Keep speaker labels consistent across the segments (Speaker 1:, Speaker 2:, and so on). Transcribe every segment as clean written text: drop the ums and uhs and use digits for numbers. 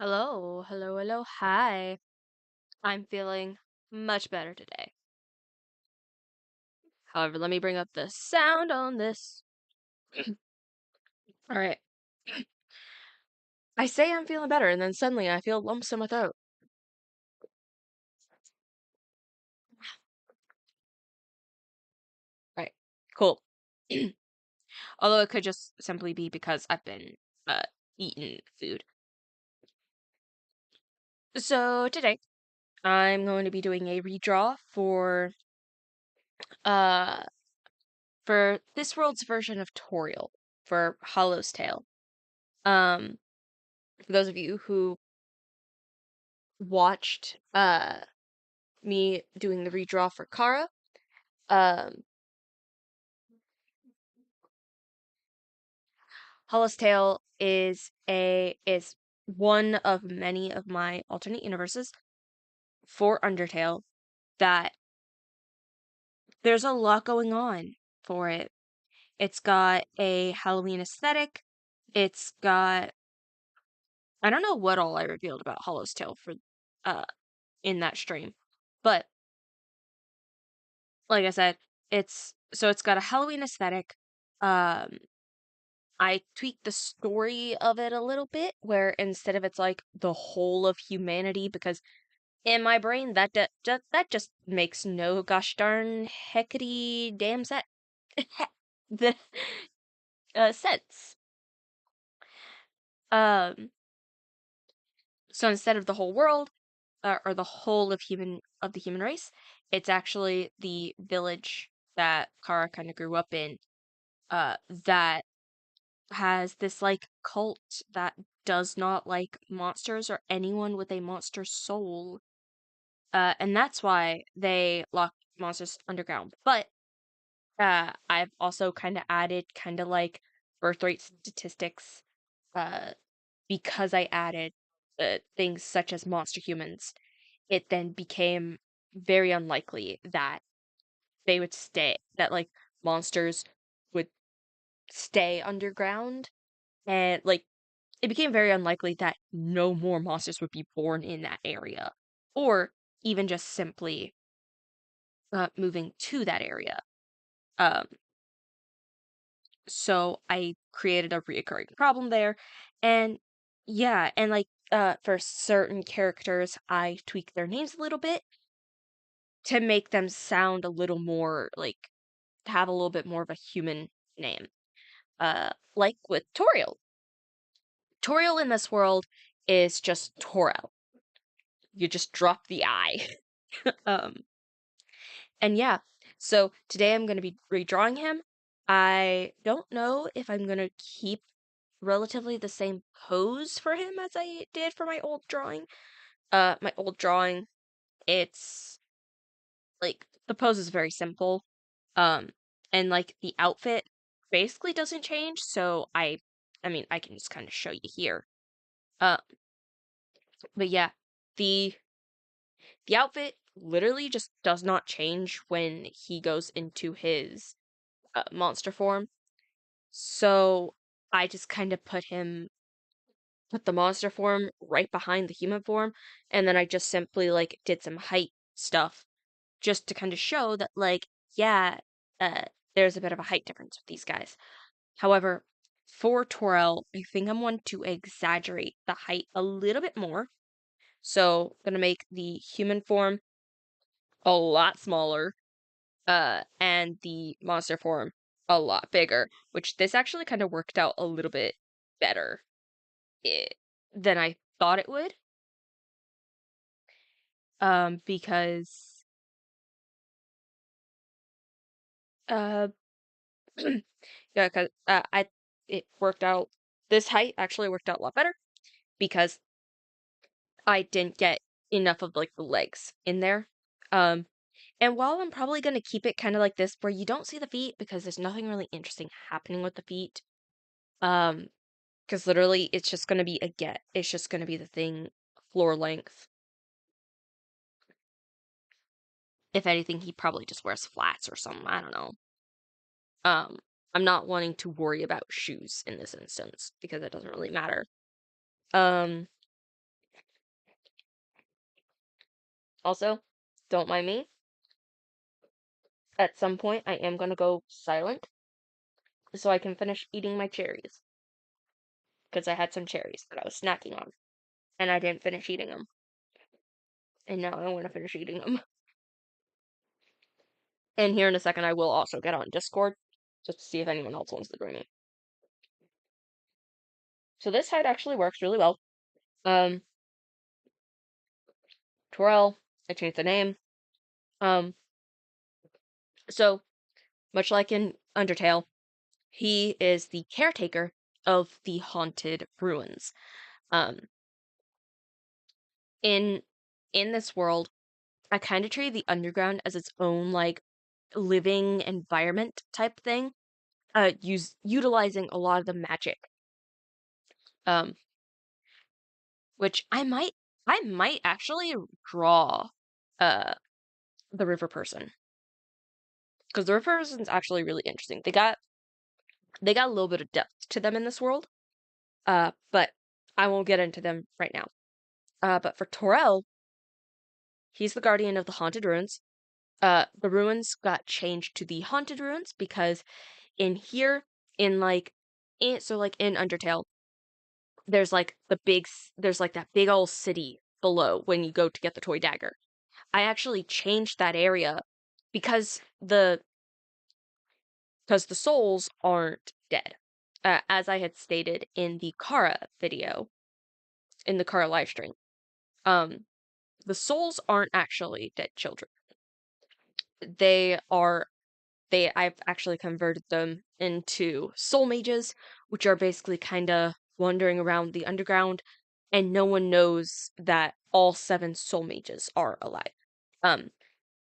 Speaker 1: Hello, hello, hello, hi. I'm feeling much better today. However, let me bring up the sound on this. All right. I say I'm feeling better, and then suddenly I feel lumps in my throat. Right. Cool. Although it could just simply be because I've been uh eating food. So today I'm going to be doing a redraw uh for this world's version of Toriel for Hallowstale. For those of you who watched me doing the redraw for Kara. Um, Hallowstale is one of many of my alternate universes for Undertale that there's a lot going on for it. It's got a Halloween aesthetic. It's got I don't know what all I revealed about Hallowstale for uh in that stream. But like I said, it's got a Halloween aesthetic. Um I tweaked the story of it a little bit, where instead of it's like the whole of humanity, because in my brain that just makes no gosh darn heckety damn the sense. Um, so instead of the whole world or the whole of the human race, it's actually the village that Kara kind of grew up in. That has this like cult that does not like monsters or anyone with a monster soul. And that's why they lock monsters underground. But I've also kind of added kind of like birth rate statistics uh, because I added things such as monster humans. It then became very unlikely that they would stay, that like monsters would stay underground. And like it became very unlikely that no more monsters would be born in that area, or even just simply moving to that area. Um, so I created a reoccurring problem there, and yeah, and like for certain characters, I tweaked their names a little bit to make them sound a little more like have a little bit more of a human name. Like with Toriel. Toriel in this world is just Torel. You just drop the I. um, and yeah, so today I'm going to be redrawing him. I don't know if I'm going to keep relatively the same pose for him as I did for my old drawing. My old drawing, it's like the pose is very simple. Um, and like the outfit basically doesn't change, so I mean, I can just kind of show you here. Uh, but yeah, the the outfit literally just does not change when he goes into his monster form. So I just kind of put the monster form right behind the human form, and then I just simply like did some height stuff just to kind of show that like yeah, uh, there's a bit of a height difference with these guys. However, for Torel, I think I'm going to exaggerate the height a little bit more. So I'm gonna make the human form a lot smaller, and the monster form a lot bigger, which this actually kind of worked out a little bit better i than I thought it would. Because uh, yeah, because I it worked out. This height actually worked out a lot better because I didn't get enough of like the legs in there. Um, and while I'm probably gonna keep it kind of like this, where you don't see the feet because there's nothing really interesting happening with the feet. Um, because literally it's just gonna be a get. It's just gonna be the thing floor length. If anything, he probably just wears flats or something. I don't know. Um, I'm not wanting to worry about shoes in this instance because it doesn't really matter. Um, Also, don't mind me. At some point, I am gonna go silent so I can finish eating my cherries. Because I had some cherries that I was snacking on, and I didn't finish eating them. And now I want to finish eating them. And here in a second, I will also get on Discord just to see if anyone else wants to join me. So this side actually works really well. Toriel, I changed the name. So much like in Undertale, he is the caretaker of the haunted ruins. Um, in this world, I kind of treat the underground as its own like living environment type thing. Utilizing a lot of the magic. Which I might actually draw uh the river person. Because the river person's actually really interesting. They got a little bit of depth to them in this world. But I won't get into them right now. But for Toriel, he's the guardian of the haunted ruins. The ruins got changed to the haunted ruins because in here, in in Undertale, there's that big old city below when you go to get the toy dagger. I actually changed that area because the souls aren't dead. As I had stated in the Kara video, in the Kara livestream, the souls aren't actually dead children. I've actually converted them into soul mages, which are basically kind of wandering around the underground, and no one knows that all 7 soul mages are alive.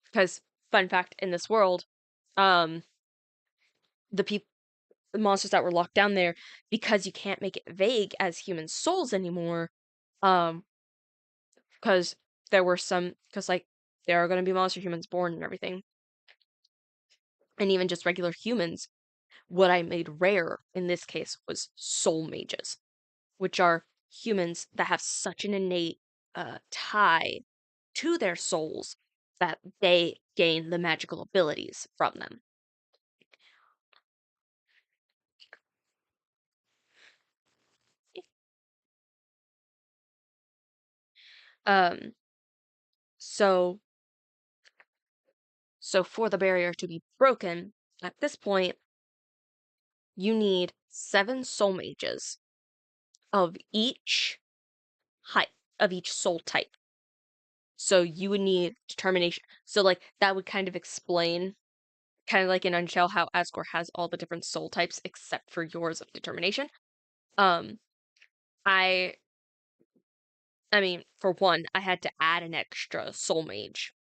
Speaker 1: Because fun fact in this world, the monsters that were locked down there, because you can't make it vague as human souls anymore, because there are going to be monster humans born and everything, and even just regular humans. What I made rare in this case was soul mages, which are humans that have such an innate tie to their souls that they gain the magical abilities from them. Um, so for the barrier to be broken, at this point, you need 7 soul mages of each soul type. So you would need determination. So that would kind of explain, kind of like in Undertale, how Asgore has all the different soul types except for yours of determination. I mean, for one, I had to add an extra soul mage.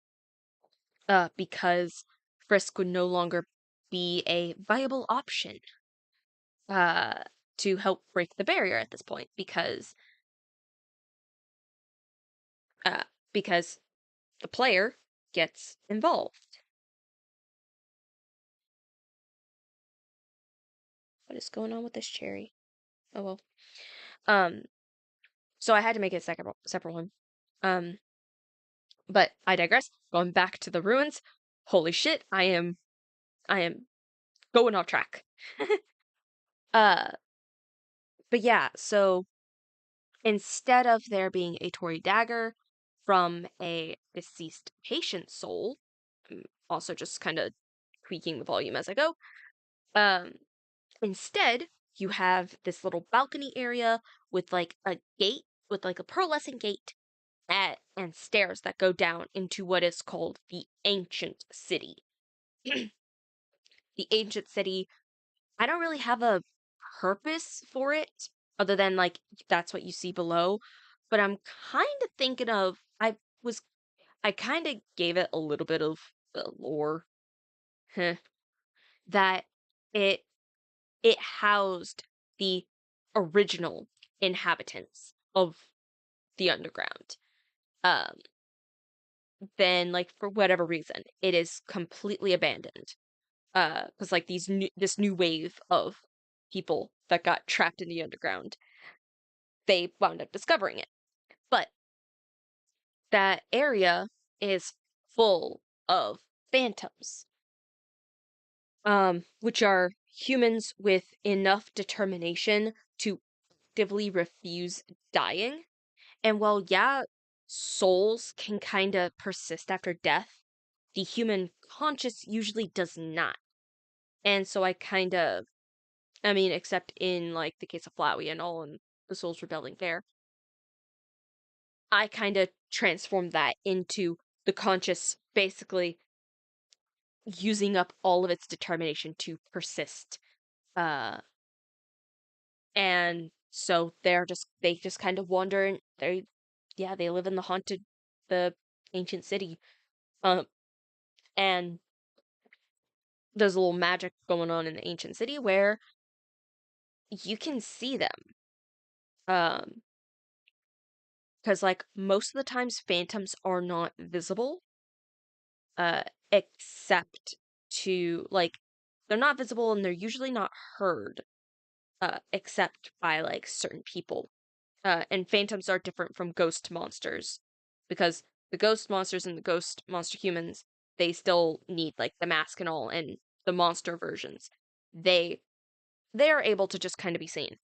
Speaker 1: Because Frisk would no longer be a viable option to help break the barrier at this point, because the player gets involved. What is going on with this cherry? Oh well. So I had to make it a separate one. But I digress. Going back to the ruins. Holy shit, I am going off track. But yeah, so instead of there being a Tory dagger from a deceased patient's soul, I'm also just kind of tweaking the volume as I go, instead, you have this little balcony area with a gate, with a pearlescent gate and stairs that go down into what is called the Ancient City. The Ancient City, I don't really have a purpose for it other than that's what you see below, but I'm kind of thinking of I kind of gave it a little bit of lore that it housed the original inhabitants of the underground. Then for whatever reason, it is completely abandoned. Because this new wave of people that got trapped in the underground, they wound up discovering it. But that area is full of phantoms, which are humans with enough determination to actively refuse dying. And while, yeah, souls can kind of persist after death, the human conscious usually does not. And so I mean, except in, like, the case of Flowey and all, and the souls rebelling there, I kind of transformed that into the conscious basically using up all of its determination to persist. Uh, and so they just kind of wander and they live in the ancient city. Um, and there's a little magic going on in the ancient city where you can see them. Um, because like most of the times phantoms are not visible, uh, except to like they're not visible and they're usually not heard, except by like certain people. And phantoms are different from ghost monsters because the ghost monsters and the ghost monster humans, they still need like the mask and all, and the monster versions, they they are able to just kind of be seen.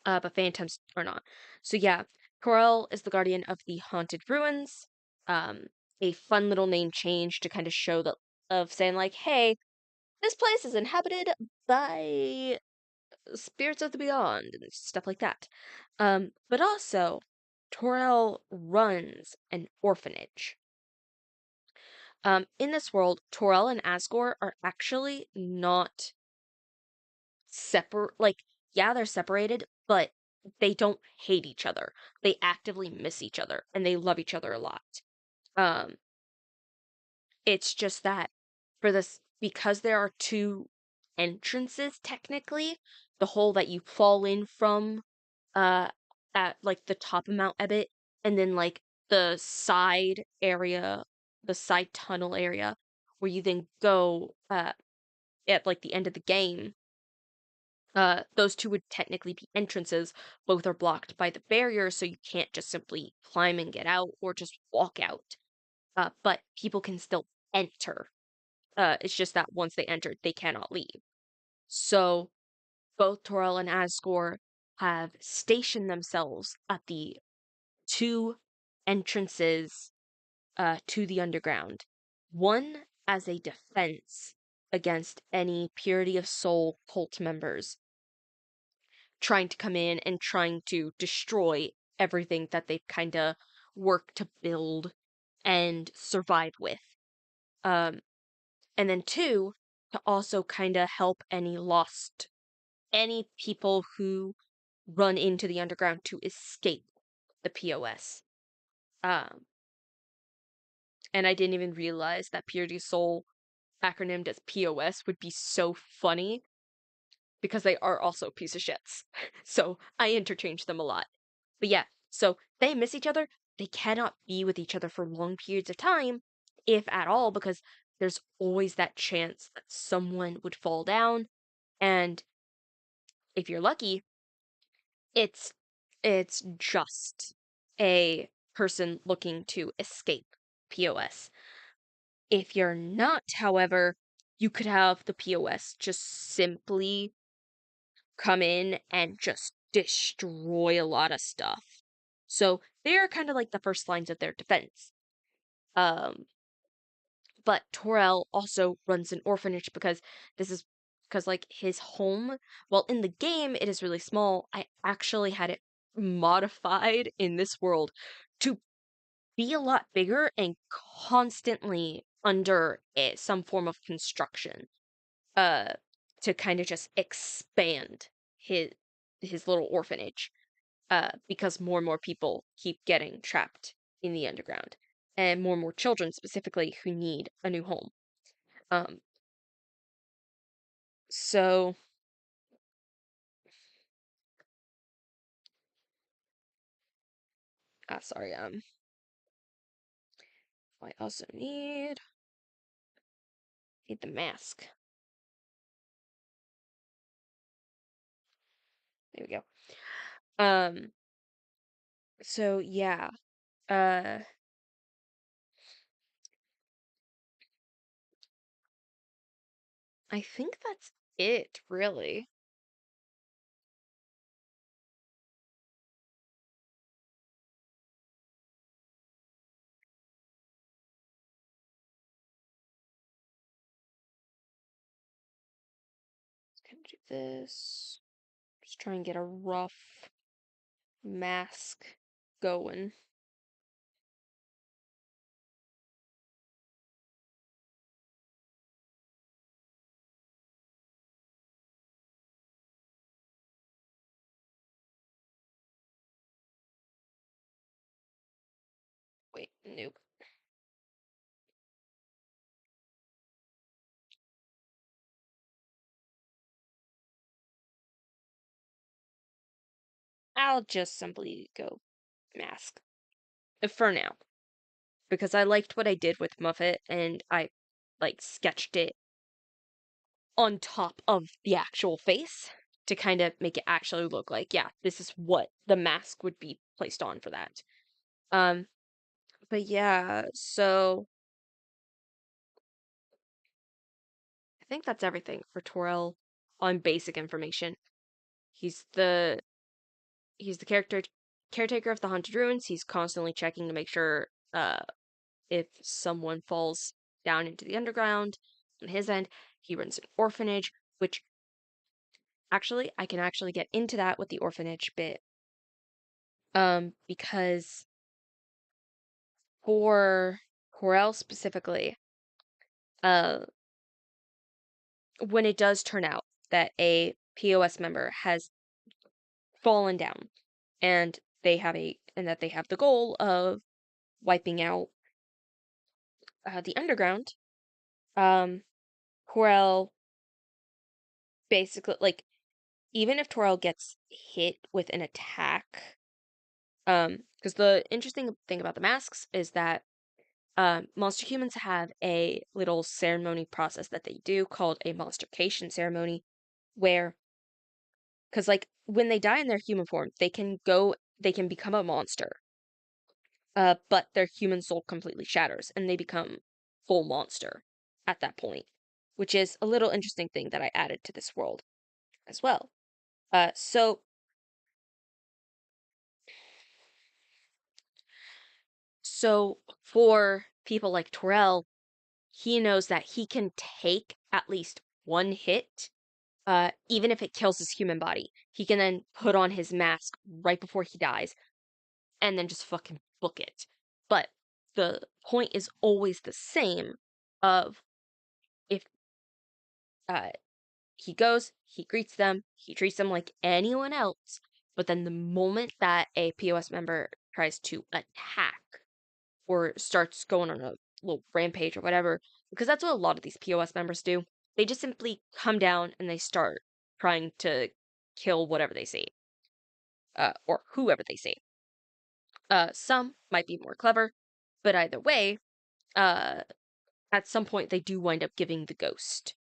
Speaker 1: But phantoms are not. So yeah, Toriel is the guardian of the haunted ruins. Um, a fun little name change to kind of show that of saying like, hey, this place is inhabited by spirits of the beyond and stuff like that. But also, Toriel runs an orphanage. In this world, Toriel and Asgore are actually not separate. Like, yeah, they're separated, but they don't hate each other. They actively miss each other, and they love each other a lot. Um, it's just that for this, because there are two entrances technically, the hole that you fall in from uh at like the top of Mount Ebbet, and then like the side area, the side tunnel area where you then go at like the end of the game. Those two would technically be entrances. Both are blocked by the barrier, so you can't just simply climb and get out or just walk out. But people can still enter. It's just that once they enter, they cannot leave. So both Torel and Asgore have stationed themselves at the two entrances to the underground. One as a defense against any Purity of Soul cult members trying to come in and trying to destroy everything that they've kind of worked to build and survive with. Um, and then two, to also kind of help any people who run into the underground to escape the POS. Um, and I didn't even realize that Purity Soul acronymed as POS would be so funny because they are also a piece of shits. So I interchange them a lot. But yeah, so they miss each other. They cannot be with each other for long periods of time, if at all, because there's always that chance that someone would fall down. And if you're lucky, it's it's just a person looking to escape POS. If you're not, however, you could have the POS just simply come in and just destroy a lot of stuff. So they're kind of like the first lines of their defense. Um, but Torel also runs an orphanage because like his home, well, in the game it is really small. I actually had it modified in this world to be a lot bigger and constantly under some form of construction. Uh, to kind of just expand his his little orphanage. Because more and more people keep getting trapped in the underground, and more children specifically who need a new home. Um, so sorry, I also need the mask. There we go. So yeah, uh, I think that's it, really. Gonna do this. Just try and get a rough mask going. Wait, nope. I'll just simply go mask for now because I liked what I did with Muffet and I like sketched it on top of the actual face to kind of make it actually look like, yeah, this is what the mask would be placed on for that. Um, but yeah, so I think that's everything for Toriel on basic information. He's the he's the caretaker of the haunted ruins. He's constantly checking to make sure if someone falls down into the underground on his end. He runs an orphanage, which actually I can actually get into that with the orphanage bit. Because for Toriel specifically, uh when it does turn out that a POS member has fallen down and that they have the goal of wiping out the underground, um Toriel basically, like, even if Toriel gets hit with an attack, because the interesting thing about the masks is that monster humans have a little ceremony process that they do called a monstercation ceremony, where, because like when they die in their human form, they can become a monster, but their human soul completely shatters and they become full monster at that point, which is a little interesting thing that I added to this world as well. So for people like Toriel, he knows that he can take at least one hit, even if it kills his human body. He can then put on his mask right before he dies and then just fucking book it. But the point is always the same of if uh, he goes, he greets them, he treats them like anyone else, but then the moment that a POS member tries to attack or starts going on a little rampage or whatever, because that's what a lot of these POS members do. They just simply come down and they start trying to kill whatever they see, or whoever they see. Some might be more clever, but either way, at some point they do wind up giving the ghost,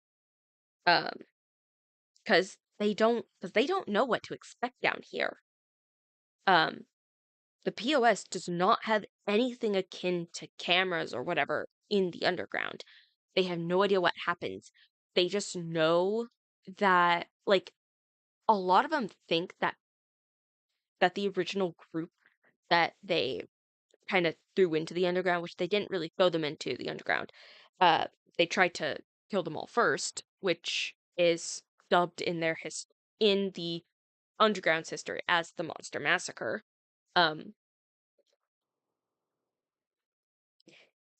Speaker 1: because they don't know what to expect down here. Um, the POS does not have anything akin to cameras or whatever in the underground. They have no idea what happens. They just know that, like, a lot of them think that the original group that they kind of threw into the underground, which they didn't really throw them into the underground, uh, they tried to kill them all first, which is dubbed in the underground's history as the Monster Massacre. Um,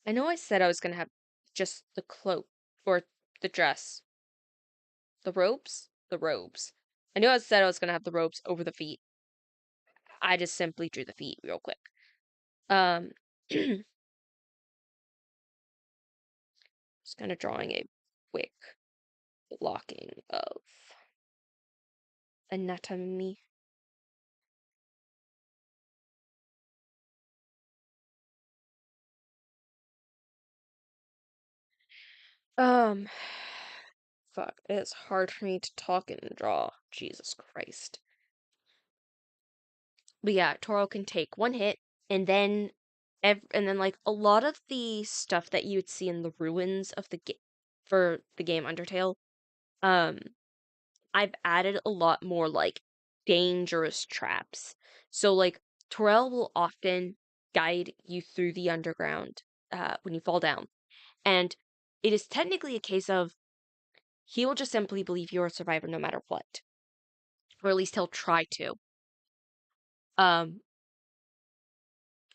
Speaker 1: I know I said I was gonna have just the cloak or the dress, the robes, the robes. I knew I said I was gonna have the robes over the feet. I just simply drew the feet real quick. Just kind of drawing a quick blocking of anatomy. Um, fuck, it's hard for me to talk and draw. Jesus Christ. But yeah, Toro can take one hit, and then, like a lot of the stuff that you would see in the ruins of for the game Undertale um, I've added a lot more, like, dangerous traps. So, like, Torel will often guide you through the underground, when you fall down, and it is technically a case of he will just simply believe you're a survivor no matter what, or at least he'll try to. Um,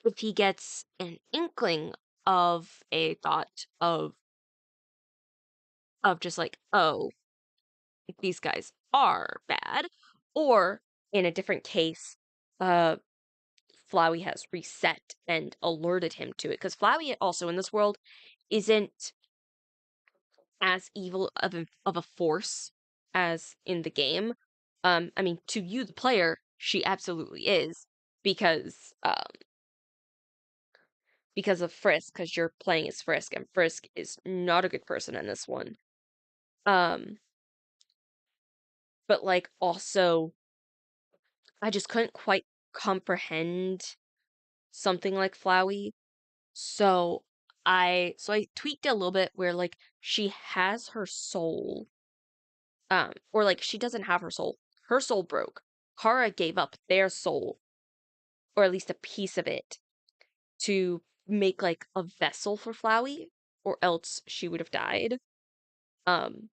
Speaker 1: if he gets an inkling of a thought of just like, "Oh, these guys are bad," or in a different case, uh, Flowey has reset and alerted him to it, because Flowey also in this world isn't as evil of a force as in the game. I mean, to you, the player, she absolutely is, because because of Frisk, because you're playing as Frisk, and Frisk is not a good person in this one. Um, but like also, I just couldn't quite comprehend something like Flowey, so I tweaked it a little bit where like she has her soul, or like she doesn't have her soul. Her soul broke. Kara gave up their soul, or at least a piece of it, to make like a vessel for Flowey, or else she would have died. Um,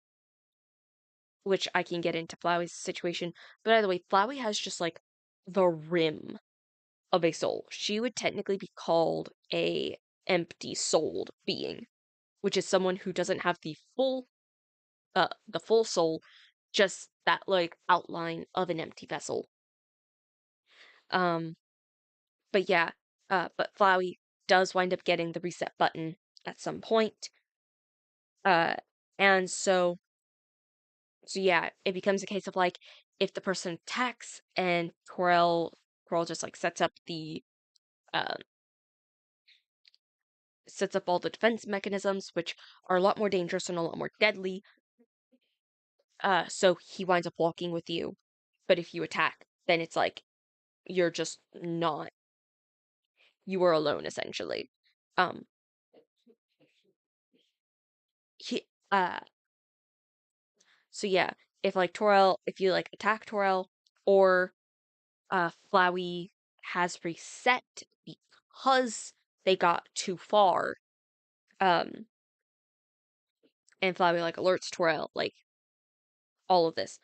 Speaker 1: which I can get into Flowey's situation. But either way, Flowey has just like the rim of a soul. She would technically be called a empty souled being, which is someone who doesn't have the full soul, just that like outline of an empty vessel. Um, but yeah, but Flowey does wind up getting the reset button at some point. Uh, and so yeah, it becomes a case of like if the person attacks and Torel just like uh sets up all the defense mechanisms, which are a lot more dangerous and a lot more deadly. So he winds up walking with you. But if you attack, then it's like you're just not you are alone essentially. Um he so yeah, if you like attack Torel, or Flowey has reset because they got too far, um and Flabby like alerts Toriel, like all of this,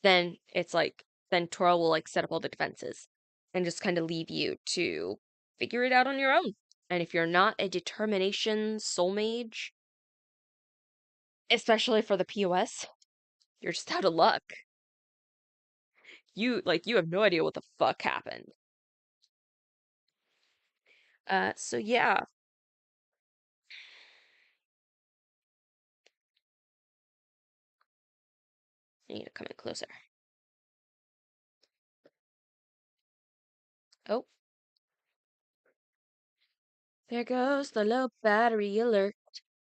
Speaker 1: then it's like then Toriel will like set up all the defenses and just kind of leave you to figure it out on your own. And if you're not a determination soul mage, especially for the POS, you're just out of luck. You have no idea what the fuck happened. So yeah. I need to come in closer. Oh, there goes the low battery alert.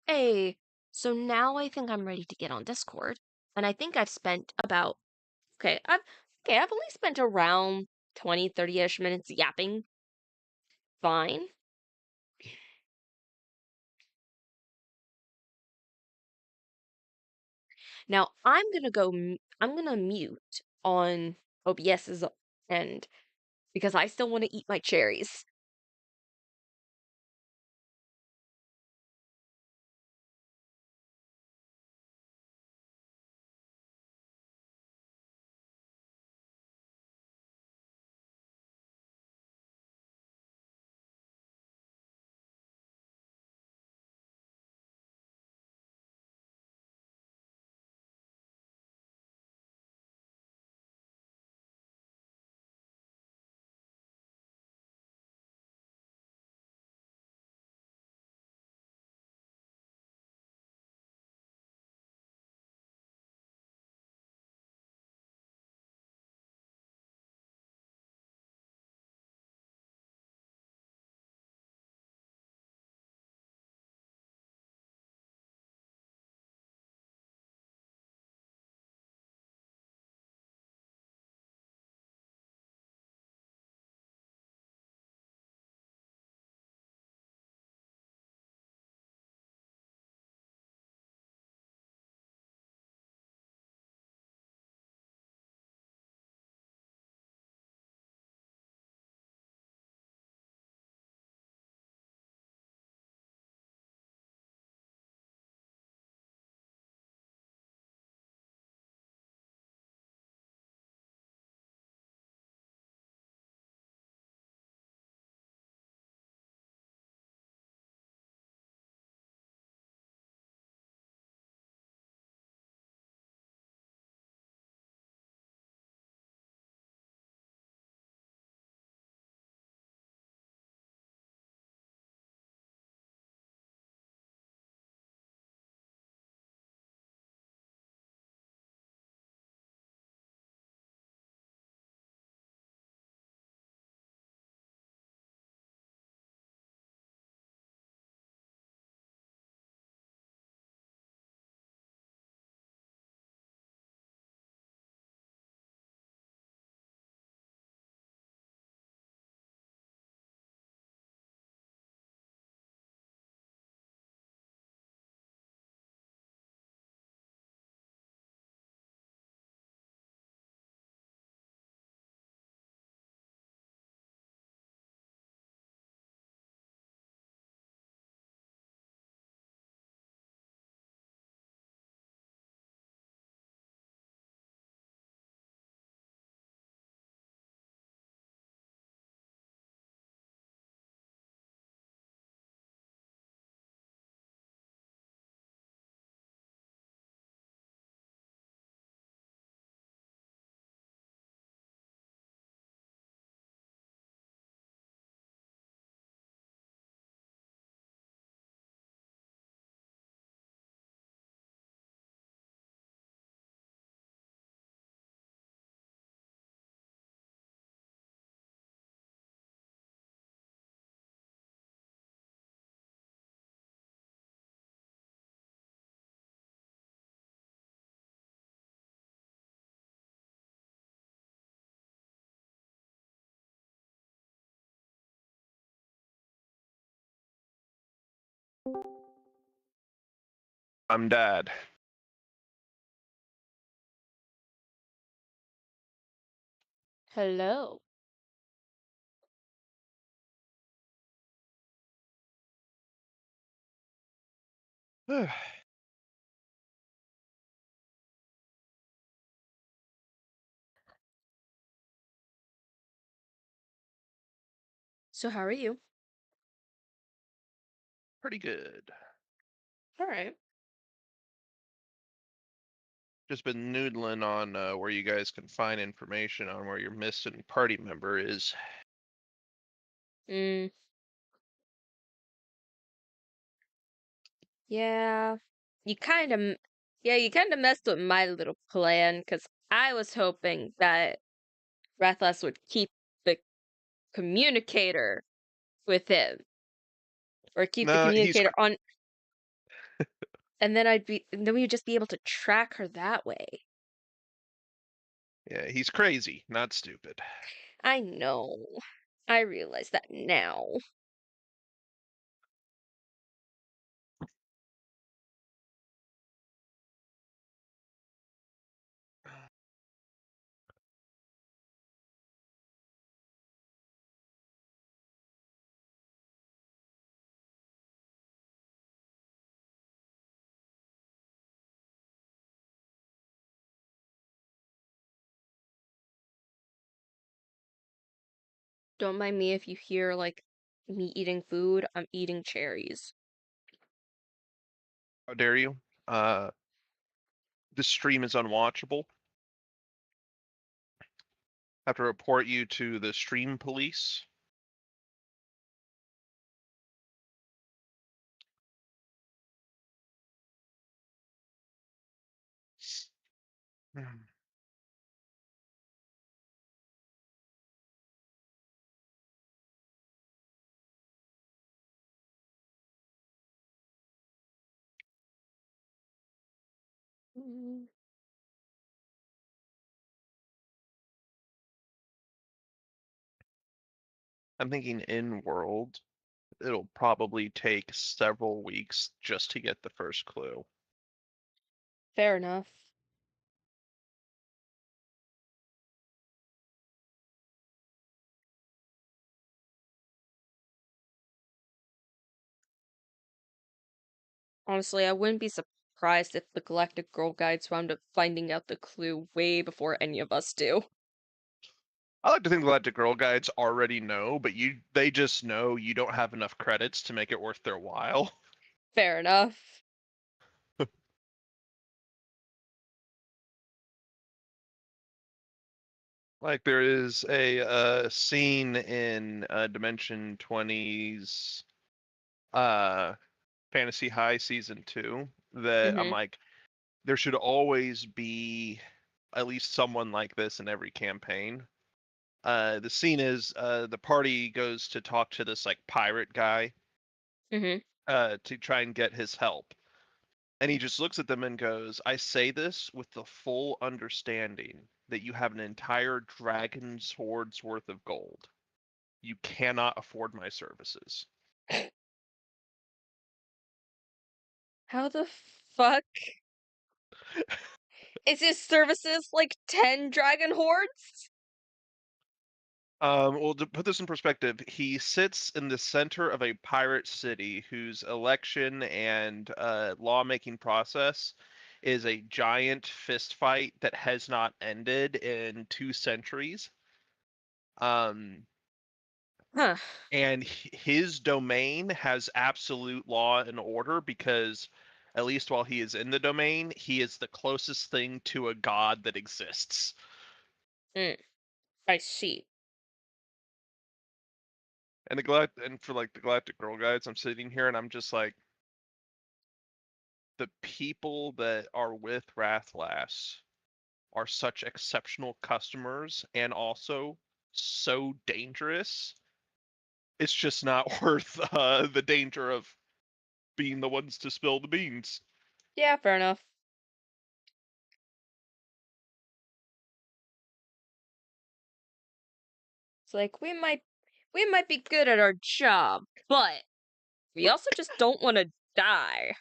Speaker 1: Hey, so now I think I'm ready to get on Discord, and I think I've spent about I've only spent around 20, 30-ish minutes yapping. Fine. Now I'm gonna mute on OBS's end because I still want to eat my cherries.
Speaker 2: I'm Dad.
Speaker 1: Hello. So how are you?
Speaker 2: Pretty good.
Speaker 1: All right.
Speaker 2: Just been noodling on where you guys can find information on where your missing party member is.
Speaker 1: Mm, yeah. You kind of messed with my little plan because I was hoping that Breathless would keep the communicator with him or keep the
Speaker 2: No,
Speaker 1: communicator on, and then we'd just be able to track her that way.
Speaker 2: he's crazy, not stupid.
Speaker 1: I know. I realize that now. Don't mind me if you hear like me eating food. I'm eating cherries.
Speaker 2: How dare you? This stream is unwatchable. Have to report you to the stream police.
Speaker 1: Mm.
Speaker 2: I'm thinking in world, it'll probably take several weeks just to get the first clue.
Speaker 1: Fair enough. Honestly, I wouldn't be surprised if the Galactic Girl Guides wound up finding out the clue way before any of us do.
Speaker 2: I like to think the Galactic Girl Guides already know, but they just know you don't have enough credits to make it worth their while.
Speaker 1: Fair enough.
Speaker 2: Like there is a scene in Dimension 20's uh Fantasy High season 2 that I'm
Speaker 1: Mm-hmm.
Speaker 2: like, there should always be at least someone like this in every campaign. The scene is the party goes to talk to this like pirate guy
Speaker 1: Mm-hmm.
Speaker 2: to try and get his help. And he just looks at them and goes, I say this with the full understanding that you have an entire dragon's sword's worth of gold. You cannot afford my services.
Speaker 1: How the fuck is his services like 10 dragon hordes?
Speaker 2: Well, to put this in perspective, he sits in the center of a pirate city whose election and lawmaking process is a giant fist fight that has not ended in 2 centuries. Um,
Speaker 1: Huh.
Speaker 2: and his domain has absolute law and order because, at least while he is in the domain, he is the closest thing to a god that exists.
Speaker 1: Mm, I see.
Speaker 2: And for like the Galactic Girl Guides, I'm sitting here and I'm just like, the people that are with Wrathlass are such exceptional customers and also so dangerous. It's just not worth the danger of being the ones to spill the beans.
Speaker 1: Yeah, fair enough. It's like we might be good at our job, but We also just don't want to die.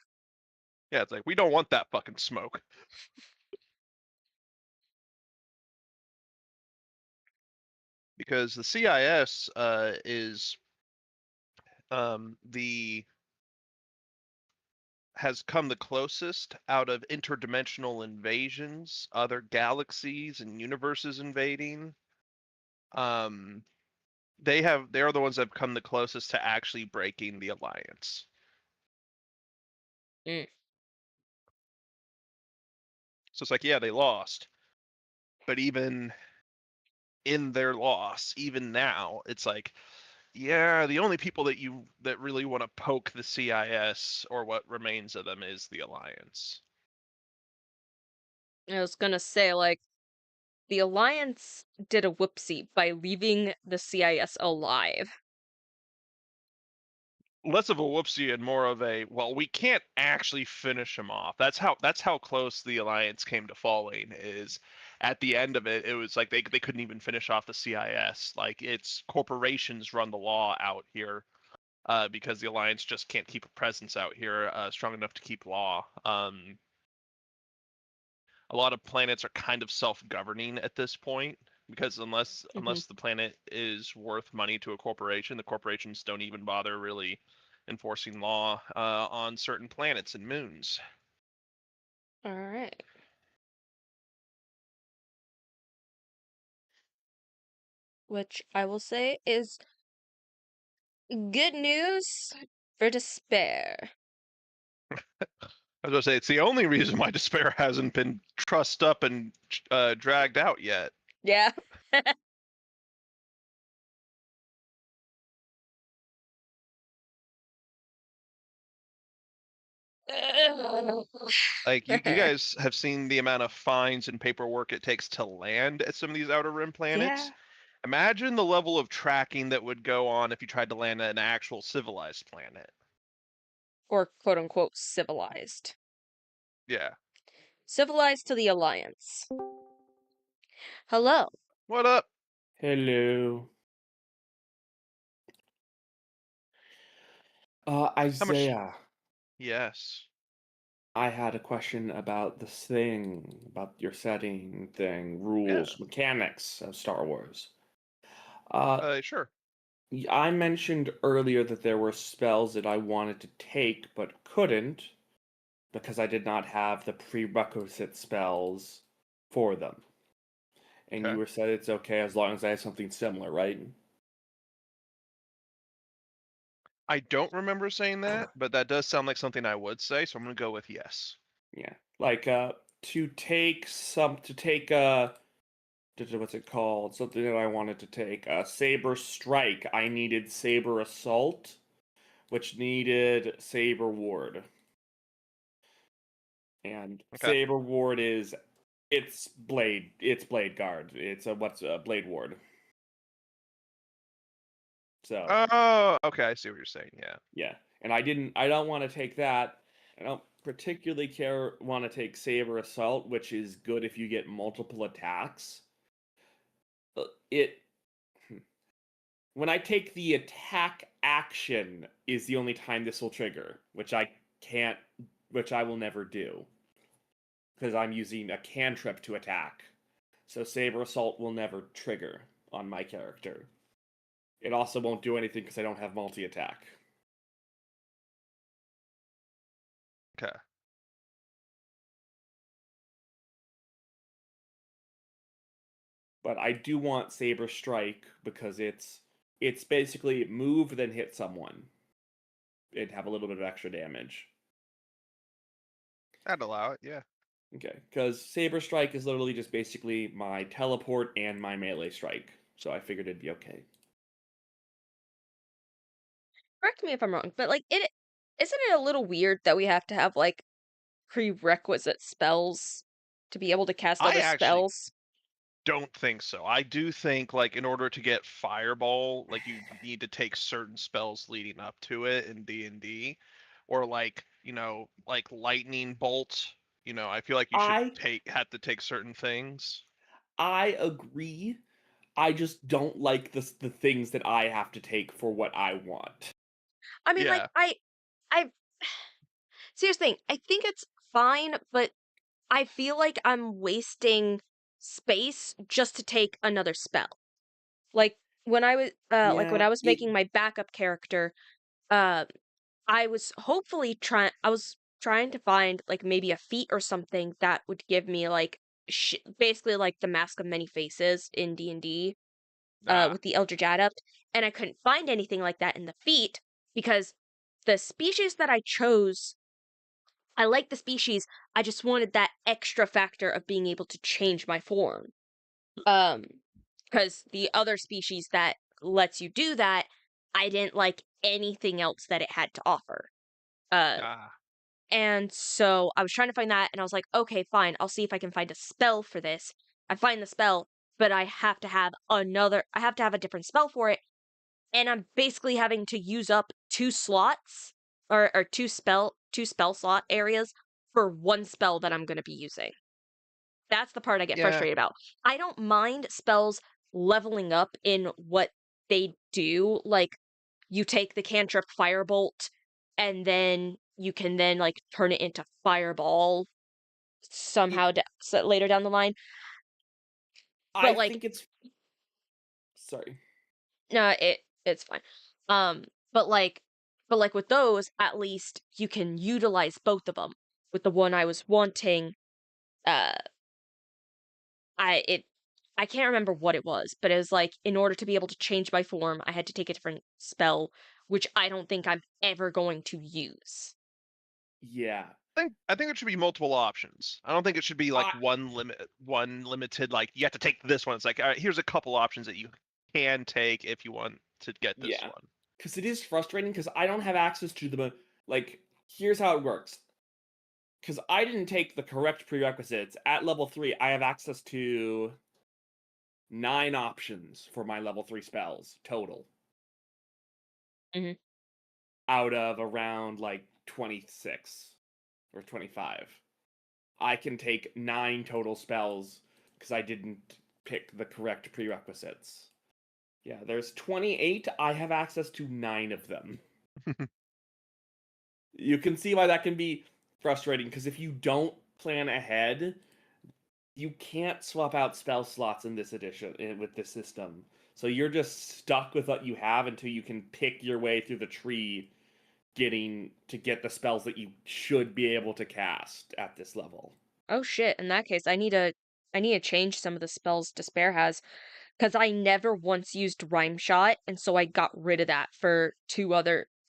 Speaker 2: Yeah, it's like we don't want that fucking smoke. Because the CIS is the has come the closest out of interdimensional invasions, other galaxies and universes invading. Um, they are the ones that have come the closest to actually breaking the alliance.
Speaker 1: Mm.
Speaker 2: So it's like, yeah, they lost, but even in their loss, even now, it's like, yeah, the only people that really want to poke the CIS or what remains of them is the alliance.
Speaker 1: I was gonna say, like, the Alliance did a whoopsie by leaving the CIS alive.
Speaker 2: Less of a whoopsie and more of a, well, we can't actually finish him off. That's how close the alliance came to falling. Is at the end of it, it was like they couldn't even finish off the CIS. Like it's corporations run the law out here, because the alliance just can't keep a presence out here strong enough to keep law. A lot of planets are kind of self-governing at this point because unless
Speaker 1: Hmm.
Speaker 2: unless the planet is worth money to a corporation, the corporations don't even bother really enforcing law on certain planets and moons.
Speaker 1: All right. Which I will say is good news for despair.
Speaker 2: I was gonna say it's the only reason why despair hasn't been trussed up and dragged out yet.
Speaker 1: Yeah.
Speaker 2: Like you guys have seen the amount of fines and paperwork it takes to land at some of these outer rim planets.
Speaker 1: Yeah.
Speaker 2: Imagine the level of tracking that would go on if you tried to land at an actual civilized planet.
Speaker 1: Or quote unquote civilized.
Speaker 2: Yeah.
Speaker 1: Civilized to the Alliance. Hello.
Speaker 2: What up?
Speaker 3: Hello.
Speaker 2: How much?
Speaker 3: Isaiah,
Speaker 2: Yes.
Speaker 3: I had a question about this thing, about your setting thing,
Speaker 2: Yeah.
Speaker 3: rules, mechanics of Star Wars. Uh,
Speaker 2: Sure.
Speaker 3: I mentioned earlier that there were spells that I wanted to take but couldn't because I did not have the prerequisite spells for them. And you
Speaker 2: Okay.
Speaker 3: were said it's okay as long as I have something similar, right?
Speaker 2: I don't remember saying that, but that does sound like something I would say, so I'm gonna go with yes.
Speaker 3: Yeah. Like what's it called? Something that I wanted to take. Saber Strike. I needed Saber Assault, which needed Saber Ward. And
Speaker 2: Okay.
Speaker 3: Saber Ward is it's Blade Guard. It's a Blade Ward. So
Speaker 2: Oh, okay. I see what you're saying. Yeah.
Speaker 3: yeah. And I don't want to take that. I don't particularly want to take Saber Assault, which is good if you get multiple attacks. It When I take the attack action is the only time this will trigger, which I will never do. Because I'm using a cantrip to attack. So Saber Assault will never trigger on my character. It also won't do anything because I don't have multi-attack.
Speaker 2: Okay.
Speaker 3: But I do want Saber Strike because it's basically move then hit someone. It'd have a little bit of extra damage.
Speaker 2: I'd allow it. Yeah.
Speaker 3: Okay, because Saber Strike is literally just basically my teleport and my melee strike, so I figured it'd be okay.
Speaker 1: Correct me if I'm wrong, but like it isn't it a little weird that we have to have like prerequisite spells to be able to cast
Speaker 2: I
Speaker 1: other
Speaker 2: actually
Speaker 1: spells?
Speaker 2: don't think so. I do think like in order to get Fireball, like you need to take certain spells leading up to it in D&D, or like, like Lightning Bolt. I feel like you should
Speaker 3: I
Speaker 2: have to take certain things.
Speaker 3: I agree. I just don't like the things that I have to take for what I want.
Speaker 1: I mean, like,
Speaker 2: Yeah.
Speaker 1: I see, here's the thing, I think it's fine, but I feel like I'm wasting space just to take another spell. Like, when
Speaker 3: Yeah,
Speaker 1: I was making my backup character, uh, I was trying to find, like, maybe a feat or something that would give me, like, basically, like, the Mask of Many Faces in D&D,
Speaker 2: Ah.
Speaker 1: with the Eldritch Adept, and I couldn't find anything like that in the feat because the species that I chose, I like the species, I just wanted that extra factor of being able to change my form. Because the other species that lets you do that, I didn't like anything else that it had to offer. Uh,
Speaker 2: Ah.
Speaker 1: and so I was trying to find that, and I was like, okay, fine, I'll see if I can find a spell for this. I find the spell, but I have to have a different spell for it, and I'm basically having to use up 2 slots or 2 spell slot areas for 1 spell that I'm gonna be using. That's the part I get
Speaker 2: Yeah.
Speaker 1: frustrated about. I don't mind spells leveling up in what they do, like, you take the cantrip Firebolt, and then you can then, like, turn it into Fireball
Speaker 3: it,
Speaker 1: somehow later down the line,
Speaker 3: I
Speaker 1: but, like,
Speaker 3: think it's sorry.
Speaker 1: no, it's fine. Um, but, like with those, at least you can utilize both of them. With the one I was wanting, uh I it I can't remember what it was, but it was like in order to be able to change my form, I had to take a different spell, which I don't think I'm ever going to use.
Speaker 3: Yeah,
Speaker 2: I think it should be multiple options. I don't think it should be like
Speaker 3: I
Speaker 2: one limited, like you have to take this one. It's like, all right, here's a couple options that you can take if you want to get this
Speaker 3: yeah,
Speaker 2: one.
Speaker 3: because it is frustrating because I don't have access to the like. Here's how it works. Because I didn't take the correct prerequisites at level 3, I have access to 9 options for my level 3 spells total
Speaker 1: Mhm.
Speaker 3: out of around like 26 or 25. I can take 9 total spells because I didn't pick the correct prerequisites. Yeah, there's 28. I have access to 9 of them. You can see why that can be frustrating because if you don't plan ahead, you can't swap out spell slots in this edition with this system. So you're just stuck with what you have until you can pick your way through the tree get the spells that you should be able to cast at this level.
Speaker 1: Oh shit, in that case, I need to change some of the spells Despair has, because I never once used Rhyme Shot, and so I got rid of that for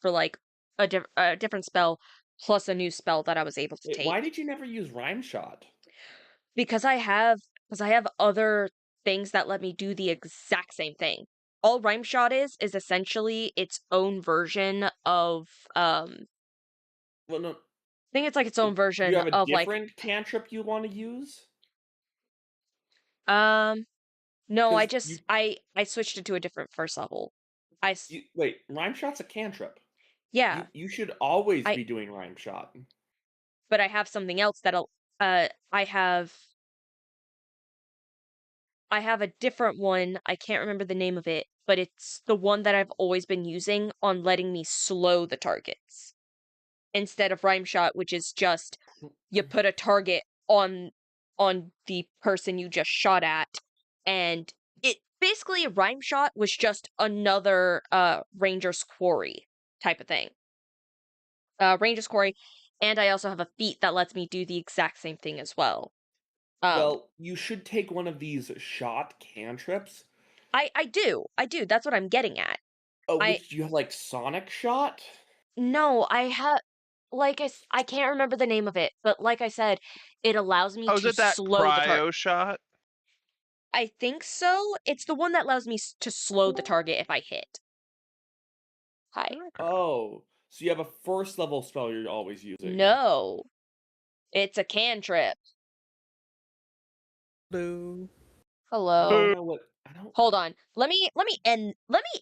Speaker 1: like a different spell plus a new spell that I was able to
Speaker 3: Wait, why
Speaker 1: take.
Speaker 3: did you never use Rhyme Shot?
Speaker 1: Because I have other things that let me do the exact same thing. All Rhyme Shot is essentially its own version of
Speaker 3: Well, no.
Speaker 1: I think it's like its own
Speaker 3: Do you
Speaker 1: version
Speaker 3: have a
Speaker 1: of like
Speaker 3: different cantrip you want to use?
Speaker 1: um no,
Speaker 3: Because you,
Speaker 1: I switched it to a different first level. I s-
Speaker 3: you wait, Rhyme Shot's a cantrip.
Speaker 1: yeah,
Speaker 3: You should always
Speaker 1: I
Speaker 3: be doing Rhyme Shot.
Speaker 1: but I have something else that'll I have a different one. I can't remember the name of it, but it's the one that I've always been using on letting me slow the targets instead of Rhyme Shot, which is just you put a target on the person you just shot at, and it basically Rhyme Shot was just another Ranger's Quarry type of thing. Ranger's Quarry, and I also have a feat that lets me do the exact same thing as well. Um,
Speaker 3: Well, you should take one of these shot cantrips.
Speaker 1: I do. That's what I'm getting at.
Speaker 3: Oh,
Speaker 1: I
Speaker 3: which you have like Sonic Shot?
Speaker 1: No, I have I can't remember the name of it, but like I said, it allows me
Speaker 2: Oh, is
Speaker 1: to
Speaker 2: it that
Speaker 1: slow the target.
Speaker 2: cryo shot?
Speaker 1: I think so. It's the one that allows me to slow the target if I hit. Hi.
Speaker 2: Okay.
Speaker 3: Oh, so you have a first level spell you're always using.
Speaker 1: No, it's a cantrip.
Speaker 2: Boo.
Speaker 3: I don't
Speaker 1: Hello.
Speaker 2: Boo.
Speaker 3: know what I don't.
Speaker 1: Hold on. Let me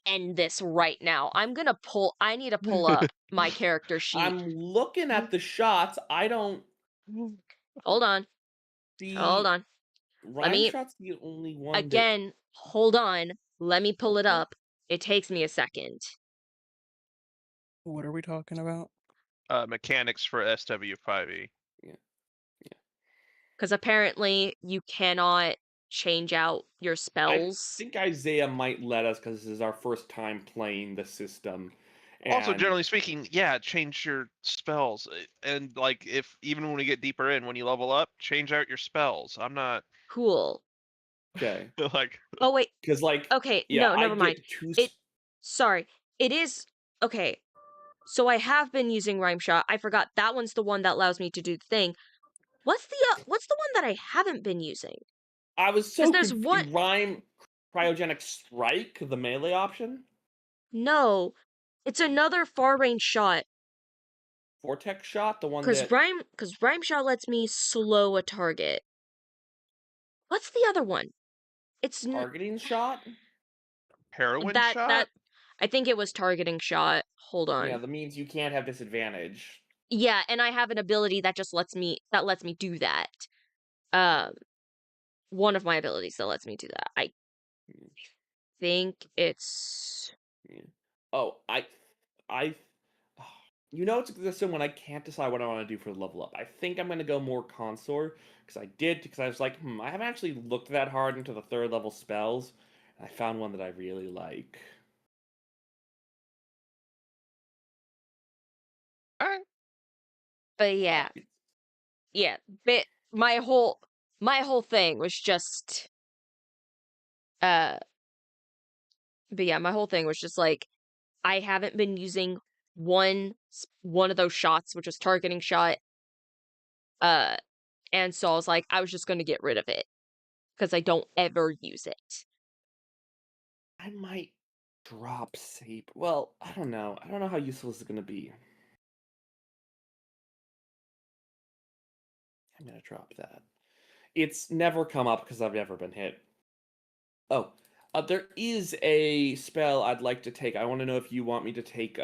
Speaker 1: end this right now. I need to pull up my character sheet.
Speaker 3: I'm looking at the shots. I don't
Speaker 1: Hold on. Hold
Speaker 3: see
Speaker 1: on. Let
Speaker 3: Rhyme
Speaker 1: me
Speaker 3: Shot's the only one that
Speaker 1: again, hold on. Let me pull it up. It takes me a second.
Speaker 4: What are we talking about?
Speaker 2: Mechanics for SW5E.
Speaker 1: Because apparently you cannot change out your
Speaker 3: I
Speaker 1: spells.
Speaker 3: think Isaiah might let us because this is our first time playing the system.
Speaker 2: Also,
Speaker 3: And
Speaker 2: generally speaking, yeah, change your spells, and like if even when we get deeper in, when you level up, change out your spells. I'm not
Speaker 1: Cool.
Speaker 3: okay,
Speaker 2: like
Speaker 1: Oh, wait.
Speaker 3: because like
Speaker 1: Okay,
Speaker 3: yeah,
Speaker 1: no,
Speaker 3: I
Speaker 1: never mind.
Speaker 3: get two.
Speaker 1: Sorry. It is, okay. So I have been using Rhyme Shot. I forgot that one's the one that allows me to do the thing. What's the one that I haven't been using?
Speaker 3: I was
Speaker 1: 'Cause
Speaker 3: so
Speaker 1: there's one.
Speaker 3: confused. Rhyme cryogenic strike, the melee option,
Speaker 1: No, it's another far range shot.
Speaker 3: vortex shot, the one
Speaker 1: Cause
Speaker 3: that
Speaker 1: Rhyme Shot lets me slow a target. What's the other one? It's
Speaker 3: targeting shot.
Speaker 2: heroin
Speaker 1: that
Speaker 2: shot.
Speaker 1: I think it was targeting shot. Hold
Speaker 3: Yeah,
Speaker 1: on.
Speaker 3: that means you can't have disadvantage.
Speaker 1: Yeah, and I have an ability that just lets me do that. One of my abilities that lets me do that. I
Speaker 3: Hmm.
Speaker 1: think it's
Speaker 3: Yeah. Oh, I, you know, it's this one when I can't decide what I want to do for the level up. I think I'm gonna go more consort because I was like, I haven't actually looked that hard into the third level spells. And I found one that I really like.
Speaker 2: Alright.
Speaker 1: but yeah. Yeah, but my whole thing was just uh but yeah, my whole thing was just like I haven't been using one of those shots, which was targeting shot. Uh and so I was just going to get rid of it because I don't ever use it.
Speaker 3: I might drop Saber. Well, I don't know. I don't know how useful this is gonna be. I'm gonna drop that. It's never come up because I've never been hit. Oh, there is a spell I'd like to take. I want to know if you want me to take.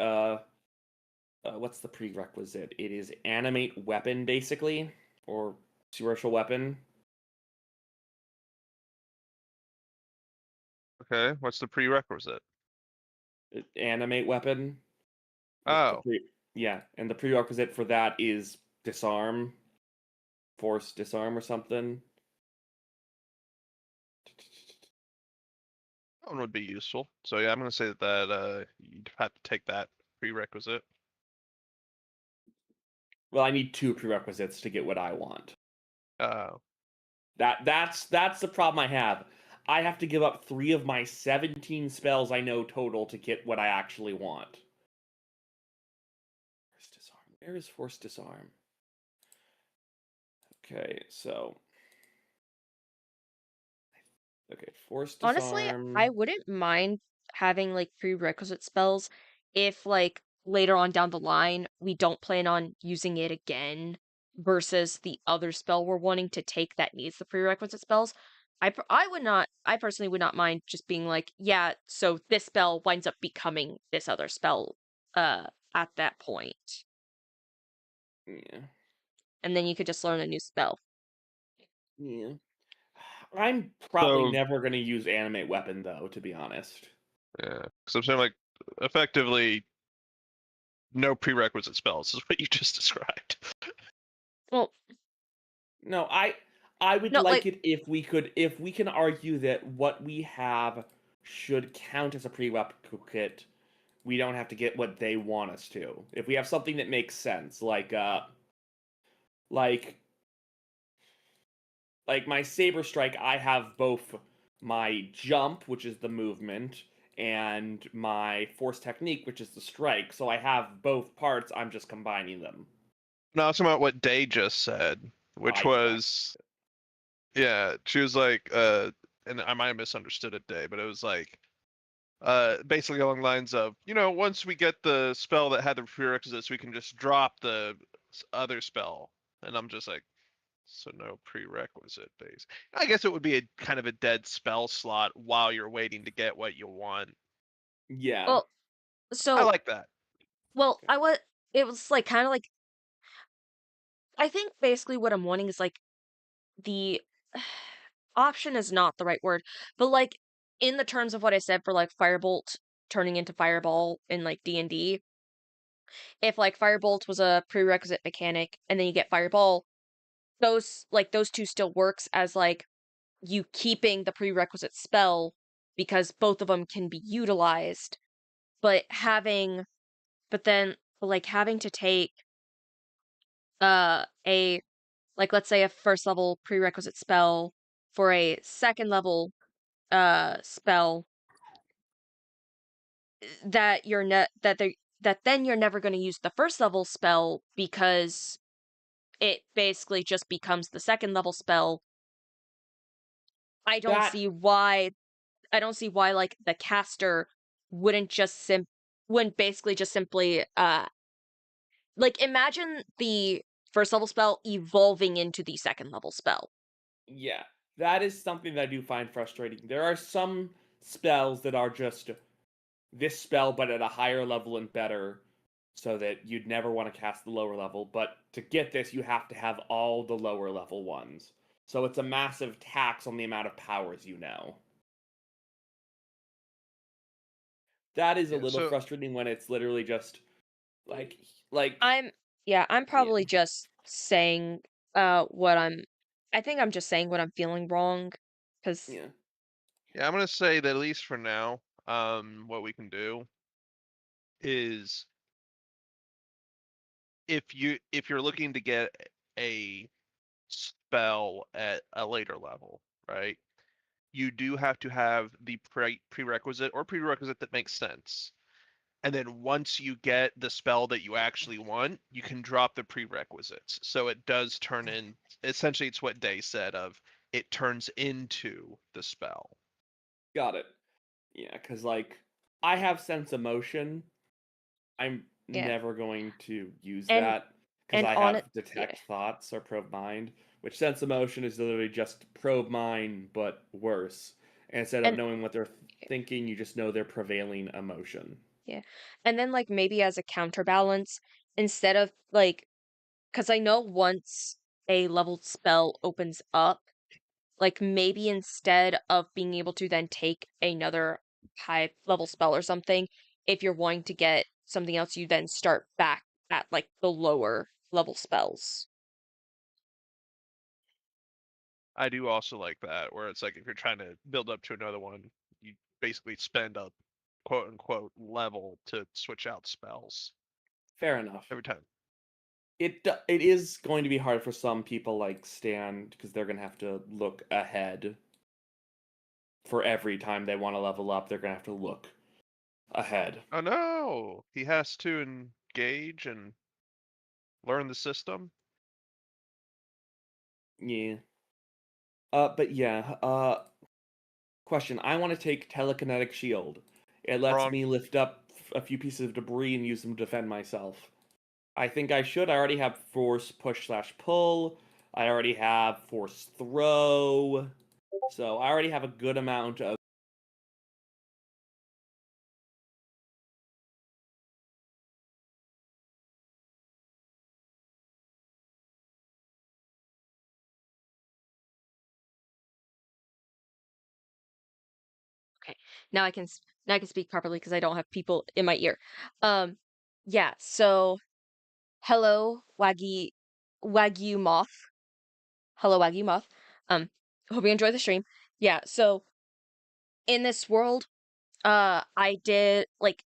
Speaker 3: What's the prerequisite? It is animate weapon, basically, or spiritual weapon.
Speaker 2: Okay, what's the prerequisite?
Speaker 3: Animate weapon.
Speaker 2: Oh,
Speaker 3: Yeah, and the prerequisite for that is disarm, force disarm, or something.
Speaker 2: that one would be useful. So yeah, I'm gonna say that you'd have to take that prerequisite.
Speaker 3: Well, I need two prerequisites to get what I want.
Speaker 2: Oh,
Speaker 3: That's the problem I have. I have to give up 3 of my 17 spells I know total to get what I actually want. Force disarm. Where is force disarm? Okay, so force
Speaker 1: Honestly,
Speaker 3: disarm.
Speaker 1: I wouldn't mind having like prerequisite spells if like later on down the line we don't plan on using it again versus the other spell we're wanting to take that needs the prerequisite spells. I personally would not mind just being like, yeah, so this spell winds up becoming this other spell at that point.
Speaker 3: Yeah.
Speaker 1: And then you could just learn a new spell.
Speaker 3: Yeah. I'm probably
Speaker 2: so
Speaker 3: never going to use animate weapon though, to be honest.
Speaker 2: yeah, because I'm saying like effectively no prerequisite spells is what you just described.
Speaker 1: Well,
Speaker 3: No, I would
Speaker 1: no,
Speaker 3: like
Speaker 1: like
Speaker 3: it if we can argue that what we have should count as a prerequisite. We don't have to get what they want us to. If we have something that makes sense, like my saber strike, I have both my jump, which is the movement, and my force technique, which is the strike. So I have both parts. I'm just combining them.
Speaker 2: No, it's about what Day just said, which
Speaker 3: I don't.
Speaker 2: was yeah, she was like, and I might have misunderstood it, Day, but it was like, basically along the lines of, once we get the spell that had the prerequisites, we can just drop the other spell. And I'm just like, so no prerequisite base. I guess it would be a kind of a dead spell slot while you're waiting to get what you want.
Speaker 3: Yeah.
Speaker 1: well,
Speaker 2: I
Speaker 1: so
Speaker 2: like that.
Speaker 1: well, it was like kind of like I think basically what I'm wanting is like the option is not the right word, but like in the terms of what I said for like Firebolt turning into Fireball in like D&D, if like Firebolt was a prerequisite mechanic and then you get Fireball, those two still works as like you keeping the prerequisite spell because both of them can be utilized, but having to take a like let's say a first level prerequisite spell for a second level spell that you're ne- that they that then you're never going to use the first level spell because it basically just becomes the second level spell. I don't
Speaker 3: That
Speaker 1: see why like the caster wouldn't wouldn't basically just simply like imagine the first level spell evolving into the second level spell.
Speaker 3: Yeah, that is something that I do find frustrating. There are some spells that are just this spell, but at a higher level and better, so that you'd never want to cast the lower level. But to get this, you have to have all the lower level ones. So it's a massive tax on the amount of powers you know. That is a
Speaker 2: Yeah,
Speaker 3: little
Speaker 2: so
Speaker 3: frustrating when it's literally just like like
Speaker 1: I'm
Speaker 3: yeah,
Speaker 1: probably just saying what I think I'm just saying what I'm feeling wrong cuz
Speaker 3: yeah.
Speaker 2: yeah, I'm gonna say that at least for now, what we can do is if you're looking to get a spell at a later level, right? You do have to have the prerequisite or prerequisite that makes sense. And then once you get the spell that you actually want, you can drop the prerequisites. So it does turn in, essentially, it's what Day said of it turns into the spell.
Speaker 3: Got it. Yeah, because like I have sense of motion. I'm
Speaker 1: yeah.
Speaker 3: never going to use
Speaker 1: And
Speaker 3: that because
Speaker 1: and
Speaker 3: I
Speaker 1: on it
Speaker 3: have
Speaker 1: yeah.
Speaker 3: detect thoughts or probe mind, which sense of motion is literally just probe mind but worse. And instead of
Speaker 1: And
Speaker 3: knowing what they're thinking, you just know their prevailing emotion.
Speaker 1: yeah. And then like maybe as a counterbalance instead of like cuz I know once a leveled spell opens up, like maybe instead of being able to then take another high level spell or something, if you're wanting to get something else, you then start back at like the lower level spells.
Speaker 2: I do also like that, where it's like if you're trying to build up to another one, you basically spend a quote unquote level to switch out spells
Speaker 3: Fair enough.
Speaker 2: every time.
Speaker 3: It is going to be hard for some people like Stan because they're gonna have to look ahead for every time they want to level up. They're gonna have to look ahead.
Speaker 2: Oh no, he has to engage and learn the system.
Speaker 3: Yeah. But yeah. Question. I want to take telekinetic shield. It lets
Speaker 2: Wrong.
Speaker 3: me lift up a few pieces of debris and use them to defend myself. I think I should. I already have force push slash pull. I already have force throw. So I already have a good amount of.
Speaker 1: Okay. Now I can speak properly because I don't have people in my ear. Um yeah, so hello Wagyu Moth. Hello Wagyu Moth. Hope you enjoy the stream. Yeah, so in this world, I did like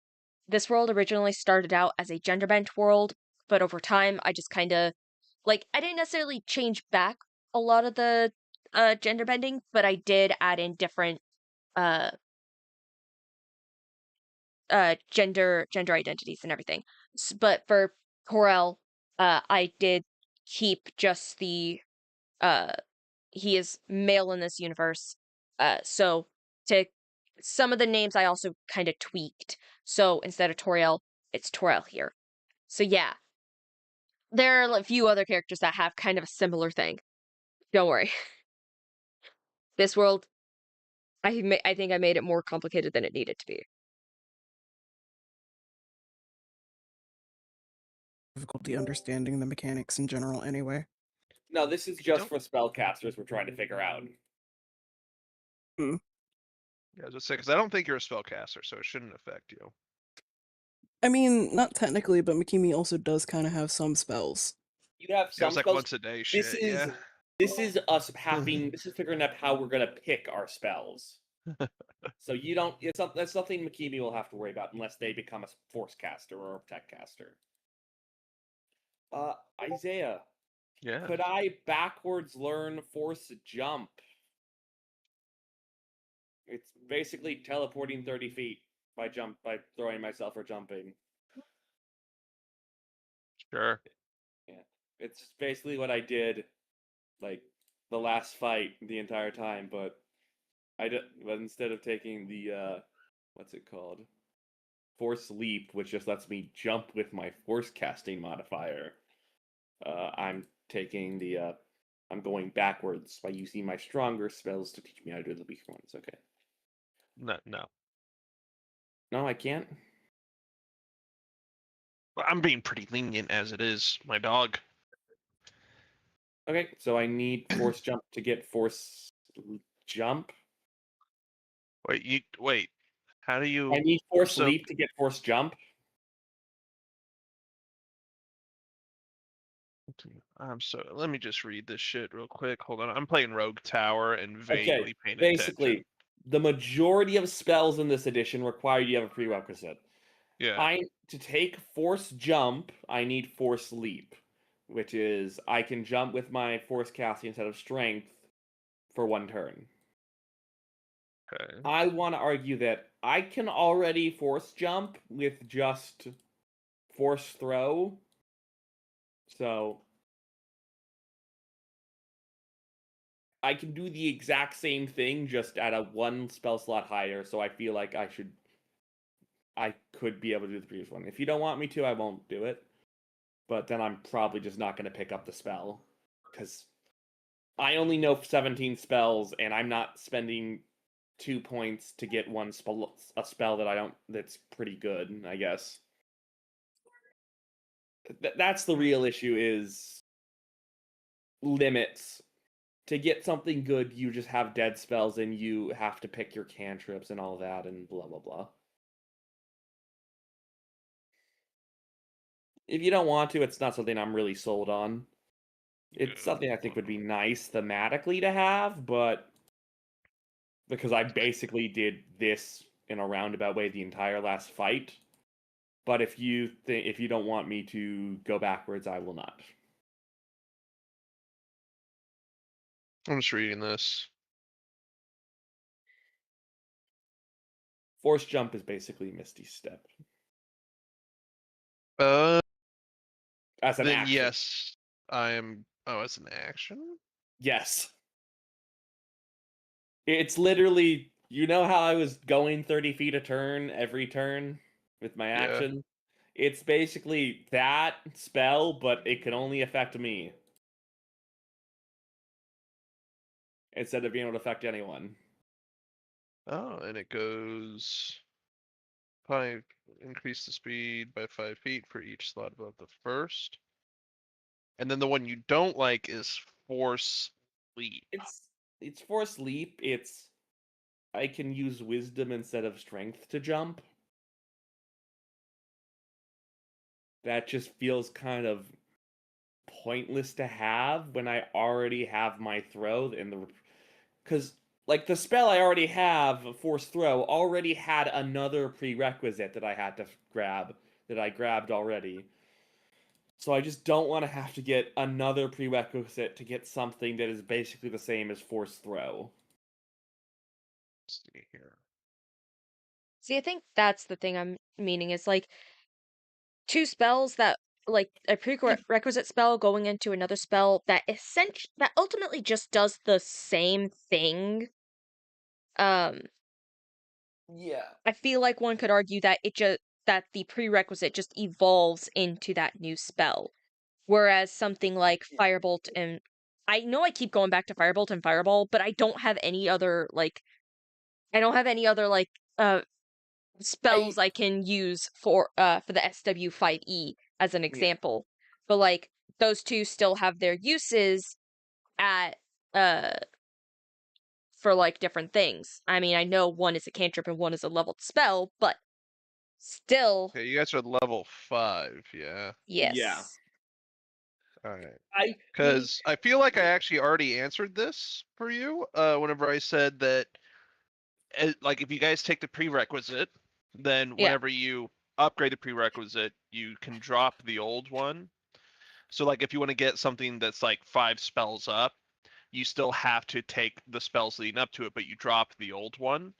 Speaker 1: this world originally started out as a gender bent world, but over time I just kind of like I didn't necessarily change back a lot of the gender bending, but I did add in different uh gender identities and everything. But for Toriel, I did keep just the uh he is male in this universe. So to some of the names I also kind of tweaked. So instead of Toriel, it's Torel here. So yeah, there are a few other characters that have kind of a similar thing. Don't worry. This world, I think I made it more complicated than it needed to be.
Speaker 4: Difficulty understanding the mechanics in general anyway.
Speaker 3: No, this is
Speaker 2: You
Speaker 3: just
Speaker 2: don't.
Speaker 3: for spellcasters we're trying to figure out.
Speaker 4: Hmm.
Speaker 2: Yeah, I was just say because I don't think you're a spellcaster, so it shouldn't affect you.
Speaker 4: I mean, not technically, but Mikimi also does kind of have some spells.
Speaker 3: You have
Speaker 2: It
Speaker 3: some
Speaker 2: was like
Speaker 3: spells.
Speaker 2: once a day
Speaker 3: This
Speaker 2: shit.
Speaker 3: is
Speaker 2: Yeah.
Speaker 3: this is us having. This is figuring out how we're gonna pick our spells. So you don't. That's nothing Mikimi will have to worry about unless they become a force caster or a tech caster. Isaiah,
Speaker 2: Yeah.
Speaker 3: could I backwards learn force jump? It's basically teleporting 30 feet by throwing myself or jumping.
Speaker 2: Sure.
Speaker 3: Yeah, it's basically what I did, like the last fight the entire time. But but instead of taking the what's it called, force leap, which just lets me jump with my force casting modifier, I'm taking the I'm going backwards by using my stronger spells to teach me how to do the weaker ones. Okay.
Speaker 2: No, no.
Speaker 3: No, I can't.
Speaker 2: Well, I'm being pretty lenient as it is, my dog.
Speaker 3: Okay, so I need force jump to get force jump.
Speaker 2: Wait. How do
Speaker 3: I
Speaker 2: you?
Speaker 3: need force
Speaker 2: So
Speaker 3: leap to get force jump.
Speaker 2: let me just read this shit real quick. Hold on. I'm playing Rogue Tower and
Speaker 3: Okay,
Speaker 2: vaguely paying attention.
Speaker 3: basically, the majority of spells in this edition require you to have a prerequisite.
Speaker 2: Yeah.
Speaker 3: To take force jump, I need force leap, which is I can jump with my force casting instead of strength for 1 turn.
Speaker 2: Okay.
Speaker 3: I want to argue that I can already force jump with just force throw. So I can do the exact same thing just at a 1 spell slot higher, so I feel like I could be able to do the previous one. If you don't want me to, I won't do it. But then I'm probably just not going to pick up the spell because I only know 17 spells, and I'm not spending 2 points to get a spell that I don't. That's pretty good, I guess. That's the real issue: is limits. To get something good, you just have dead spells, and you have to pick your cantrips and all that, and blah blah blah. If you don't want to, it's not something I'm really sold on. It's something I think would be nice thematically to have, but because I basically did this in a roundabout way the entire last fight. But if you don't want me to go backwards, I will not.
Speaker 2: I'm just reading this.
Speaker 3: Force jump is basically Misty Step
Speaker 2: Uh,
Speaker 3: as an
Speaker 2: then
Speaker 3: action.
Speaker 2: yes, I am. Oh, as an action?
Speaker 3: Yes. It's literally, you know how I was going 30 feet a turn every turn with my
Speaker 2: Yeah.
Speaker 3: action? It's basically that spell, but it can only affect me instead of being able to affect anyone.
Speaker 2: Oh, and it goes. Probably increase the speed by 5 feet for each slot above the first. And then the one you don't like is Force Leap.
Speaker 3: It's force leap. It's I can use wisdom instead of strength to jump. That just feels kind of pointless to have when I already have my throw in the because like the spell I already have, force throw, already had another prerequisite that I had to grab that I grabbed already. So I just don't want to have to get another prerequisite to get something that is basically the same as force throw.
Speaker 2: Let's see here.
Speaker 1: See, I think that's the thing I'm meaning is like 2 spells that like a prerequisite spell going into another spell that ultimately just does the same thing. Um,
Speaker 3: Yeah.
Speaker 1: I feel like one could argue that that the prerequisite just evolves into that new spell. Whereas something like Firebolt and I know I keep going back to Firebolt and Fireball, but I don't have any other uh
Speaker 3: I
Speaker 1: spells I can use for the SW5E as an
Speaker 3: yeah.
Speaker 1: example. But like those two still have their uses at uh for like different things. I mean, I know one is a cantrip and one is a leveled spell, but Still,
Speaker 2: Okay, you guys are level 5, yeah.
Speaker 3: Yeah.
Speaker 1: yes.
Speaker 2: Alright.
Speaker 3: I
Speaker 2: Because I feel like I actually already answered this for you, whenever I said that, like, if you guys take the prerequisite, then
Speaker 1: Yeah.
Speaker 2: whenever you upgrade the prerequisite, you can drop the old one. So, like, if you want to get something that's like 5 spells up, you still have to take the spells leading up to it, but you drop the old one.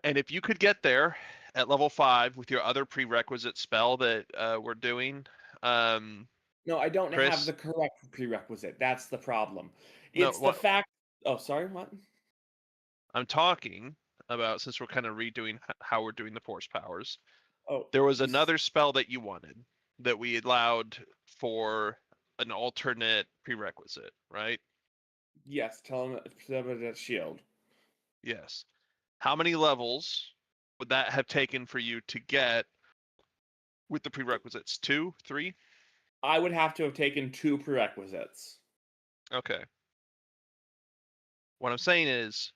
Speaker 2: And if you could get there at level 5 with your other prerequisite spell that we're doing,
Speaker 3: No, I don't have
Speaker 2: Chris,
Speaker 3: the correct prerequisite. That's the problem.
Speaker 2: no,
Speaker 3: It's the
Speaker 2: what
Speaker 3: fact. Oh, sorry. What?
Speaker 2: I'm talking about, since we're kind of redoing how we're doing the force powers,
Speaker 3: Oh,
Speaker 2: there was another spell that you wanted that we allowed for an alternate prerequisite, right?
Speaker 3: yes. Tell him that shield.
Speaker 2: Yes. How many levels would that have taken for you to get with the prerequisites? 2, 3?
Speaker 3: I would have to have taken 2 prerequisites.
Speaker 2: Okay. What I'm saying is,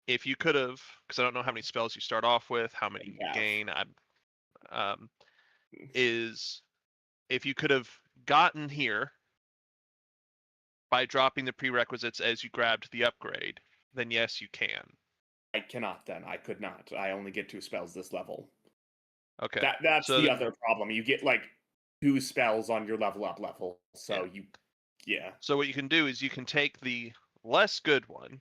Speaker 2: if you could have, because I don't know how many spells you start off with, how many you
Speaker 3: Have.
Speaker 2: gain, um, is if you could have gotten here by dropping the prerequisites as you grabbed the upgrade, then yes, you can.
Speaker 3: I cannot. Then I could not. I only get 2 spells this level.
Speaker 2: Okay.
Speaker 3: That's
Speaker 2: So
Speaker 3: the
Speaker 2: then,
Speaker 3: other problem. You get like 2 spells on your level up level.
Speaker 2: yeah.
Speaker 3: So yeah.
Speaker 2: So what you can do is you can take the less good one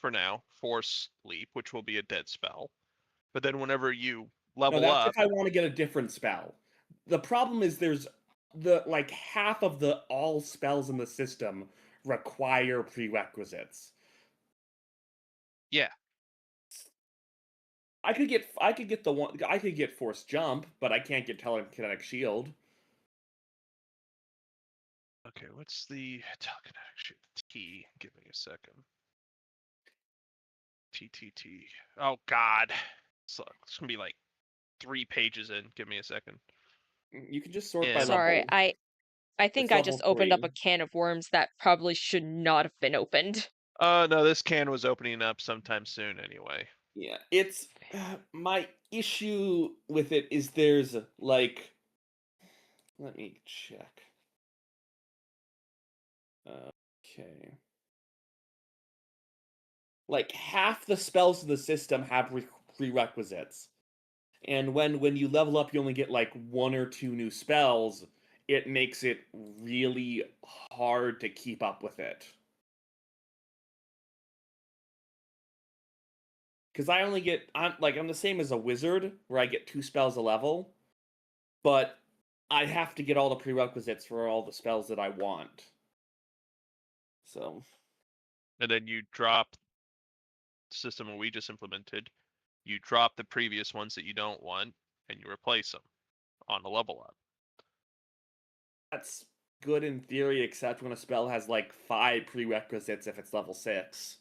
Speaker 2: for now, Force Leap, which will be a dead spell. But then whenever you
Speaker 3: No,
Speaker 2: level
Speaker 3: that's
Speaker 2: up,
Speaker 3: if I want to get a different spell. The problem is there's the like half of the all spells in the system require prerequisites.
Speaker 2: yeah.
Speaker 3: I could get the one I could get force jump, but I can't get telekinetic shield.
Speaker 2: Okay, what's the telekinetic shield? T. Give me a second. TTT. Oh God. So it's gonna be like 3 pages in. Give me a second.
Speaker 3: You can just sort by
Speaker 2: In
Speaker 1: Sorry,
Speaker 3: level.
Speaker 1: I think
Speaker 3: It's
Speaker 1: I
Speaker 3: level
Speaker 1: just opened up
Speaker 3: 3.
Speaker 1: a can of worms that probably should not have been opened.
Speaker 2: no, this can was opening up sometime soon anyway.
Speaker 3: Yeah, it's my issue with it is there's like let me check. Okay. Like half the spells in the system have prerequisites. And when you level up you only get like 1 or 2 new spells, it makes it really hard to keep up with it. Cuz I'm the same as a wizard where I get 2 spells a level, but I have to get all the prerequisites for all the spells that I want. So,
Speaker 2: And then you drop the system we just implemented. You drop the previous ones that you don't want, and you replace them on a level up.
Speaker 3: that's good in theory, except when a spell has like 5 prerequisites if it's level 6.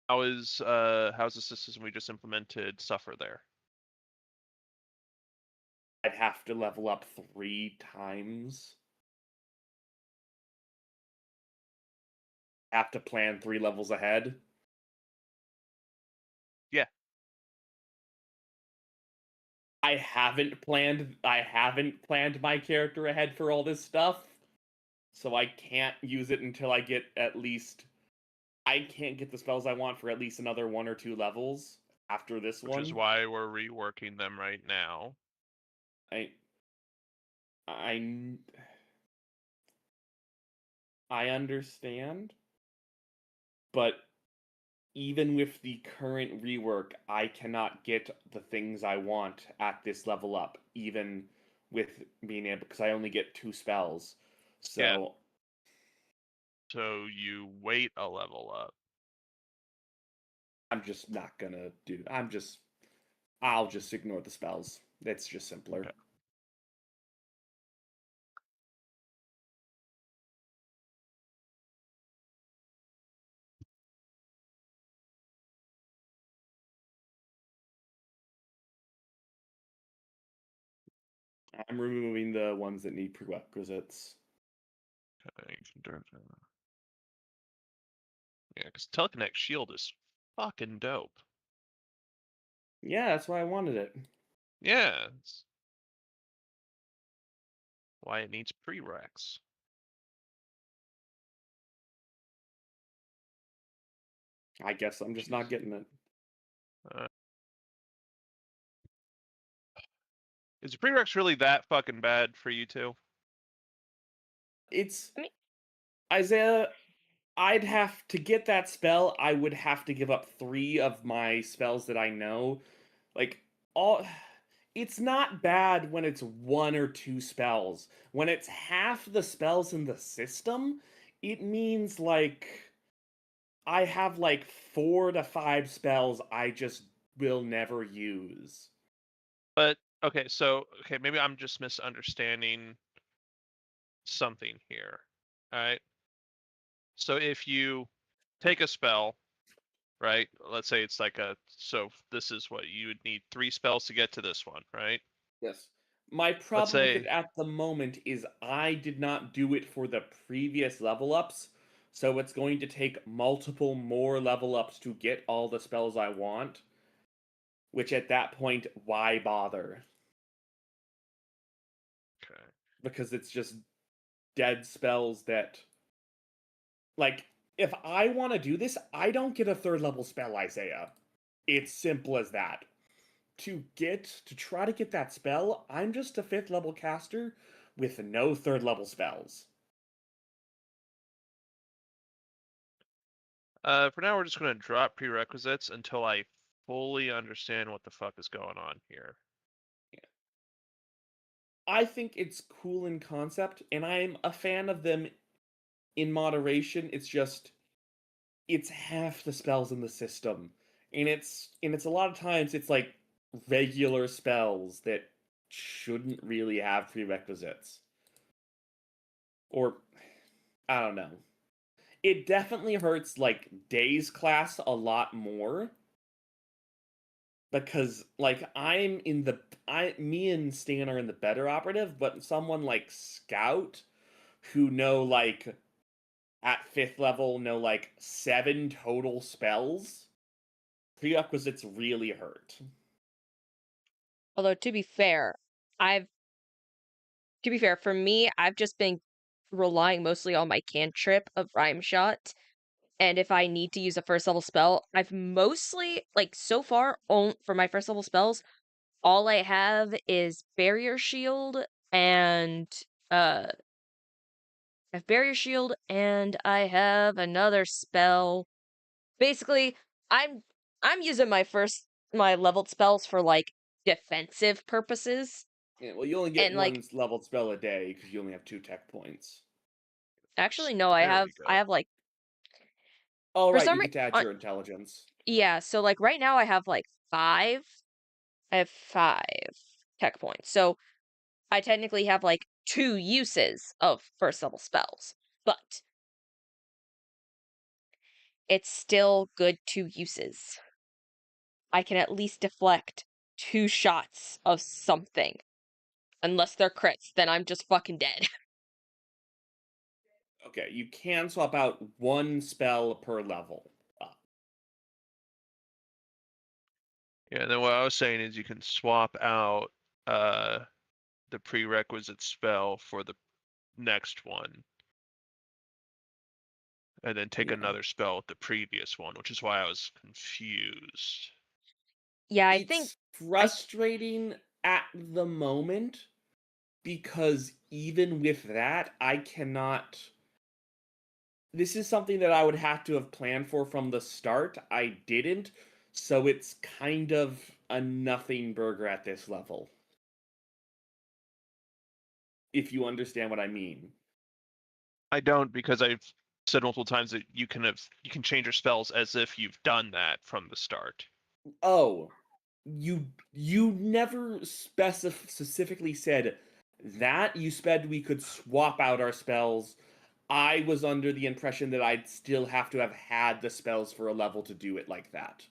Speaker 2: How's the system we just implemented suffer there?
Speaker 3: I'd have to level up 3 times. Have to plan 3 levels ahead.
Speaker 2: Yeah.
Speaker 3: I haven't planned my character ahead for all this stuff. So I can't use it until I get at least I can't get the spells I want for at least another 1 or 2 levels after this
Speaker 2: Which is
Speaker 3: one.
Speaker 2: why we're reworking them right now.
Speaker 3: I I I understand, but even with the current rework, I cannot get the things I want at this level up, even with being able, because I only get 2 spells.
Speaker 2: Yeah.
Speaker 3: So
Speaker 2: So you wait a level up.
Speaker 3: I'm just not gonna do. I'll just ignore the spells. It's just simpler.
Speaker 2: Okay.
Speaker 3: I'm removing the ones that need prerequisites.
Speaker 2: Yeah, because telekinetic shield is fucking dope.
Speaker 3: Yeah, that's why I wanted it.
Speaker 2: Yeah. That's why it needs prereqs.
Speaker 3: I guess I'm just not getting it.
Speaker 2: Is the prereqs really that fucking bad for you two?
Speaker 3: It's
Speaker 1: I mean-
Speaker 3: Isaiah. I'd have to get that spell. I would have to give up 3 of my spells that I know. Like all, it's not bad when it's 1 or 2 spells. When it's half the spells in the system, it means like I have like 4 to 5 spells I just will never use.
Speaker 2: But okay, maybe I'm just misunderstanding something here. All right. So if you take a spell, right? Let's say it's like this is what you would need 3 spells to get to this one, right?
Speaker 3: Yes. My
Speaker 2: Let's
Speaker 3: problem with it
Speaker 2: say
Speaker 3: at the moment is I did not do it for the previous level ups, so it's going to take multiple more level ups to get all the spells I want, which at that point, why bother?
Speaker 2: okay.
Speaker 3: Because it's just dead spells that. Like, if I want to do this, I don't get a 3rd level spell, Isaiah. It's simple as that. To try to get that spell, I'm just a 5th level caster with no 3rd level spells.
Speaker 2: For now we're just gonna drop prerequisites until I fully understand what the fuck is going on here.
Speaker 3: I think it's cool in concept, and I'm a fan of them in moderation. It's just it's half the spells in the system. And it's a lot of times it's like regular spells that shouldn't really have prerequisites. Or I don't know. It definitely hurts like Days class a lot more. Because like me and Stan are in the better operative, but someone like Scout who know like at 5th level know like 7 total spells, prerequisites really hurt.
Speaker 1: Although to be fair, for me, I've just been relying mostly on my cantrip of Rhyme Shot. And if I need to use a 1st level spell, I've mostly, like, so far, for my 1st level spells, all I have is Barrier Shield and, I have Barrier Shield and I have another spell. Basically, I'm using my leveled spells for, like, defensive purposes.
Speaker 3: Yeah, well, you only get
Speaker 1: And, like,
Speaker 3: 1 leveled spell a day because you only have 2 tech points.
Speaker 1: actually, no,
Speaker 2: There we
Speaker 1: I
Speaker 2: go.
Speaker 1: have, like,
Speaker 3: Oh,
Speaker 1: for
Speaker 3: right,
Speaker 1: some
Speaker 3: you
Speaker 1: reason,
Speaker 3: get to add your intelligence.
Speaker 1: yeah, so, like, right now I have, like, 5. I have 5 tech points. So I technically have like 2 uses of 1st level spells, but it's still good 2 uses. I can at least deflect 2 shots of something. Unless they're crits, then I'm just fucking dead.
Speaker 3: Okay, you can swap out 1 spell per level.
Speaker 2: Yeah, and then what I was saying is you can swap out the prerequisite spell for the next one. And then take
Speaker 3: Yeah.
Speaker 2: another spell with the previous one, which is why I was confused.
Speaker 1: Yeah, I think
Speaker 3: It's frustrating at the moment because even with that, I cannot. This is something that I would have to have planned for from the start. I didn't, so it's kind of a nothing burger at this level. If you understand what I mean.
Speaker 2: I don't, because I've said multiple times that you can change your spells as if you've done that from the start.
Speaker 3: Oh, you never specifically said that. You said we could swap out our spells. I was under the impression that I'd still have to have had the spells for a level to do it like that.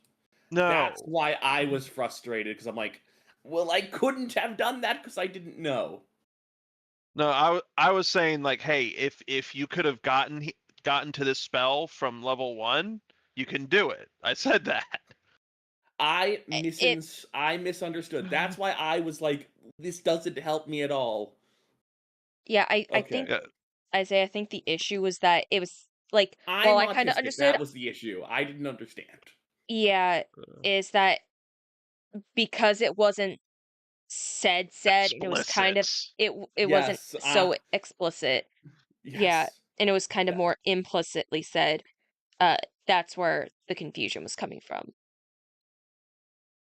Speaker 3: That's
Speaker 2: No.
Speaker 3: why I was frustrated, because I'm like, well, I couldn't have done that because I didn't know.
Speaker 2: No, I was saying like, hey, if you could have gotten to this spell from level 1, you can do it. I said that.
Speaker 3: I
Speaker 1: It
Speaker 3: misunderstood. That's why I was like, this doesn't help me at all.
Speaker 1: yeah, I
Speaker 3: Okay.
Speaker 1: think
Speaker 2: Yeah,
Speaker 1: Isaiah, I think the issue was that it was like,
Speaker 3: I'm
Speaker 1: well, I kind of
Speaker 3: autistic.
Speaker 1: understood.
Speaker 3: That was the issue. I didn't understand.
Speaker 1: Yeah,
Speaker 2: uh,
Speaker 1: is that because it wasn't said, and it was kind of
Speaker 2: explicit.
Speaker 1: it wasn't
Speaker 3: Yes.
Speaker 1: so explicit. Yeah,
Speaker 3: Yes.
Speaker 1: and it was kind of
Speaker 3: That,
Speaker 1: more implicitly said. Uh, that's where the confusion was coming from.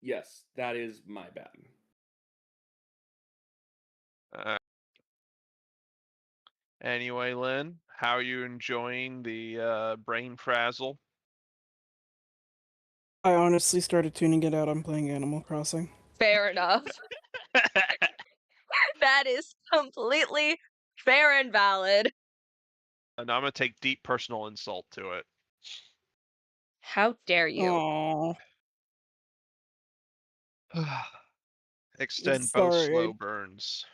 Speaker 3: yes, that is my bad.
Speaker 2: Uh, anyway, Lynn, how are you enjoying the brain frazzle?
Speaker 4: I honestly started tuning it out on playing Animal Crossing.
Speaker 1: Fair enough. That is completely fair and valid.
Speaker 2: And I'm gonna take deep personal insult to it.
Speaker 1: How dare you?
Speaker 4: Oh,
Speaker 2: Extend both
Speaker 4: sorry,
Speaker 2: slow
Speaker 4: I
Speaker 2: burns.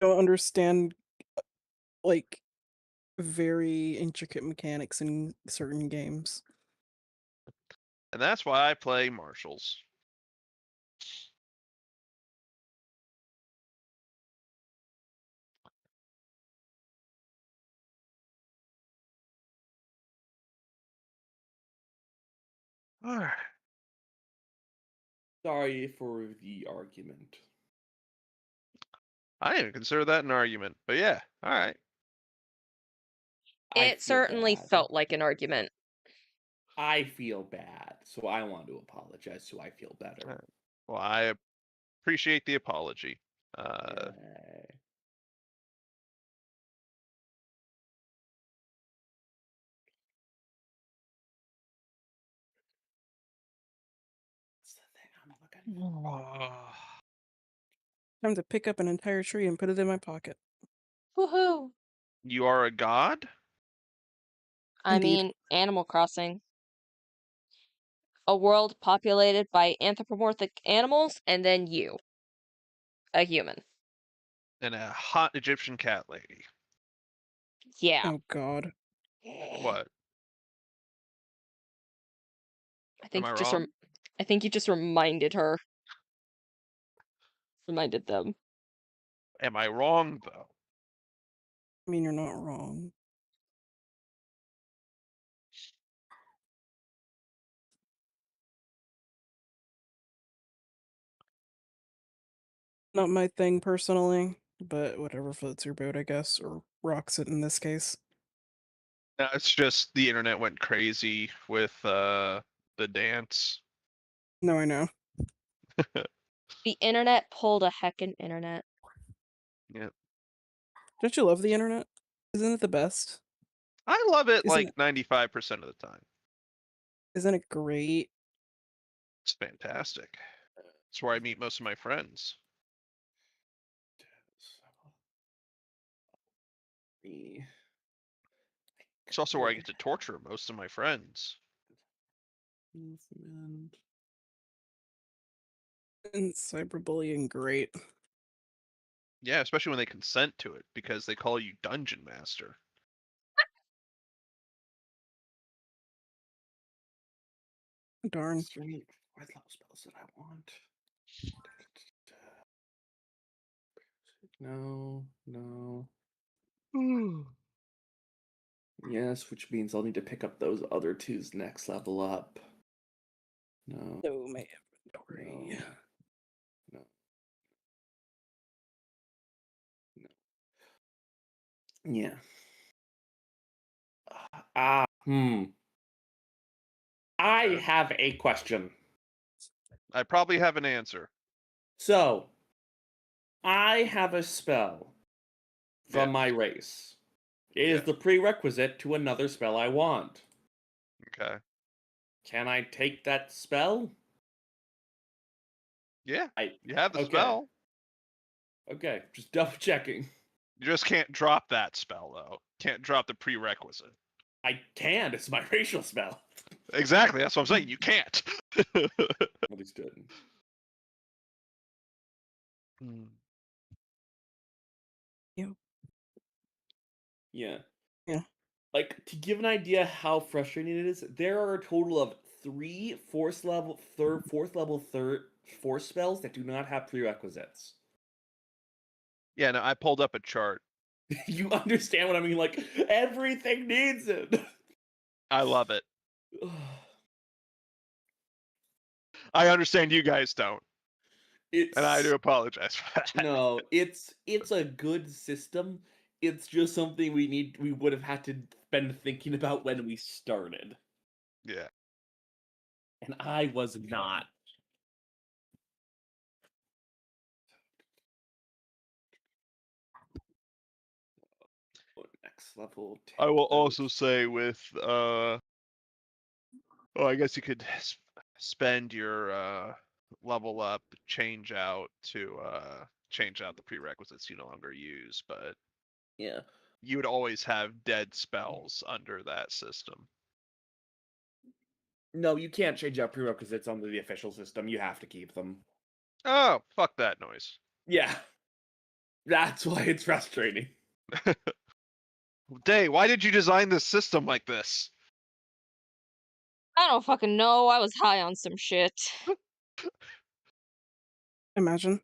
Speaker 4: don't understand like very intricate mechanics in certain games.
Speaker 2: And that's why I play marshals. Alright.
Speaker 3: Sorry for the argument.
Speaker 2: I didn't even consider that an argument, but yeah, alright.
Speaker 3: I
Speaker 1: It
Speaker 3: feel
Speaker 1: certainly
Speaker 3: bad.
Speaker 1: felt like an argument.
Speaker 3: I feel bad, so I want to apologize so I feel better.
Speaker 2: Well, I appreciate the apology.
Speaker 3: Yay. That's the thing I'm looking for.
Speaker 4: Time to pick up an entire tree and put it in my pocket.
Speaker 1: Woohoo!
Speaker 2: You are a god?
Speaker 1: I
Speaker 4: Indeed.
Speaker 1: mean, Animal Crossing. A world populated by anthropomorphic animals, and then you, a human.
Speaker 2: And a hot Egyptian cat lady.
Speaker 1: Yeah.
Speaker 4: Oh God.
Speaker 2: What?
Speaker 1: I
Speaker 2: Am
Speaker 1: think
Speaker 2: I
Speaker 1: you just
Speaker 2: wrong?
Speaker 1: I think you just reminded her. Reminded them.
Speaker 2: Am I wrong, though?
Speaker 4: I mean, you're not wrong. Not my thing personally, but whatever floats your boat, I guess, or rocks it in this case.
Speaker 2: No, it's just the internet went crazy with the dance.
Speaker 4: No, I know.
Speaker 1: The internet pulled a heckin' internet.
Speaker 2: Yeah.
Speaker 4: Don't you love the internet? Isn't it the best?
Speaker 2: I love it
Speaker 4: Isn't
Speaker 2: like
Speaker 4: it?
Speaker 2: 95% of the time.
Speaker 4: Isn't it great?
Speaker 2: It's fantastic. It's where I meet most of my friends.
Speaker 3: Me.
Speaker 2: It's also where I get to torture most of my friends.
Speaker 3: Movement.
Speaker 4: And cyberbullying, great.
Speaker 2: Yeah, especially when they consent to it because they call you Dungeon Master.
Speaker 4: Darn.
Speaker 3: Strength. What level spells that I want? No, no. Yes, which means I'll need to pick up those other two's next level up. No.
Speaker 4: No, my inventory.
Speaker 3: No. No. Yeah. I have a question.
Speaker 2: I probably have an answer.
Speaker 3: So, I have a spell from
Speaker 2: Yeah.
Speaker 3: my race. It is
Speaker 2: Yeah.
Speaker 3: the prerequisite to another spell I want.
Speaker 2: Okay.
Speaker 3: Can I take that spell?
Speaker 2: Yeah.
Speaker 3: I
Speaker 2: You have the
Speaker 3: okay.
Speaker 2: spell.
Speaker 3: Okay, just double checking.
Speaker 2: You just can't drop that spell though. Can't drop the prerequisite.
Speaker 3: I can. It's my racial spell.
Speaker 2: Exactly. That's what I'm saying. You can't.
Speaker 3: Understood.
Speaker 2: Hmm.
Speaker 4: Yep.
Speaker 3: Yeah.
Speaker 4: Yeah.
Speaker 3: Like, to give an idea how frustrating it is, there are a total of 3 fourth level force spells that do not have prerequisites.
Speaker 2: Yeah, no, I pulled up a chart.
Speaker 3: You understand what I mean? Like, everything needs it.
Speaker 2: I love it. I understand you guys don't, and I do apologize for that.
Speaker 3: No, it's a good system. It's just something we would have had to been thinking about when we started.
Speaker 2: Yeah.
Speaker 3: And I was not. Next level.
Speaker 2: I will also say with oh, I guess you could spend your level up change out to change out the prerequisites you no longer use, but
Speaker 3: Yeah.
Speaker 2: you would always have dead spells under that system.
Speaker 3: No, you can't change out prerequisites under the official system. You have to keep them.
Speaker 2: Oh, fuck that noise.
Speaker 3: Yeah. That's why it's frustrating.
Speaker 2: Day, why did you design this system like this?
Speaker 1: I don't fucking know. I was high on some shit.
Speaker 4: Imagine.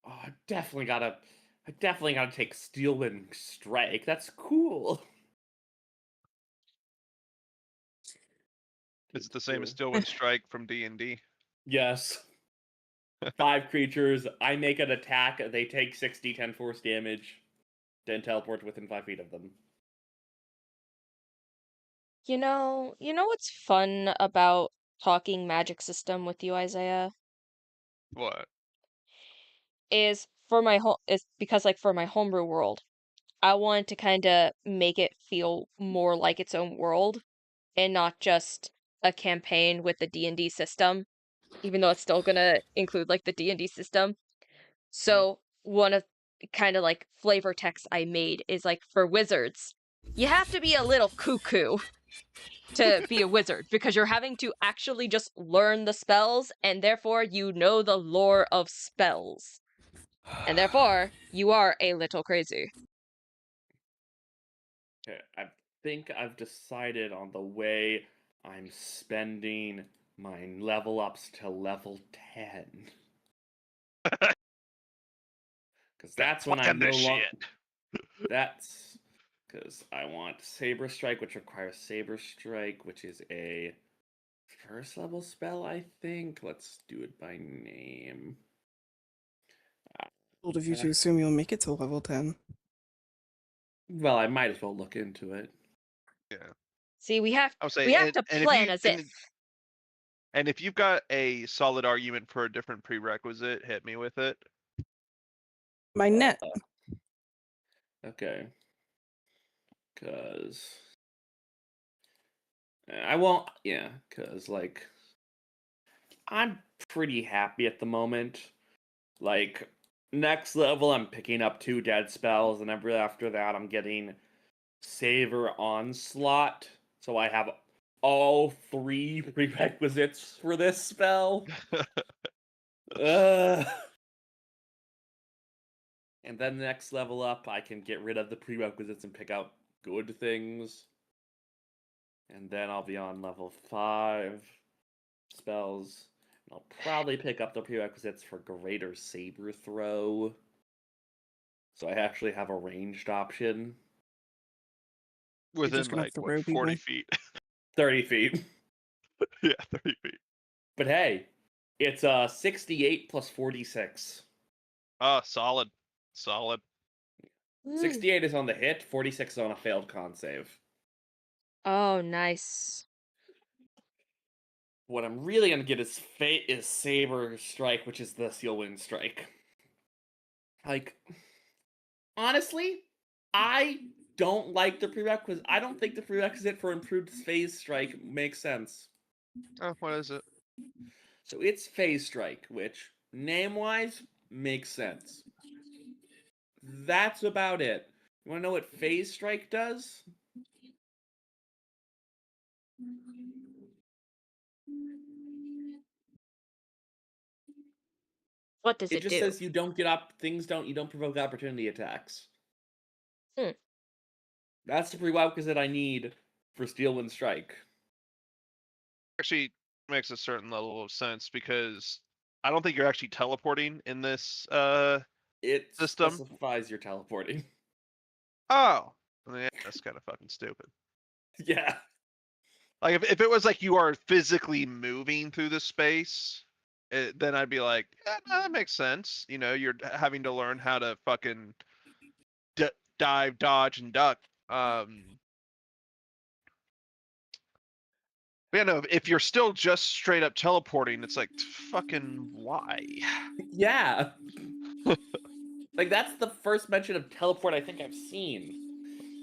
Speaker 3: Oh, I definitely gotta take Steelwind Strike. That's cool.
Speaker 2: Is it the same as Stillwind Strike from D&D?
Speaker 3: Yes. 5 creatures. I make an attack. They take 6d10 force damage. Then teleport within 5 feet of them.
Speaker 1: You know what's fun about talking magic system with you, Isaiah?
Speaker 2: What?
Speaker 1: Is because like for my homebrew world, I wanted to kind of make it feel more like its own world and not just a campaign with the D&D system, even though it's still gonna include like the D&D system. So one of kind of like flavor text I made is like for wizards, you have to be a little cuckoo to be a wizard because you're having to actually just learn the spells and therefore you know the lore of spells. And therefore, you are a little crazy.
Speaker 3: Okay, I think I've decided on the way I'm spending my level ups to level 10. Because that's when I'm no longer. That's because I want Saber Strike, which requires Saber Strike, which is a first level spell, I think. Let's do it by name.
Speaker 4: Bold of you to assume you'll make it to level 10.
Speaker 3: Well, I might as well look into it.
Speaker 2: Yeah.
Speaker 1: See, we have
Speaker 2: I'll say,
Speaker 1: we have to plan as if.
Speaker 2: And if you've got a solid argument for a different prerequisite, hit me with it.
Speaker 4: My net.
Speaker 3: Okay. Because I won't, yeah, because, like, I'm pretty happy at the moment. Like, next level, I'm picking up 2 dead spells, and after that, I'm getting Saber Onslaught. So I have all 3 prerequisites for this spell. And then next level up, I can get rid of the prerequisites and pick out good things. And then I'll be on level 5 spells. And I'll probably pick up the prerequisites for Greater Saber Throw. So I actually have a ranged option.
Speaker 2: Within,
Speaker 4: just gonna
Speaker 2: like,
Speaker 4: throw
Speaker 2: what, 40
Speaker 4: people?
Speaker 2: feet?
Speaker 3: 30 feet.
Speaker 2: Yeah, 30 feet.
Speaker 3: But hey, it's 68 plus 46.
Speaker 2: Ah, solid. Solid.
Speaker 3: 68 is on the hit, 46 is on a failed con save.
Speaker 1: Oh, nice.
Speaker 3: What I'm really gonna get is Saber Strike, which is the Seal Wind Strike. Like, honestly, I don't like the prerequisite. I don't think the prerequisite for improved Phase Strike makes sense.
Speaker 2: Oh, what is it?
Speaker 3: So it's Phase Strike, which, name-wise, makes sense. That's about it. You wanna know what Phase Strike does?
Speaker 1: What does
Speaker 3: It
Speaker 1: it
Speaker 3: just
Speaker 1: do?
Speaker 3: says you don't provoke opportunity attacks.
Speaker 1: Hmm.
Speaker 3: That's the prerequisite I need for Steel and Strike.
Speaker 2: Actually makes a certain level of sense because I don't think you're actually teleporting in this
Speaker 3: It
Speaker 2: system.
Speaker 3: specifies you're teleporting.
Speaker 2: Oh, yeah, that's kind of fucking stupid.
Speaker 3: Yeah.
Speaker 2: Like if it was like you are physically moving through the space, then I'd be like, yeah, no, that makes sense. You know, you're having to learn how to fucking dive, dodge, and duck. Yeah, no, if you're still just straight up teleporting, it's like, fucking why?
Speaker 3: Yeah. Like, that's the first mention of teleport I think I've seen.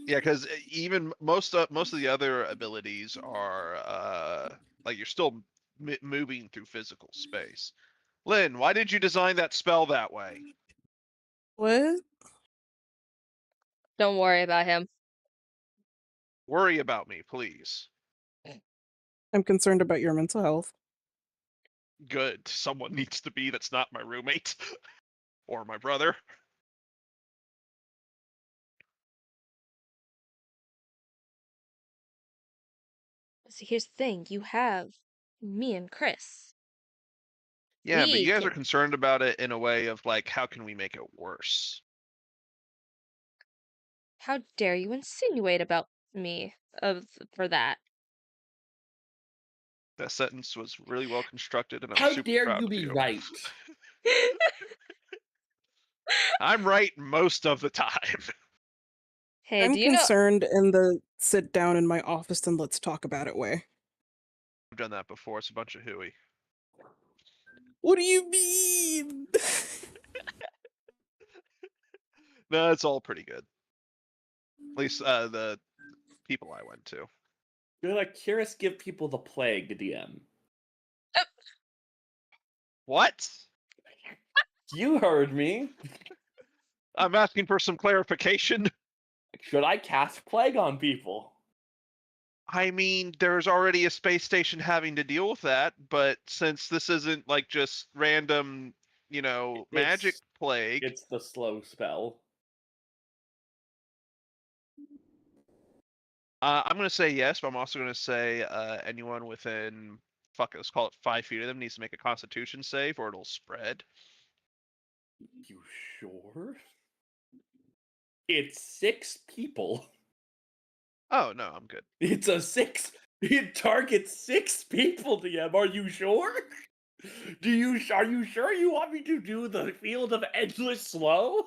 Speaker 2: Yeah, because even most of the other abilities are like you're still moving through physical space. Lynn, why did you design that spell that way?
Speaker 4: What?
Speaker 1: Don't worry about him.
Speaker 2: Worry about me, please.
Speaker 4: I'm concerned about your mental health.
Speaker 2: Good. Someone needs to be that's not my roommate or my brother.
Speaker 1: See, here's the thing. You have me and Chris.
Speaker 2: Yeah, but
Speaker 1: We
Speaker 2: you guys are
Speaker 1: can.
Speaker 2: concerned about it in a way of like, how can we make it worse?
Speaker 1: How dare you insinuate about me for that?
Speaker 2: That sentence was really well constructed, and I'm
Speaker 3: How
Speaker 2: super
Speaker 3: dare
Speaker 2: proud
Speaker 3: you
Speaker 2: of
Speaker 3: be
Speaker 2: you.
Speaker 3: right?
Speaker 2: I'm right most of the time.
Speaker 1: Hey,
Speaker 4: I'm
Speaker 1: do you know?
Speaker 4: concerned in the sit down in my office and let's talk about it way.
Speaker 2: I've done that before. It's a bunch of hooey.
Speaker 4: What do you mean?
Speaker 2: No, it's all pretty good. At least the people I went to.
Speaker 3: You're like, curious, give people the plague, DM.
Speaker 2: What?
Speaker 3: You heard me.
Speaker 2: I'm asking for some clarification.
Speaker 3: Should I cast plague on people?
Speaker 2: I mean, there's already a space station having to deal with that, but since this isn't like just random, you know, magic plague.
Speaker 3: It's the slow spell.
Speaker 2: I'm gonna say yes, but I'm also gonna say anyone within let's call it 5 feet of them needs to make a Constitution save, or it'll spread.
Speaker 3: You sure? It's 6 people.
Speaker 2: Oh no, I'm good.
Speaker 3: It's a 6. It targets 6 people, DM. Are you sure? Are you sure you want me to do the field of endless slow?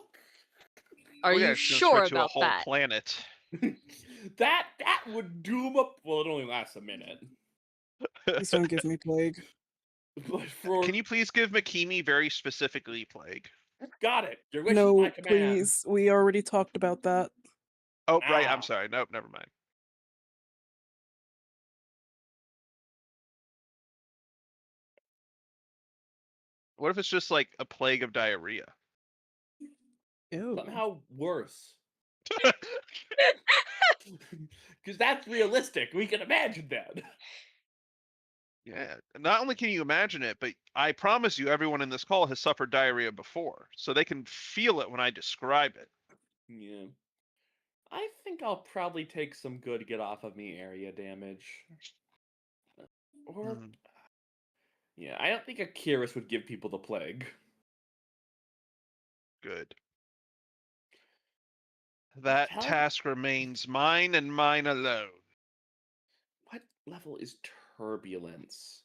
Speaker 1: Are
Speaker 2: Well, yeah,
Speaker 1: you
Speaker 2: it's gonna spread
Speaker 1: sure
Speaker 2: to a
Speaker 1: about
Speaker 2: whole
Speaker 1: that?
Speaker 2: planet.
Speaker 3: that would doom up. Well, it only lasts a minute.
Speaker 4: Please don't give me plague.
Speaker 3: But for
Speaker 2: Can you please give Makimi very specifically plague?
Speaker 3: got it. Your wish is my
Speaker 4: No,
Speaker 3: command.
Speaker 4: please. We already talked about that.
Speaker 2: Oh, right. I'm
Speaker 3: Ah.
Speaker 2: sorry. Nope, never mind. What if it's just like a plague of diarrhea?
Speaker 4: Ew.
Speaker 3: Somehow worse. Because that's realistic. We can imagine that.
Speaker 2: Yeah. Not only can you imagine it, but I promise you, everyone in this call has suffered diarrhea before, so they can feel it when I describe it.
Speaker 3: Yeah. I think I'll probably take some good get off of me area damage. Or yeah, I don't think Akiris would give people the plague.
Speaker 2: Good. That task remains mine and mine alone.
Speaker 3: What level is turbulence?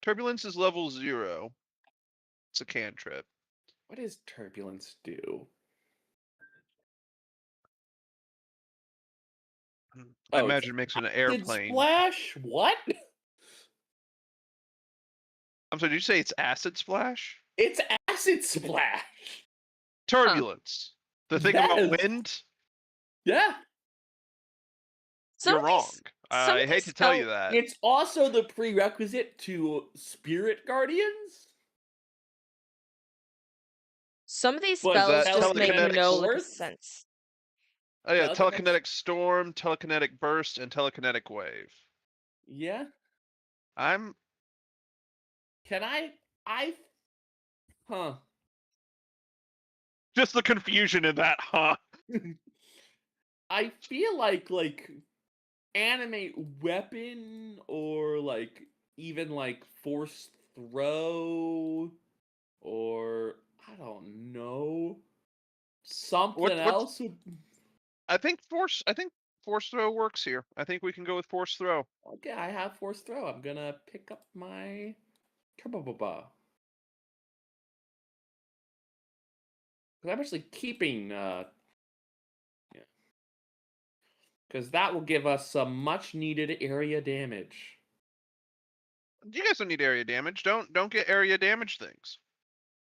Speaker 2: Turbulence is level 0. It's a cantrip.
Speaker 3: What does turbulence do?
Speaker 2: I imagine it makes an airplane.
Speaker 3: Splash? What?
Speaker 2: I'm sorry, did you say it's acid splash?
Speaker 3: It's acid splash.
Speaker 2: Turbulence. The thing about wind?
Speaker 3: Yeah.
Speaker 2: You're wrong. I hate to tell you that.
Speaker 3: It's also the prerequisite to spirit guardians.
Speaker 1: Some of these
Speaker 2: Is that
Speaker 1: spells just make
Speaker 2: telekinetic
Speaker 1: no
Speaker 3: force?
Speaker 1: sense.
Speaker 2: Oh yeah, telekinetic storm, telekinetic burst, and telekinetic wave.
Speaker 3: Yeah.
Speaker 2: I'm
Speaker 3: Can I? Huh.
Speaker 2: Just the confusion in that, huh?
Speaker 3: I feel like animate weapon or like even like force throw or I don't know something
Speaker 2: What's
Speaker 3: else would.
Speaker 2: I think force throw works here. I think we can go with force throw.
Speaker 3: Okay, I have force throw. I'm gonna pick up my turbo baba. Because I'm actually keeping yeah. Because that will give us some much needed area damage.
Speaker 2: You guys don't need area damage. Don't get area damage things.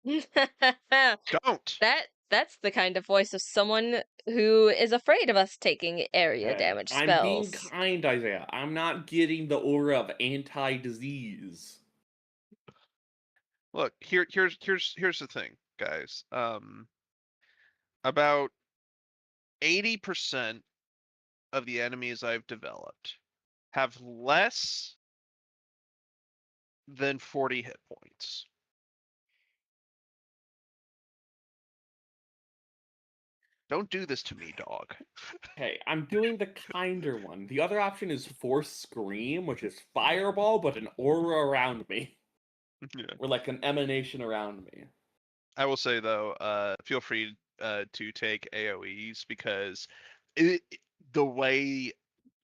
Speaker 2: Don't.
Speaker 1: That's the kind of voice of someone who is afraid of us taking area
Speaker 3: Hey,
Speaker 1: damage
Speaker 3: I'm being
Speaker 1: spells.
Speaker 3: kind, Isaiah. I'm not getting the aura of anti-disease.
Speaker 2: Look, here's the thing, guys. About 80% of the enemies I've developed have less than 40 hit points. Don't do this to me, dog.
Speaker 3: Hey, I'm doing the kinder one. The other option is Force Scream, which is fireball, but an aura around me.
Speaker 2: Yeah.
Speaker 3: Or like an emanation around me.
Speaker 2: I will say though, feel free to take AoEs because the way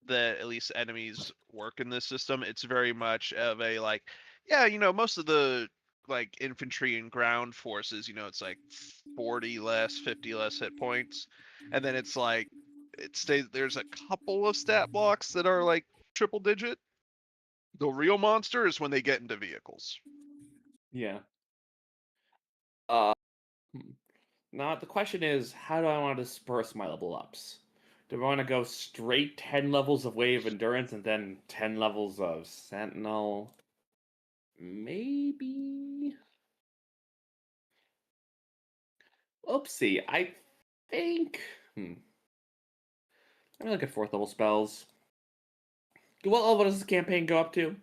Speaker 2: that at least enemies work in this system, it's very much of a like, yeah, most of the like infantry and ground forces, it's like 40 less, 50 less hit points, and then it's like it stays. There's a couple of stat blocks that are like triple digit. The real monster is when they get into vehicles.
Speaker 3: Yeah. Uh, Now the question is, how do I want to disperse my level ups? Do I want to go straight 10 levels of Wave Endurance and then 10 levels of Sentinel? Maybe? Oopsie, I think... Let me look at 4th level spells. What level does this campaign go up to?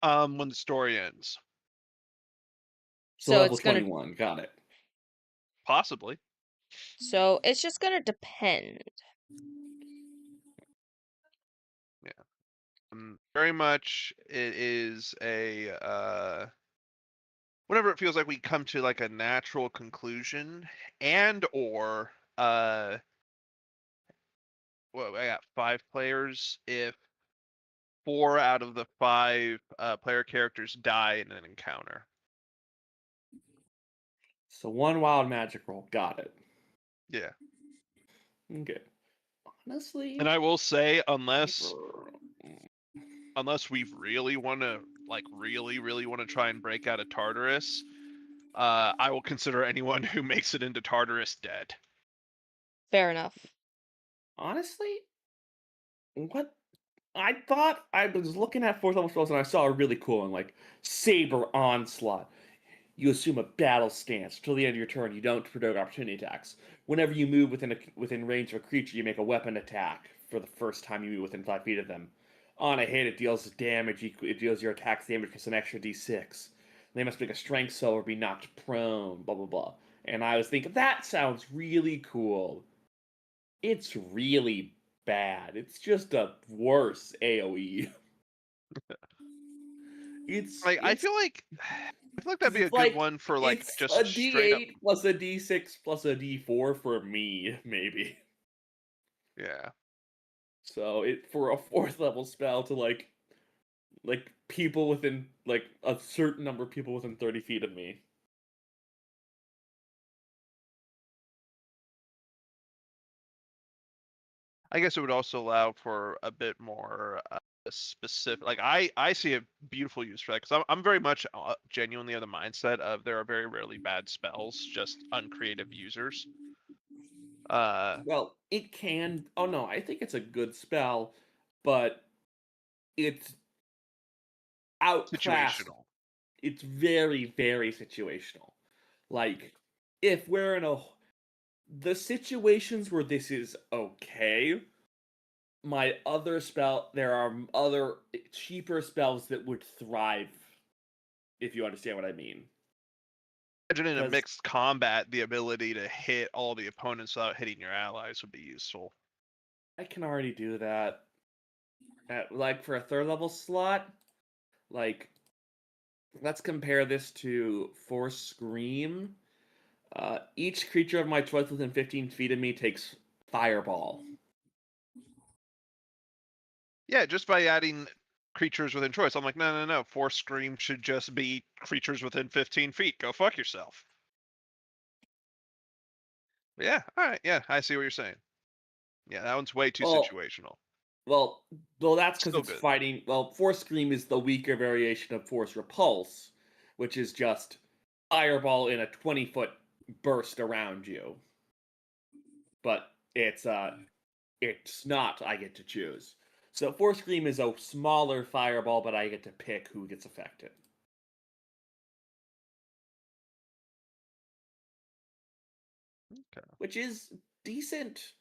Speaker 2: When the story ends,
Speaker 3: So
Speaker 1: So
Speaker 3: level
Speaker 1: it's gonna
Speaker 3: 21, got it.
Speaker 2: possibly.
Speaker 1: so it's just gonna depend.
Speaker 2: Yeah. Very much it is a whenever it feels like we come to like a natural conclusion and or well, I got 5 players. If 4 out of the 5 player characters die in an encounter.
Speaker 3: So 1 wild magic roll, got it.
Speaker 2: Yeah.
Speaker 3: Okay. Honestly...
Speaker 2: And I will say, unless we really want to really want to try and break out of Tartarus, I will consider anyone who makes it into Tartarus dead.
Speaker 1: Fair enough.
Speaker 3: Honestly, what I thought I was looking at 4th level spells and I saw a really cool one, like Saber Onslaught. You assume a battle stance. Till the end of your turn, you don't provoke opportunity attacks. Whenever you move within range of a creature, you make a weapon attack for the first time you move within 5 feet of them. On a hit, it deals damage. It deals your attack's damage plus an extra d6. They must make a strength save or be knocked prone. Blah blah blah. And I was thinking that sounds really cool. It's really bad. It's just a worse AoE. It's
Speaker 2: Like
Speaker 3: it's
Speaker 2: I feel like that'd be a
Speaker 3: it's
Speaker 2: good
Speaker 3: like
Speaker 2: one for like
Speaker 3: it's a
Speaker 2: just straight up.
Speaker 3: D8 plus a D6 plus a D4 for me, maybe.
Speaker 2: Yeah.
Speaker 3: So it for a 4th level spell to like people within like a certain number of people within 30 feet of me.
Speaker 2: I guess it would also allow for a bit more specific. Like I see a beautiful use for that because I'm very much genuinely of the mindset of there are very rarely bad spells, just uncreative users.
Speaker 3: Well, it can. Oh no, I think it's a good spell, but it's outclassed.
Speaker 2: Situational.
Speaker 3: It's very, very situational. Like, if we're in the situations where this is okay, there are other cheaper spells that would thrive, if you understand what I mean.
Speaker 2: Imagine in a
Speaker 3: 'Cause
Speaker 2: mixed combat, the ability to hit all the opponents without hitting your allies would be useful.
Speaker 3: I can already do that. Like for a 3rd level slot, like let's compare this to Force Scream. Each creature of my choice within 15 feet of me takes Fireball.
Speaker 2: Yeah, just by adding creatures within choice. I'm like, no. Force Scream should just be creatures within 15 feet. Go fuck yourself. Yeah, alright, yeah, I see what you're saying. Yeah, that one's way too
Speaker 3: Well,
Speaker 2: situational.
Speaker 3: well, that's because
Speaker 2: Still
Speaker 3: it's
Speaker 2: good.
Speaker 3: fighting. Well, Force Scream is the weaker variation of Force Repulse, which is just Fireball in a 20-foot burst around you. But it's not I get to choose. So Force Scream is a smaller fireball, but I get to pick who gets affected.
Speaker 2: Okay.
Speaker 3: Which is decent.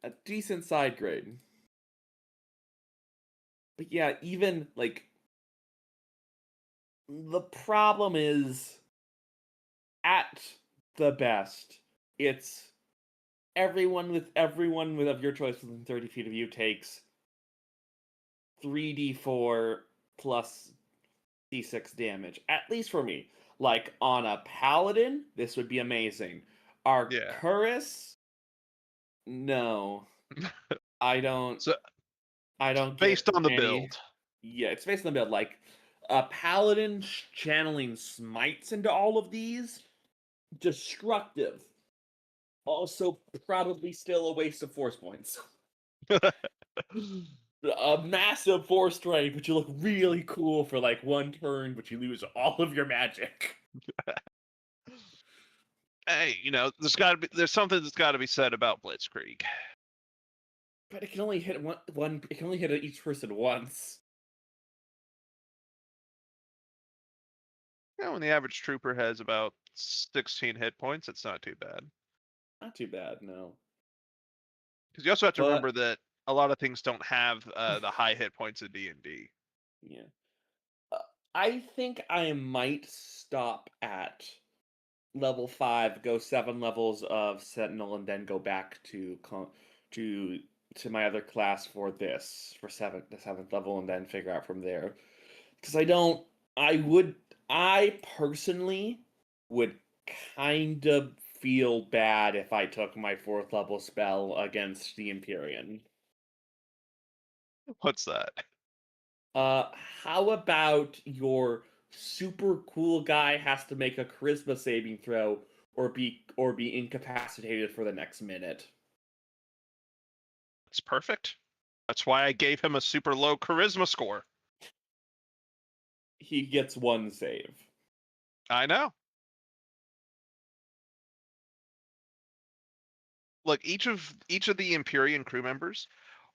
Speaker 3: A decent side grade. But yeah, even like the problem is at the best, it's everyone with of your choice within 30 feet of you takes 3d4 plus d6 damage. At least for me. Like on a paladin, this would be amazing.
Speaker 2: Yeah.
Speaker 3: Arcurus, no. I don't
Speaker 2: So
Speaker 3: I don't get
Speaker 2: based on the
Speaker 3: any.
Speaker 2: build.
Speaker 3: Yeah, it's based on the build. Like a paladin channeling smites into all of these, destructive. Also, probably still a waste of force points. A massive force strength, but you look really cool for like one turn, but you lose all of your magic.
Speaker 2: Hey, there's something that's gotta be said about Blitzkrieg.
Speaker 3: But it can only hit one. It can only hit each person once.
Speaker 2: When the average trooper has about 16 hit points, it's not too bad.
Speaker 3: Not too bad, no.
Speaker 2: Because you also have to
Speaker 3: But
Speaker 2: remember that a lot of things don't have the high hit points of D&D.
Speaker 3: yeah, uh, I think I might stop at level 5, go 7 levels of Sentinel, and then go back to to my other class for this for the 7th level, and then figure out from there. Because I personally would kind of feel bad if I took my 4th level spell against the Empyrean.
Speaker 2: What's that?
Speaker 3: How about your super cool guy has to make a charisma saving throw or be incapacitated for the next minute?
Speaker 2: It's perfect. That's why I gave him a super low charisma score.
Speaker 3: He gets 1 save.
Speaker 2: I know. Look, each of the Empyrean crew members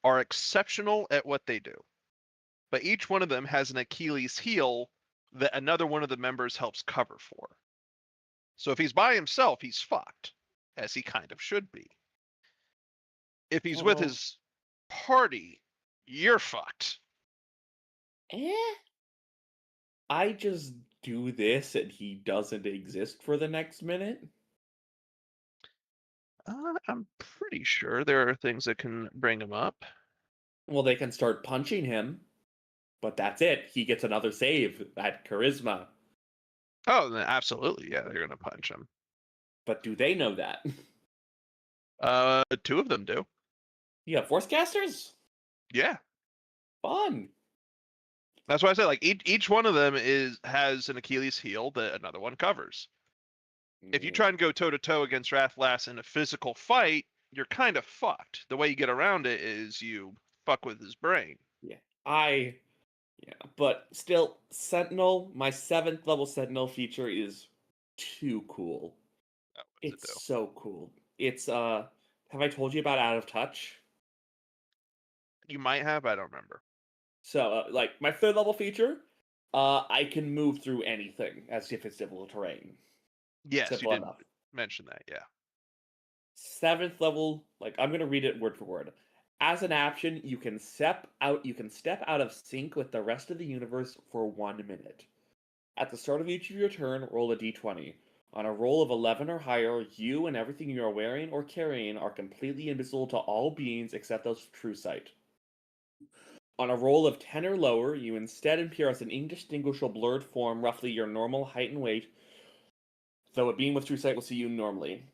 Speaker 2: are exceptional at what they do, but each one of them has an Achilles heel that another one of the members helps cover for. So if he's by himself, he's fucked, as he kind of should be. If he's with
Speaker 3: Well,
Speaker 2: his party, you're fucked.
Speaker 3: eh? I just do this and he doesn't exist for the next minute?
Speaker 2: I'm pretty sure there are things that can bring him up.
Speaker 3: Well, they can start punching him, but that's it. He gets another save at charisma.
Speaker 2: Oh, then absolutely, yeah, they're gonna punch him.
Speaker 3: But do they know that?
Speaker 2: 2 of them do.
Speaker 3: You have force casters?
Speaker 2: Yeah,
Speaker 3: Fun.
Speaker 2: that's why I said like each one of them has an Achilles heel that another one covers. If you
Speaker 3: Mm,
Speaker 2: try and go toe to toe against Rathlas in a physical fight, you're kind of fucked. The way you get around it is you fuck with his brain.
Speaker 3: yeah. Yeah, but still, Sentinel, my 7th level Sentinel feature is too cool.
Speaker 2: What does it
Speaker 3: It's
Speaker 2: do?
Speaker 3: so cool. It's have I told you about Out of Touch?
Speaker 2: You might have, I don't remember.
Speaker 3: So, like my 3rd level feature, I can move through anything as if it's difficult terrain.
Speaker 2: Yes, you
Speaker 3: Simple
Speaker 2: did
Speaker 3: enough.
Speaker 2: mention that. Yeah.
Speaker 3: 7th level, like I'm gonna read it word for word. As an action, you can step out of sync with the rest of the universe for 1 minute. At the start of each of your turn, roll a d20. On a roll of 11 or higher, you and everything you are wearing or carrying are completely invisible to all beings except those with true sight. On a roll of 10 or lower, you instead appear as an indistinguishable blurred form roughly your normal height and weight, though a being with true sight will see you normally.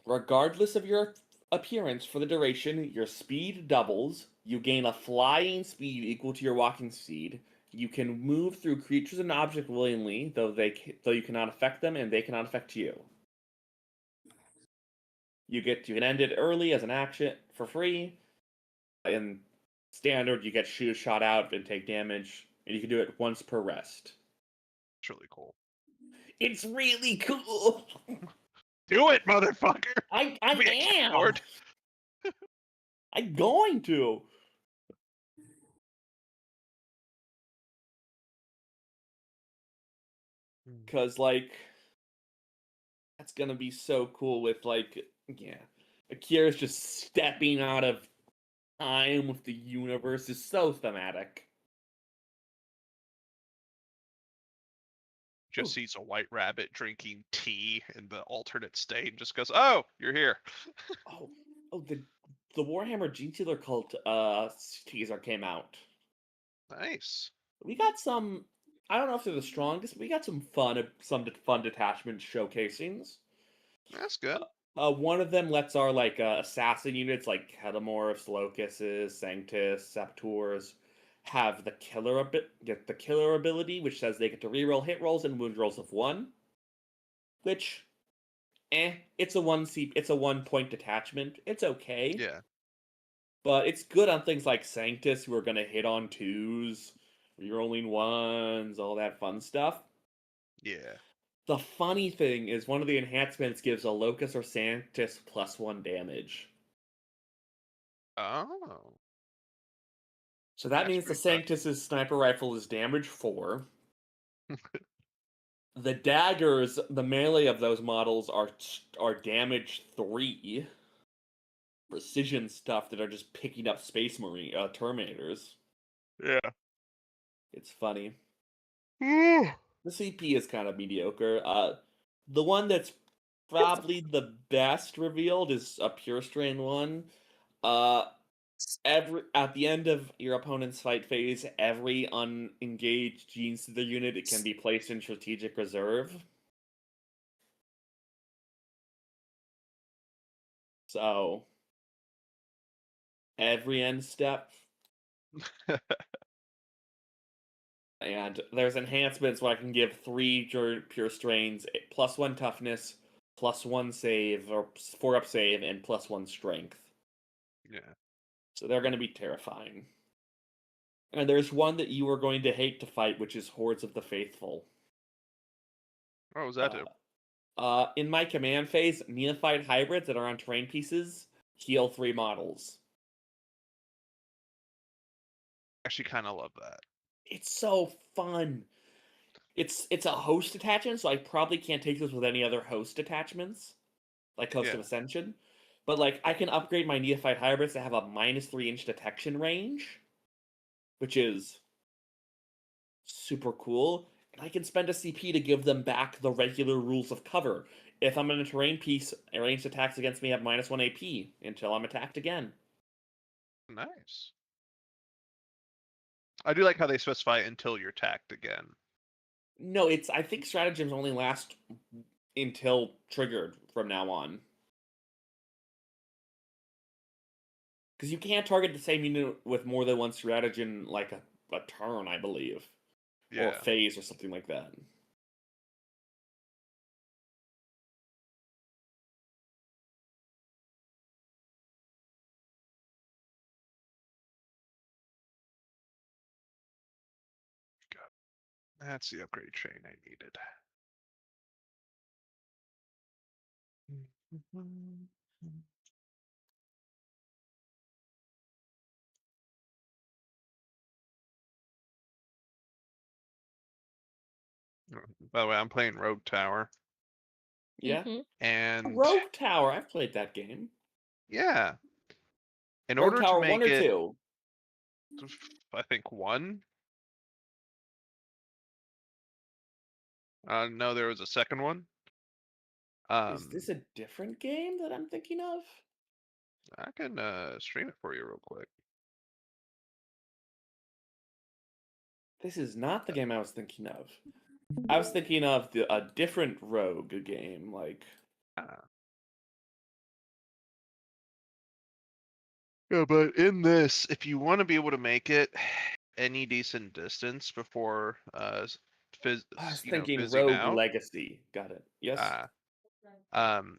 Speaker 3: Regardless of your appearance for the duration, your speed doubles, you gain a flying speed equal to your walking speed, you can move through creatures and objects willingly, though you cannot affect them and they cannot affect you. You can end it early as an action for free. In standard, you get shot out and take damage, and you can do it once per rest.
Speaker 2: It's really cool.
Speaker 3: It's really cool.
Speaker 2: Do it, motherfucker!
Speaker 3: I
Speaker 2: Be a
Speaker 3: am.
Speaker 2: coward.
Speaker 3: I'm going to. Because, like, that's gonna be so cool with, like, yeah. Akira's just stepping out of time with the universe is so thematic.
Speaker 2: Just sees a white rabbit drinking tea in the alternate state and just goes, "Oh, you're here."
Speaker 3: The Warhammer Gene Stealer Cult teaser came out.
Speaker 2: Nice.
Speaker 3: We got some. I don't know if they're the strongest, but we got some fun detachment showcasings.
Speaker 2: That's good.
Speaker 3: One of them lets our assassin units like Ketamorphs, Locusts, Sanctus, Saboteurs get the killer ability, which says they get to reroll hit rolls and wound rolls of 1. Which, it's a 1 point detachment. It's okay.
Speaker 2: Yeah.
Speaker 3: But it's good on things like Sanctus, who are gonna hit on 2s, rerolling 1s, all that fun stuff.
Speaker 2: Yeah.
Speaker 3: The funny thing is one of the enhancements gives a Locust or Sanctus +1 damage.
Speaker 2: Oh.
Speaker 3: So that
Speaker 2: That's
Speaker 3: means the
Speaker 2: pretty fun.
Speaker 3: Sanctus's sniper rifle is damage 4. The daggers, the melee of those models are damage 3. Precision stuff that are just picking up Space Marine Terminators.
Speaker 2: Yeah.
Speaker 3: It's funny.
Speaker 2: Mm.
Speaker 3: The CP is kind of mediocre. The one that's probably the best revealed is a Pure Strain one. At the end of your opponent's fight phase, every unengaged Gene Stealer unit it can be placed in strategic reserve. So every end step. And there's enhancements where I can give 3 Pure Strains +1 toughness, +1 save, or 4-up save, and +1 strength.
Speaker 2: Yeah.
Speaker 3: So they're going to be terrifying. And there's one that you are going to hate to fight, which is Hordes of the Faithful.
Speaker 2: What was that do?
Speaker 3: In my command phase, Neophyte hybrids that are on terrain pieces heal 3 models.
Speaker 2: Actually, kind of love that.
Speaker 3: It's so fun. It's a host attachment, so I probably can't take this with any other host attachments, like Host of Ascension. But like, I can upgrade my Neophyte hybrids to have a -3-inch detection range, which is super cool. And I can spend a CP to give them back the regular rules of cover. If I'm in a terrain piece, ranged attacks against me have -1 AP until I'm attacked again.
Speaker 2: Nice. I do like how they specify until you're attacked again.
Speaker 3: No, I think stratagems only last until triggered from now on. Because you can't target the same unit with more than one stratagem like a turn, I believe.
Speaker 2: Yeah.
Speaker 3: Or a phase or something like that.
Speaker 2: That's the upgrade train I needed. By the way, I'm playing Rogue Tower.
Speaker 3: Yeah.
Speaker 2: And
Speaker 3: Rogue Tower, I've played that game.
Speaker 2: yeah. In
Speaker 3: Rogue
Speaker 2: order
Speaker 3: Tower
Speaker 2: to
Speaker 3: 1
Speaker 2: make
Speaker 3: or
Speaker 2: it,
Speaker 3: 2?
Speaker 2: I think 1. No, there was a second one.
Speaker 3: Is this a different game that I'm thinking of?
Speaker 2: I can stream it for you real quick.
Speaker 3: This is not the game I was thinking of. I was thinking of a different Rogue game, like.
Speaker 2: Yeah, but in this, if you want to be able to make it any decent distance before
Speaker 3: I was thinking
Speaker 2: fizzing
Speaker 3: Rogue
Speaker 2: out,
Speaker 3: Legacy. Got it. Yes.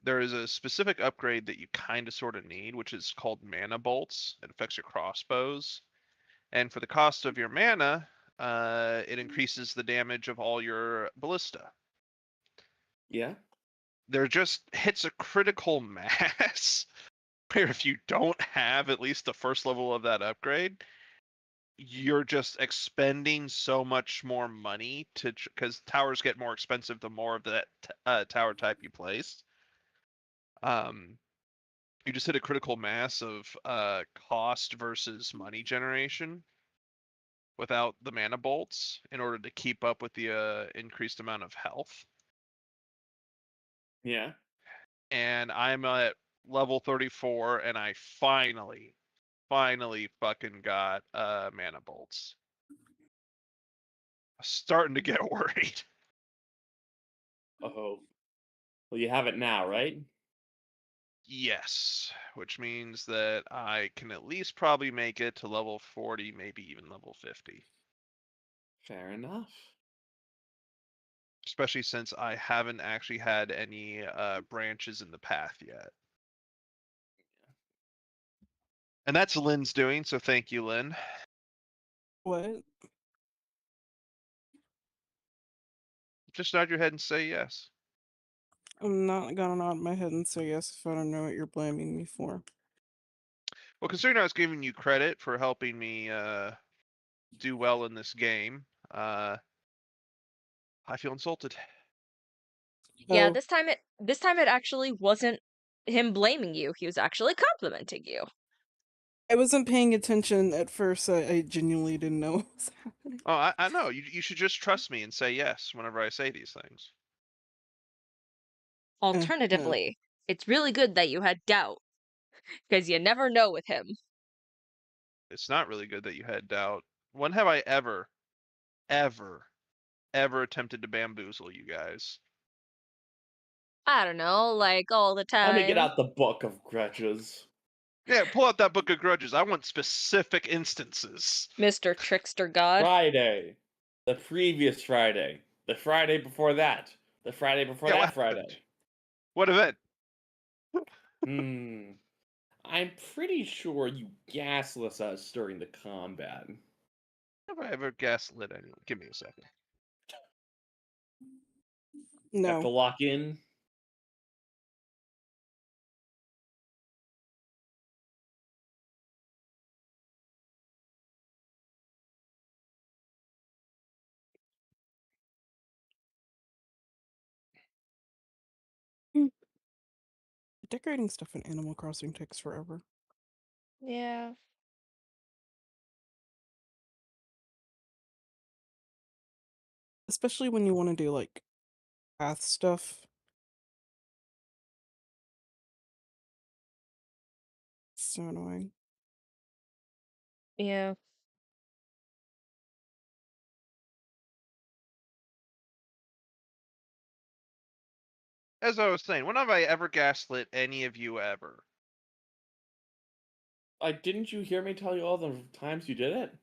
Speaker 2: there is a specific upgrade that you kind of sort of need, which is called mana bolts. It affects your crossbows, and for the cost of your mana, it increases the damage of all your ballista.
Speaker 3: Yeah.
Speaker 2: There just hits a critical mass where if you don't have at least the first level of that upgrade, you're just expending so much more money to because towers get more expensive the more of that tower type you place. You just hit a critical mass of cost versus money generation without the mana bolts in order to keep up with the increased amount of health.
Speaker 3: Yeah.
Speaker 2: And I'm at level 34, and I finally fucking got mana bolts. Starting to get worried.
Speaker 3: Oh. Well, you have it now, right?
Speaker 2: Yes, which means that I can at least probably make it to level 40, maybe even level 50.
Speaker 3: Fair enough.
Speaker 2: Especially since I haven't actually had any branches in the path yet. And that's Lynn's doing, so thank you, Lynn.
Speaker 4: What?
Speaker 2: Just nod your head and say yes.
Speaker 4: I'm not gonna nod my head and say yes if I don't know what you're blaming me for.
Speaker 2: Well, considering I was giving you credit for helping me do well in this game, I feel insulted.
Speaker 1: Yeah,
Speaker 4: Oh,
Speaker 1: this time it actually wasn't him blaming you. He was actually complimenting you.
Speaker 4: I wasn't paying attention at first. I genuinely didn't know what was happening.
Speaker 2: Oh, I know. You should just trust me and say yes whenever I say these things.
Speaker 4: No.
Speaker 1: Alternatively, it's really good that you had doubt, because you never know with him.
Speaker 2: It's not really good that you had doubt. When have I ever attempted to bamboozle you guys?
Speaker 1: I don't know, like all the
Speaker 3: Let me get
Speaker 1: time.
Speaker 3: out the book of grudges.
Speaker 2: Yeah, pull out that book of grudges. I want specific instances.
Speaker 1: Mr. Trickster God.
Speaker 3: Friday. The previous Friday. The Friday before that. The Friday before
Speaker 2: Yeah,
Speaker 3: that
Speaker 2: what
Speaker 3: Friday.
Speaker 2: happened? What event?
Speaker 3: I'm pretty sure you gasless us during the combat.
Speaker 2: Have I ever gaslit anyone? Give me a second.
Speaker 3: Have to
Speaker 4: No.
Speaker 3: lock in.
Speaker 4: Decorating stuff in Animal Crossing takes forever.
Speaker 1: Yeah.
Speaker 4: Especially when you want to do, like, path stuff. It's so annoying.
Speaker 1: Yeah.
Speaker 2: As I was saying, when have I ever gaslit any of you ever?
Speaker 3: Didn't you hear me tell you all the times you did it?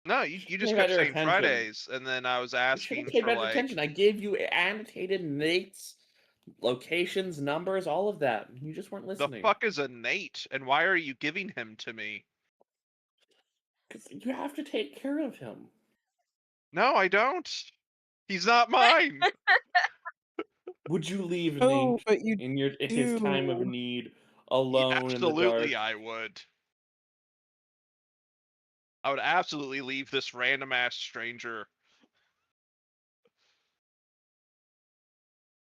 Speaker 2: No, you just
Speaker 3: Pay
Speaker 2: kept
Speaker 3: better
Speaker 2: saying
Speaker 3: attention.
Speaker 2: Fridays, and then I was
Speaker 3: You should have
Speaker 2: asking
Speaker 3: paid
Speaker 2: for
Speaker 3: better
Speaker 2: like
Speaker 3: attention. I gave you annotated dates, locations, numbers, all of that. You just weren't
Speaker 2: the
Speaker 3: listening.
Speaker 2: fuck is a Nate, and why are you giving him to me?
Speaker 3: Because you have to take care of him.
Speaker 2: No, I don't. He's not mine.
Speaker 3: Would you leave
Speaker 4: Oh,
Speaker 3: Nate
Speaker 4: but you
Speaker 3: in his time of
Speaker 4: do.
Speaker 3: need,
Speaker 2: Yeah,
Speaker 3: alone in the dark?
Speaker 2: absolutely, I would. I would absolutely leave this random ass stranger.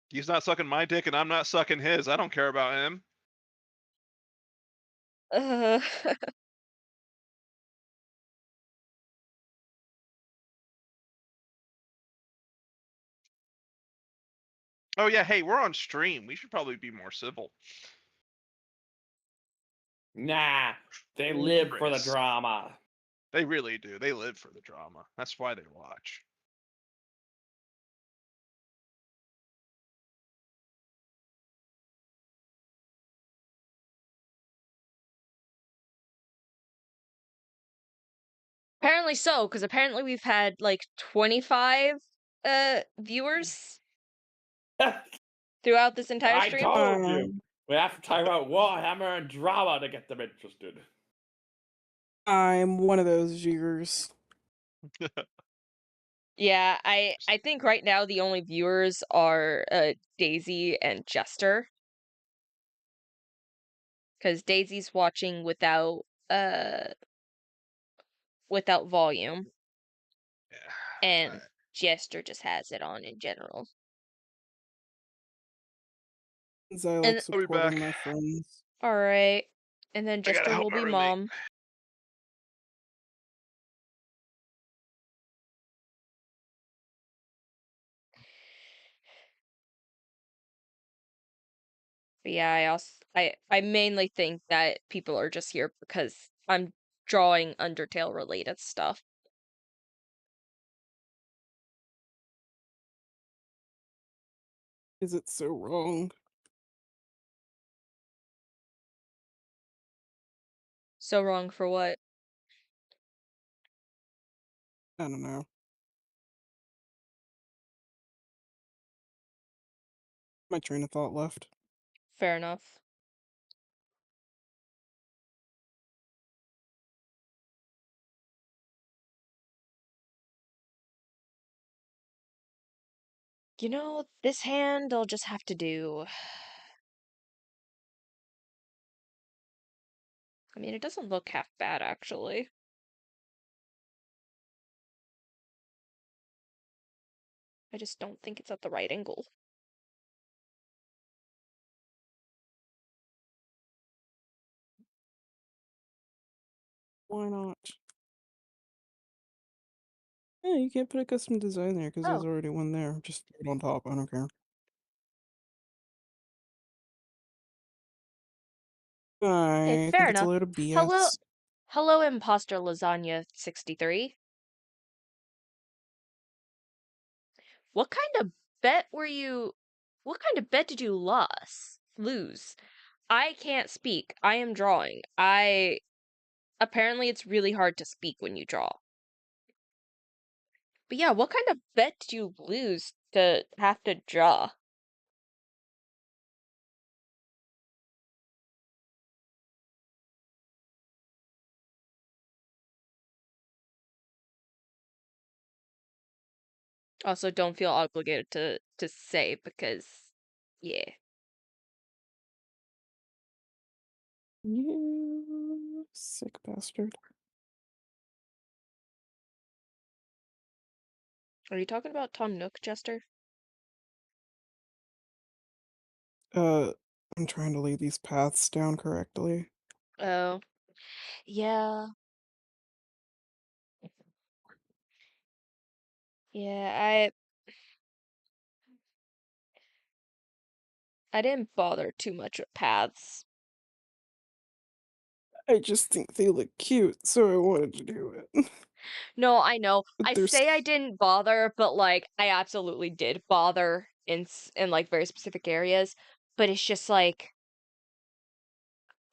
Speaker 2: He's not sucking my dick, and I'm not sucking his. I don't care about him.
Speaker 1: Uh,
Speaker 2: Oh yeah, hey, we're on stream. We should probably be more civil.
Speaker 3: Nah, they
Speaker 2: Ooh,
Speaker 3: live for the
Speaker 2: Chris.
Speaker 3: drama.
Speaker 2: They really do. They live for the drama. That's why they watch.
Speaker 1: Apparently so, because apparently we've had like 25 viewers throughout this entire
Speaker 3: I
Speaker 1: stream.
Speaker 3: told you. We have to talk about Warhammer and drama to get them interested.
Speaker 4: I'm one of those viewers.
Speaker 1: Yeah, I think right now the only viewers are Daisy and Jester. Because Daisy's watching without volume, and Jester just has it on in general.
Speaker 4: Since I like
Speaker 1: And
Speaker 2: I'll be
Speaker 4: supporting
Speaker 2: back.
Speaker 4: my friends.
Speaker 1: all right, and then
Speaker 2: I gotta
Speaker 1: Jester
Speaker 2: help
Speaker 1: will
Speaker 2: my
Speaker 1: be
Speaker 2: roommate.
Speaker 1: mom. But yeah, I mainly think that people are just here because I'm drawing Undertale related stuff.
Speaker 4: Is it so wrong?
Speaker 1: So wrong for what?
Speaker 4: I don't know. My train of thought left.
Speaker 1: Fair enough. You know, this hand I'll just have to do. I mean, it doesn't look half bad, actually. I just don't think it's at the right angle.
Speaker 4: Why not? Yeah, you can't put a custom design there because there's
Speaker 1: Oh.
Speaker 4: already one there. Just put it on top. I don't care.
Speaker 1: Hey,
Speaker 4: I
Speaker 1: fair
Speaker 4: think it's a
Speaker 1: enough.
Speaker 4: load of
Speaker 1: Hello,
Speaker 4: BS.
Speaker 1: hello, Imposter Lasagna 63. What kind of bet were you? What kind of bet did you lose? I can't speak. I am drawing. Apparently it's really hard to speak when you draw. But yeah, what kind of bet did you lose to have to draw? Also, don't feel obligated to say because yeah.
Speaker 4: You sick bastard.
Speaker 1: Are you talking about Tom Nook, Jester?
Speaker 4: I'm trying to lay these paths down correctly.
Speaker 1: Oh. Yeah. Yeah, I didn't bother too much with paths.
Speaker 4: I just think they look cute, so I wanted to do it.
Speaker 1: No, I know.
Speaker 4: But
Speaker 1: I
Speaker 4: there's
Speaker 1: say I didn't bother, but like I absolutely did bother in like very specific areas. But it's just like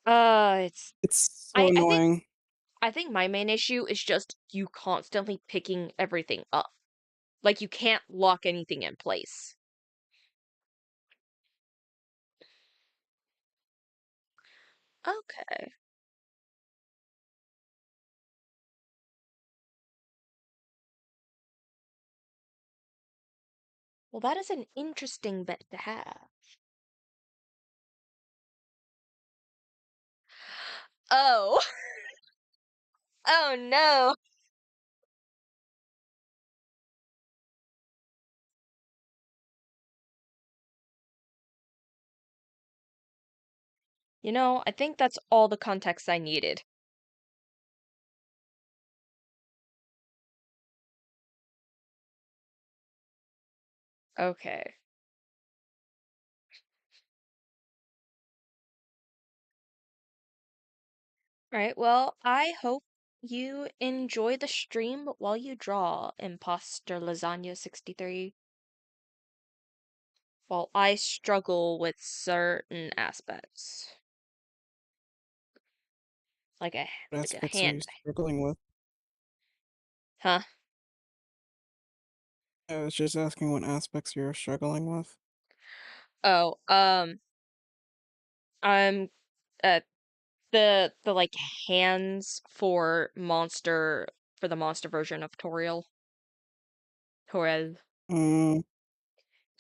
Speaker 1: it's
Speaker 4: it's so
Speaker 1: I think
Speaker 4: annoying.
Speaker 1: my main issue is just you constantly picking everything up. Like you can't lock anything in place. Okay. Well, that is an interesting bet to have. Oh. Oh no. You know, I think that's all the context I needed. Okay. Alright, well, I hope you enjoy the stream while you draw Imposter Lasagna 63, while I struggle with certain aspects. Like a
Speaker 4: What
Speaker 1: like a
Speaker 4: aspects are you
Speaker 1: hand.
Speaker 4: struggling with?
Speaker 1: Huh?
Speaker 4: I was just asking what aspects you're struggling with.
Speaker 1: Oh, I'm uh the like hands for the monster version of Toriel. Torel.
Speaker 4: Mm,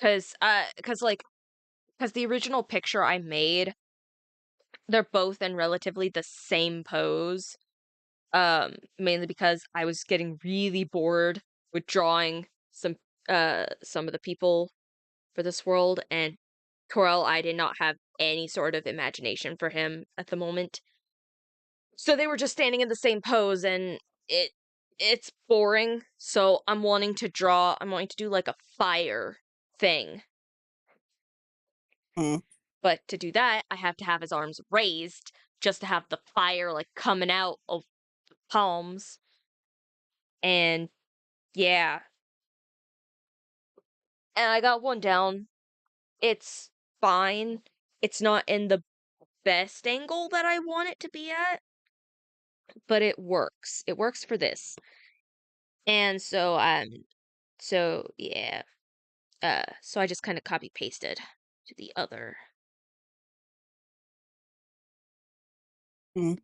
Speaker 1: Cause the original picture I made, they're both in relatively the same pose. Mainly because I was getting really bored with drawing some of the people for this world, and Torel, I did not have any sort of imagination for him at the moment. So they were just standing in the same pose, and it's boring. So I'm wanting to do like a fire thing.
Speaker 4: mm,
Speaker 1: But to do that, I have to have his arms raised just to have the fire like coming out of the palms. And yeah, and I got one down. It's fine. It's not in the best angle that I want it to be at, but it works. It works for this. And so yeah. So I just kind of copy pasted to the other.
Speaker 4: mm.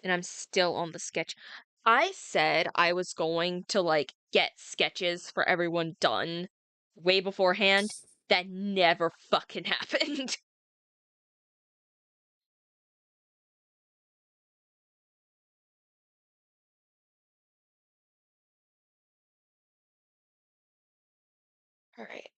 Speaker 1: And I'm still on the sketch. I said I was going to like get sketches for everyone done way beforehand. That never fucking happened. All right.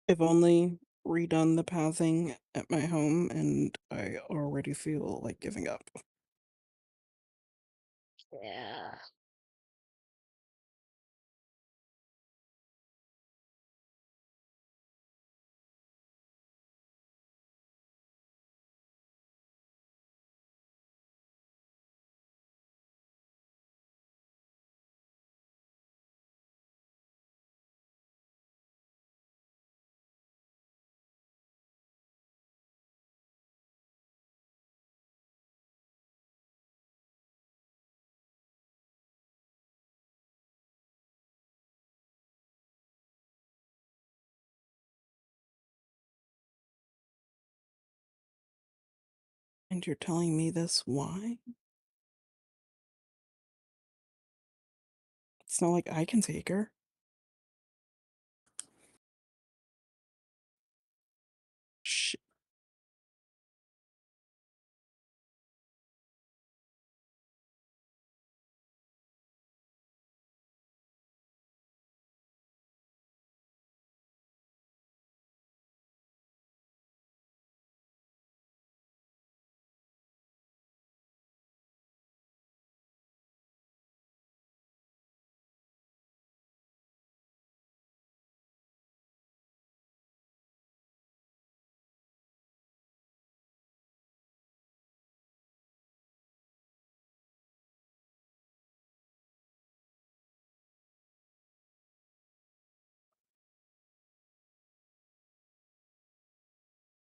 Speaker 4: I've only redone the pathing at my home, and I already feel like giving up.
Speaker 1: Yeah.
Speaker 4: And you're telling me this why? It's not like I can take her. Shit.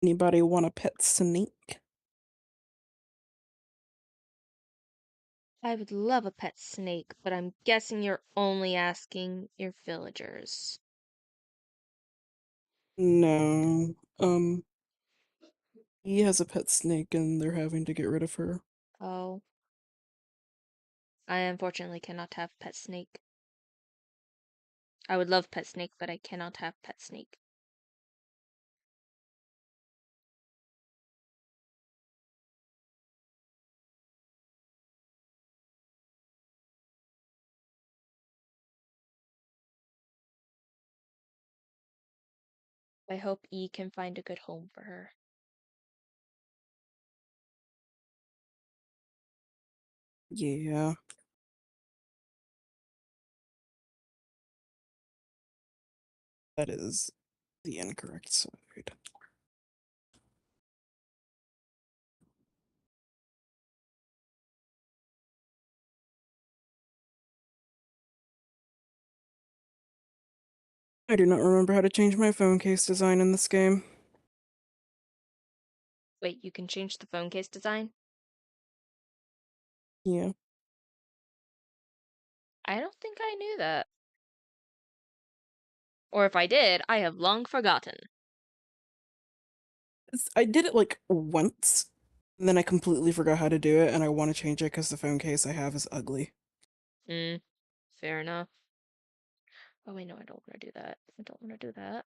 Speaker 4: Anybody want a pet snake?
Speaker 1: I would love a pet snake, but I'm guessing you're only asking your villagers.
Speaker 4: No. He has a pet snake and they're having to get rid of her.
Speaker 1: Oh, I unfortunately cannot have pet snake. I would love pet snake, but I cannot have pet snake. I hope E can find a good home for her.
Speaker 4: Yeah. That is the incorrect side. I do not remember how to change my phone case design in this game.
Speaker 1: Wait, you can change the phone case design?
Speaker 4: Yeah.
Speaker 1: I don't think I knew that. Or if I did, I have long forgotten.
Speaker 4: I did it like once, and then I completely forgot how to do it, and I want to change it because the phone case I have is ugly.
Speaker 1: Fair enough. Oh wait, no, I don't want to do that. I don't want to do that.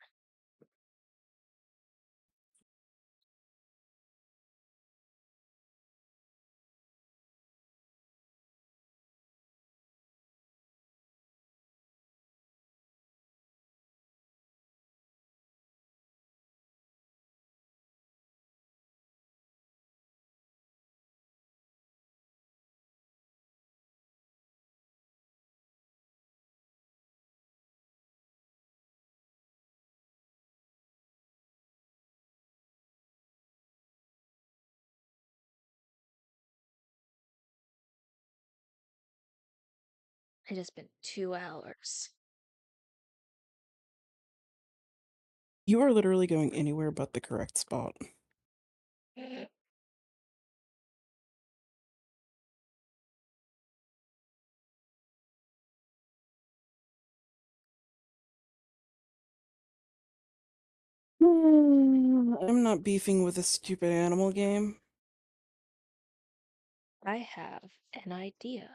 Speaker 1: It has been 2 hours.
Speaker 4: You are literally going anywhere but the correct spot. I'm not beefing with a stupid animal game.
Speaker 1: I have an idea.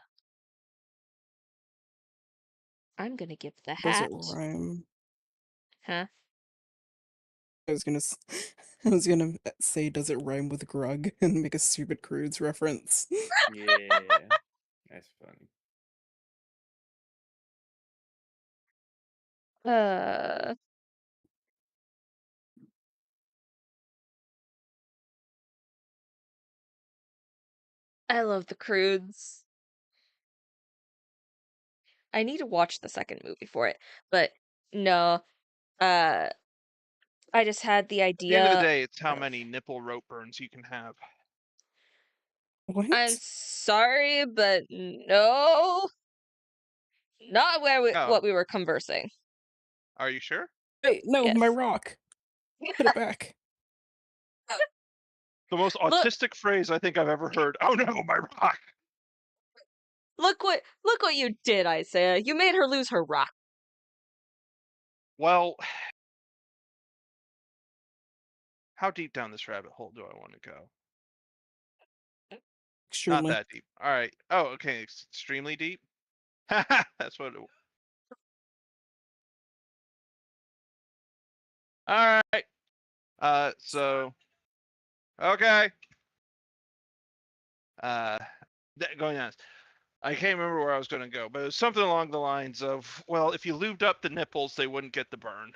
Speaker 1: I'm gonna give the
Speaker 4: Does it
Speaker 1: hat.
Speaker 4: rhyme?
Speaker 1: Huh?
Speaker 4: I was gonna, I was gonna say, does it rhyme with grug and make a stupid crudes reference?
Speaker 3: Yeah, that's funny.
Speaker 1: Uh. I love the Croods. I need to watch the second movie for it, but no. I just had the
Speaker 2: At the end of the
Speaker 1: idea
Speaker 2: day, it's how
Speaker 1: of.
Speaker 2: many nipple rope burns you can have.
Speaker 1: I'm
Speaker 4: What?
Speaker 1: sorry, but no, not what
Speaker 2: Oh,
Speaker 1: we were conversing.
Speaker 2: are you sure?
Speaker 4: Wait, no, my
Speaker 1: Yes.
Speaker 4: rock. Put it back.
Speaker 2: The most
Speaker 1: Look,
Speaker 2: autistic phrase I think I've ever heard. Oh no, my rock!
Speaker 1: look what you did, Isaiah. You made her lose her rock.
Speaker 2: Well, how deep down this rabbit hole do I want to go? Not
Speaker 4: Extremely.
Speaker 2: that deep. All right. Oh, okay. Extremely deep. That's what. All right. So. Okay. Uh, going on. I can't remember where I was going to go, but it was something along the lines of, well, if you lubed up the nipples, they wouldn't get the burn.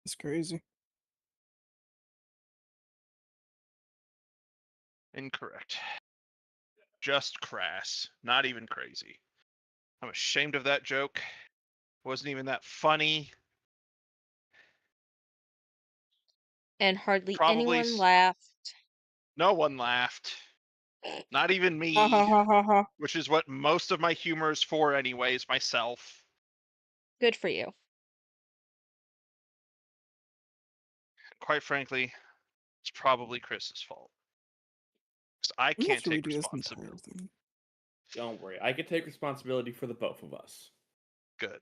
Speaker 4: It's crazy.
Speaker 2: Incorrect. Just crass. Not even crazy. I'm ashamed of that joke. Wasn't even that funny.
Speaker 1: And hardly
Speaker 2: Probably
Speaker 1: anyone laughed.
Speaker 2: no one laughed. Not even
Speaker 4: Ha
Speaker 2: me,
Speaker 4: ha ha ha ha.
Speaker 2: which is what most of my humor is for anyways, myself.
Speaker 1: Good for you.
Speaker 2: Quite frankly, it's probably Chris's fault. 'Cause I
Speaker 4: I'm gonna have
Speaker 2: can't
Speaker 4: to
Speaker 2: take
Speaker 4: redo this entire
Speaker 2: responsibility.
Speaker 4: thing.
Speaker 3: Don't worry, I could take responsibility for the both of us.
Speaker 2: Good.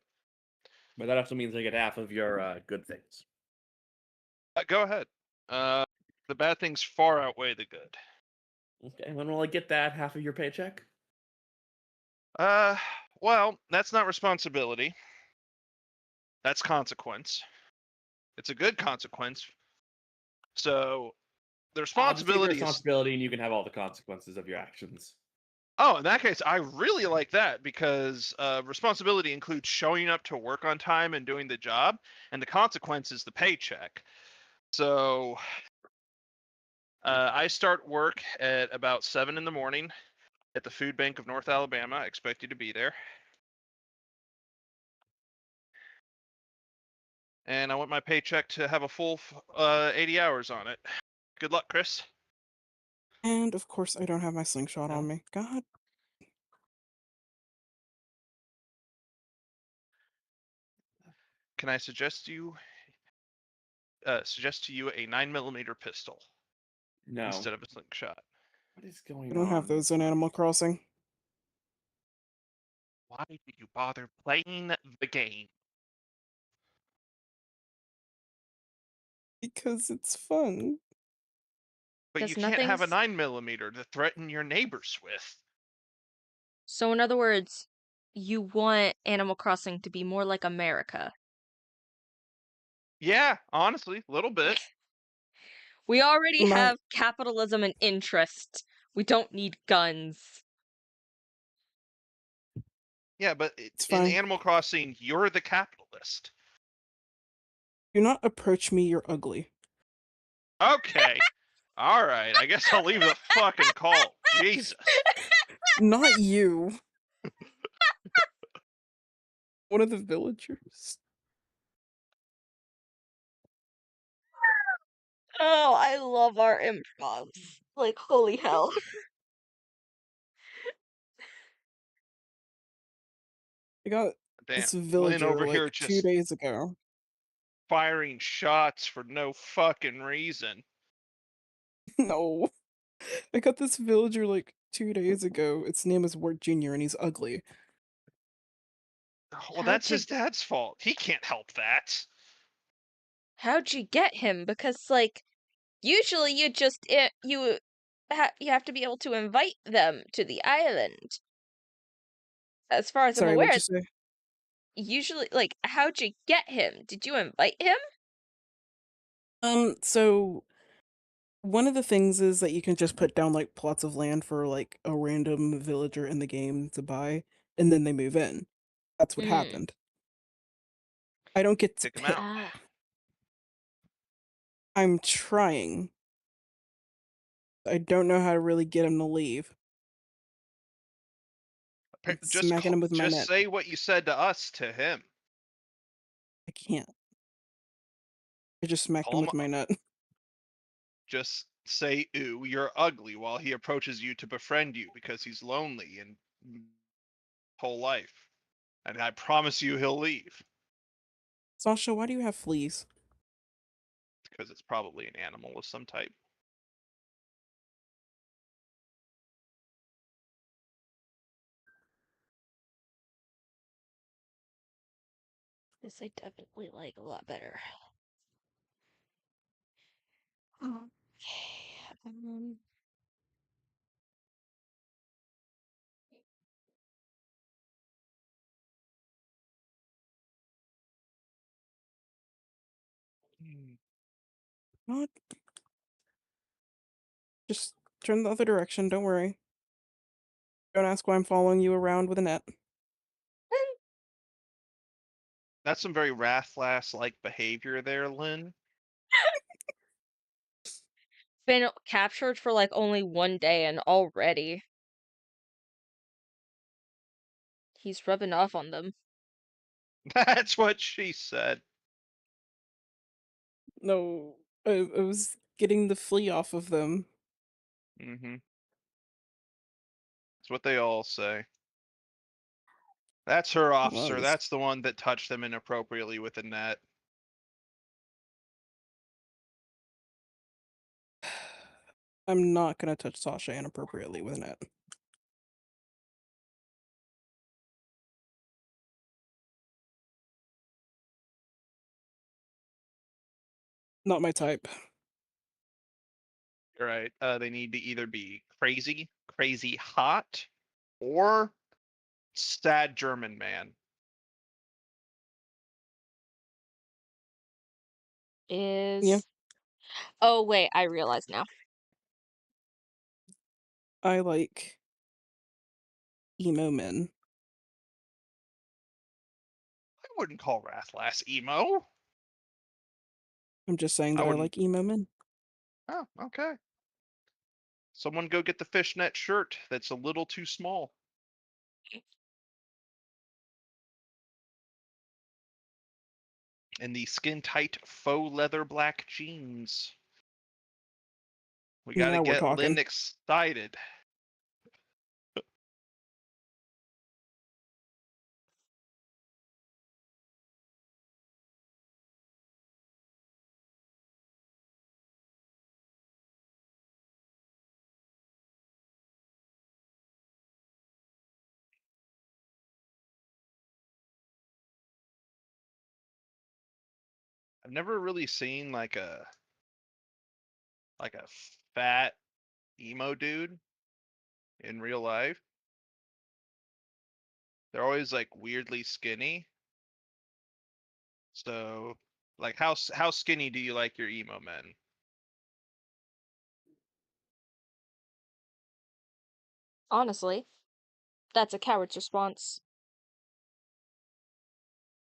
Speaker 3: But that also means I get half of your good things.
Speaker 2: Go ahead. The bad things far outweigh the good.
Speaker 3: Okay, when will I get that half of your paycheck?
Speaker 2: Well, that's not responsibility. That's consequence. It's a good consequence. So the
Speaker 3: I'll just take the
Speaker 2: responsibility is
Speaker 3: responsibility, and you can have all the consequences of your actions.
Speaker 2: Oh, in that case, I really like that because responsibility includes showing up to work on time and doing the job, and the consequence is the paycheck. So I start work at about 7 in the morning at the Food Bank of North Alabama. I expect you to be there. And I want my paycheck to have a full 80 hours on it. Good luck, Chris.
Speaker 4: And of course, I don't have my slingshot on
Speaker 2: No.
Speaker 4: me. God.
Speaker 2: Can I suggest to you a 9mm pistol
Speaker 3: No.
Speaker 2: instead of a slingshot?
Speaker 3: What is
Speaker 4: I
Speaker 3: going
Speaker 4: don't have
Speaker 3: on?
Speaker 4: those in Animal Crossing.
Speaker 2: Why did you bother playing the game?
Speaker 4: Because it's fun.
Speaker 2: But you
Speaker 1: Because
Speaker 2: can't have a
Speaker 1: nothing's
Speaker 2: 9mm to threaten your neighbors with.
Speaker 1: so in other words, you want Animal Crossing to be more like America.
Speaker 2: Yeah, honestly, a little bit.
Speaker 1: We already
Speaker 4: My
Speaker 1: have capitalism and interest. We don't need guns.
Speaker 2: Yeah, but
Speaker 4: it's
Speaker 2: in
Speaker 4: fine.
Speaker 2: Animal Crossing, you're the capitalist.
Speaker 4: Do not approach me, you're ugly.
Speaker 2: Okay. All right. I guess I'll leave the fucking call. Jesus.
Speaker 4: Not you. One of the villagers.
Speaker 1: Oh, I love our improvs. Like, holy hell.
Speaker 4: I got
Speaker 2: Damn.
Speaker 4: this
Speaker 2: Lynn
Speaker 4: villager
Speaker 2: over here
Speaker 4: like 2
Speaker 2: just
Speaker 4: days ago.
Speaker 2: firing shots for no fucking reason.
Speaker 4: No. I got this villager like 2 days ago. Its name is Wart Jr. and he's ugly.
Speaker 2: Well,
Speaker 1: How'd
Speaker 2: that's
Speaker 1: you
Speaker 2: his dad's fault. He can't help that.
Speaker 1: how'd you get him? Because like usually you just you have to be able to invite them to the island. As far as I'm
Speaker 4: Sorry, what'd
Speaker 1: aware,
Speaker 4: you say?
Speaker 1: usually like how'd you get him? Did you invite him?
Speaker 4: So one of the things is that you can just put down like plots of land for like a random villager in the game to buy, and then they move in. That's what
Speaker 1: Mm.
Speaker 4: happened. I don't get to
Speaker 2: Kick him
Speaker 4: pick.
Speaker 2: out.
Speaker 1: Ah.
Speaker 4: I'm trying. I don't know how to really get him to leave. I'm smacking him with my
Speaker 2: Just
Speaker 4: net.
Speaker 2: say what you said to us to him.
Speaker 4: I can't. I just smacked
Speaker 2: Call
Speaker 4: him
Speaker 2: him.
Speaker 4: with my net.
Speaker 2: Just say, "Ooh, you're ugly," while he approaches you to befriend you because he's lonely and whole life. And I promise you, he'll leave
Speaker 4: Sasha, why do you have fleas?
Speaker 2: because it's probably an animal of some type.
Speaker 1: This I definitely like a lot better. Okay.
Speaker 4: Not. Just turn the other direction, don't worry. Don't ask why I'm following you around with a net.
Speaker 2: That's some very Rathlass-like behavior there, Lynn.
Speaker 1: Been captured for like only 1 day and already he's rubbing off on them.
Speaker 2: That's what she said.
Speaker 4: No, I was getting the flea off of them.
Speaker 2: Mm-hmm. That's what they all say. That's her,
Speaker 4: Well,
Speaker 2: officer. That's the one that touched them inappropriately with a net.
Speaker 4: I'm not gonna touch Sasha inappropriately with a net. Not my type.
Speaker 2: Right. They need to either be crazy, crazy hot, or sad German man.
Speaker 4: Yeah,
Speaker 1: Is oh wait, I realize now.
Speaker 4: I like emo men.
Speaker 2: I wouldn't call Wrathlass emo.
Speaker 4: I'm just saying
Speaker 2: I
Speaker 4: that I
Speaker 2: wouldn't.
Speaker 4: like emo men.
Speaker 2: Oh, okay. Someone go get the fishnet shirt that's a little too small. And the skin tight faux leather black jeans. We gotta
Speaker 4: Now we're
Speaker 2: get
Speaker 4: talking.
Speaker 2: Lynn excited. I've never really seen like a fat emo dude in real life. They're always like weirdly skinny. So, like, how skinny do you like your emo men?
Speaker 1: Honestly, that's a coward's response.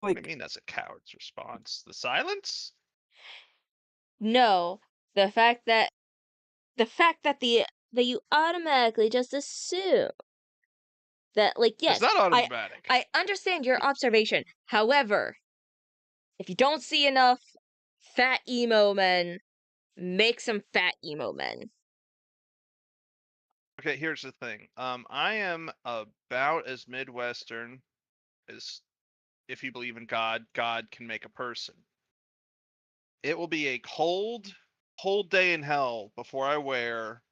Speaker 2: What do you
Speaker 4: Like,
Speaker 2: mean that's a coward's response? The silence?
Speaker 1: No, the fact that that you automatically just assume that, like,
Speaker 2: It's
Speaker 1: yes,
Speaker 2: not
Speaker 1: I
Speaker 2: automatic.
Speaker 1: I understand your observation. However, if you don't see enough fat emo men, make some fat emo men.
Speaker 2: Okay, here's the thing. I am about as Midwestern as, if you believe in God, God can make a person. It will be a cold day in hell before I wear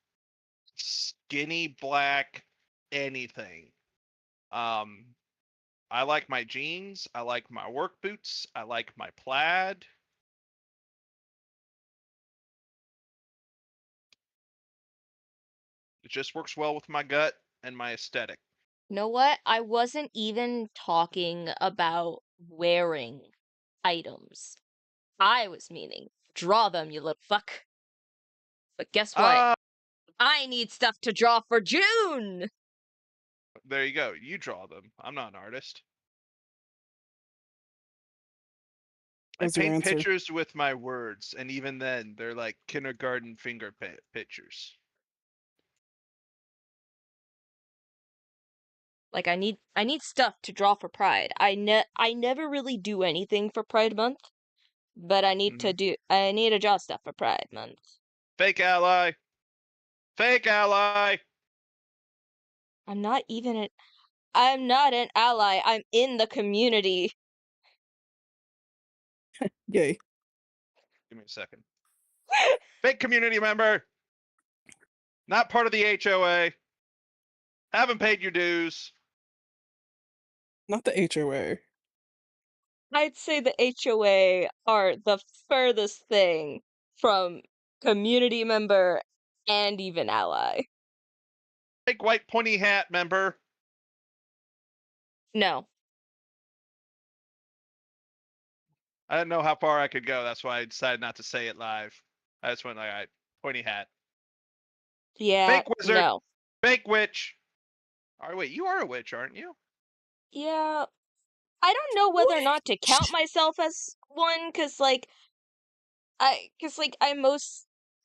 Speaker 2: skinny black anything. Um, I like my jeans. I like my work boots. I like my plaid. It just works well with my gut and my aesthetic.
Speaker 1: You know what? I wasn't even talking about wearing items. I was meaning draw them, you little fuck. But guess what?
Speaker 2: Ah,
Speaker 1: I need stuff to draw for June!
Speaker 2: there you go. You draw them. I'm not an artist. I
Speaker 4: that's your
Speaker 2: paint
Speaker 4: answer.
Speaker 2: pictures with my words, and even then, they're like kindergarten finger pictures.
Speaker 1: Like I need stuff to draw for Pride. I never really do anything for Pride Month, but
Speaker 2: Hmm.
Speaker 1: I need to draw stuff for Pride Month.
Speaker 2: Fake ally. Fake ally.
Speaker 1: I'm not even an I'm not an ally. I'm in the community.
Speaker 4: Yay.
Speaker 2: Give me a second. Fake community member. Not part of the HOA. Haven't paid your dues.
Speaker 4: Not the HOA.
Speaker 1: I'd say the HOA are the furthest thing from community member and even ally.
Speaker 2: Fake white pointy hat member.
Speaker 1: No.
Speaker 2: I didn't know how far I could go. That's why I decided not to say it live. I just went like, all right, pointy hat.
Speaker 1: Yeah,
Speaker 2: Fake wizard.
Speaker 1: no.
Speaker 2: Fake witch. All right, wait, you are a witch, aren't you?
Speaker 1: Yeah, I don't know whether or not to count myself as one,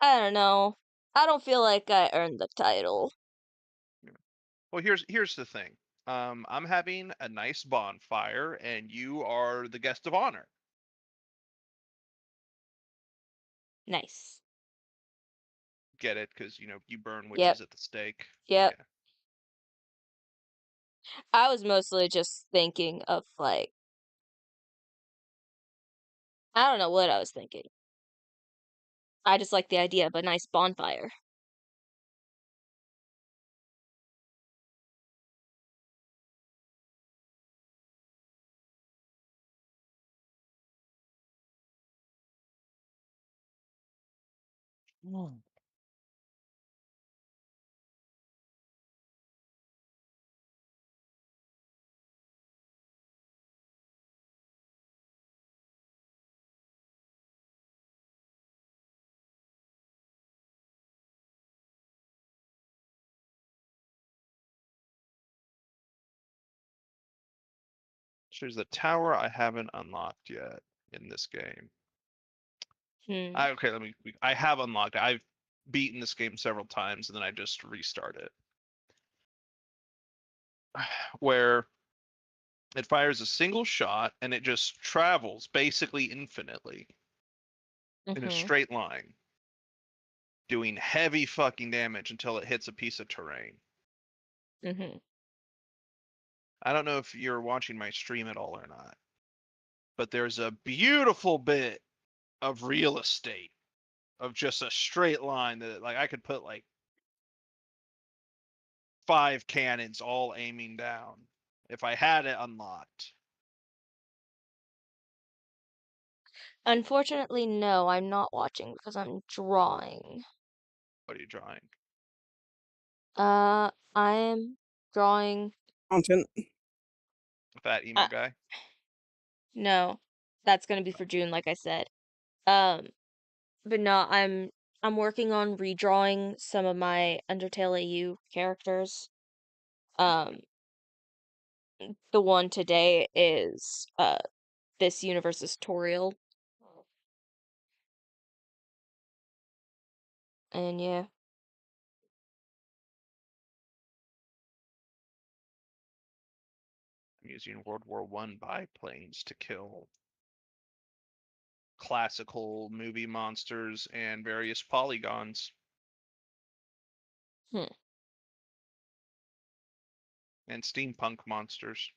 Speaker 1: I don't know. I don't feel like I earned the title.
Speaker 2: Well, here's the thing. I'm having a nice bonfire, and you are the guest of honor.
Speaker 1: Nice.
Speaker 2: Get it? Because you burn
Speaker 1: Yep,
Speaker 2: witches at the stake.
Speaker 1: yep.
Speaker 2: Okay.
Speaker 1: I was mostly just thinking of, like, I don't know what I was thinking. I just like the idea of a nice bonfire.
Speaker 2: Hmm. So there's the tower I haven't unlocked yet in this game. Okay, I have unlocked it. I've beaten this game several times and then I just restart it. Where it fires a single shot and it just travels basically infinitely in a straight line, doing heavy fucking damage until it hits a piece of terrain. I don't know if you're watching my stream at all or not, but there's a beautiful bit of real estate of just a straight line that like I could put like 5 cannons all aiming down if I had it unlocked.
Speaker 1: Unfortunately, no, I'm not watching because I'm drawing.
Speaker 2: What are you drawing?
Speaker 1: I'm drawing
Speaker 4: Content.
Speaker 2: Fat emo guy?
Speaker 1: no. That's gonna be for June, like I said. But no, I'm working on redrawing some of my Undertale AU characters. The one today is this universe's Toriel. And yeah.
Speaker 2: I'm using World War I biplanes to kill classical movie monsters and various polygons. And steampunk monsters.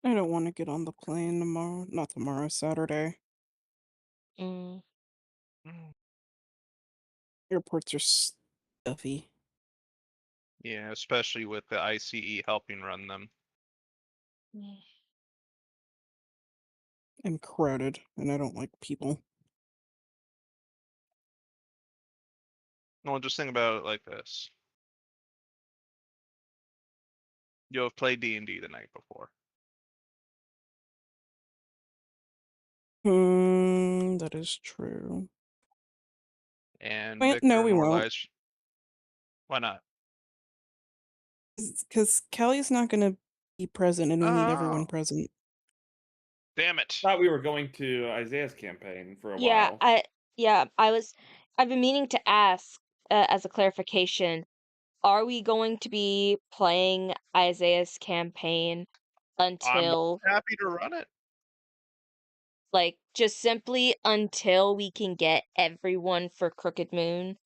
Speaker 4: I don't want to get on the plane tomorrow. Not tomorrow, Saturday.
Speaker 1: Mm.
Speaker 4: Airports are stuffy
Speaker 2: Yeah, especially with the ICE helping run them.
Speaker 4: and crowded, and I don't like people.
Speaker 2: Well, just think about it like this. You'll have played D&D the night before.
Speaker 4: That is true.
Speaker 2: And
Speaker 4: Wait, no,
Speaker 2: Victor
Speaker 4: we
Speaker 2: and
Speaker 4: won't.
Speaker 2: Orlice. Why not?
Speaker 4: Because Callie's not going to be present, and we need everyone
Speaker 2: Oh,
Speaker 4: present.
Speaker 2: damn it.
Speaker 3: Thought we were going to Isaiah's campaign for a
Speaker 1: Yeah,
Speaker 3: while.
Speaker 1: I've been meaning to ask as a clarification, are we going to be playing Isaiah's campaign
Speaker 2: I'm
Speaker 1: until
Speaker 2: happy to run it.
Speaker 1: like just simply until we can get everyone for Crooked Moon?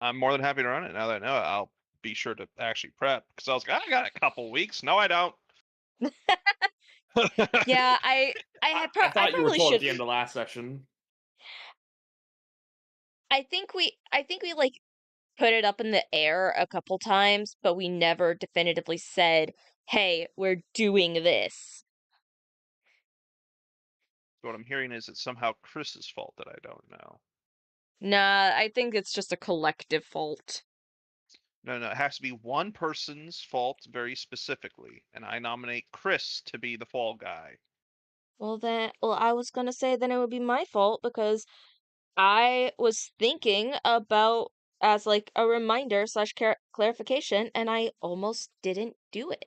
Speaker 2: I'm more than happy to run it. Now that I know it, I'll be sure to actually prep because I was like, I got a couple weeks. No, I don't.
Speaker 1: Yeah, I
Speaker 3: I
Speaker 1: I
Speaker 3: thought you were
Speaker 1: probably
Speaker 3: told at
Speaker 1: should.
Speaker 3: the end of last session.
Speaker 1: I think we like put it up in the air a couple times, but we never definitively said, "Hey, we're doing this."
Speaker 2: What I'm hearing is it's somehow Chris's fault that I don't know.
Speaker 1: Nah, I think it's just a collective fault.
Speaker 2: No, it has to be one person's fault very specifically, and I nominate Chris to be the fall guy.
Speaker 1: Well, I was gonna say then it would be my fault because I was thinking about as like a reminder slash clarification, and I almost didn't do it.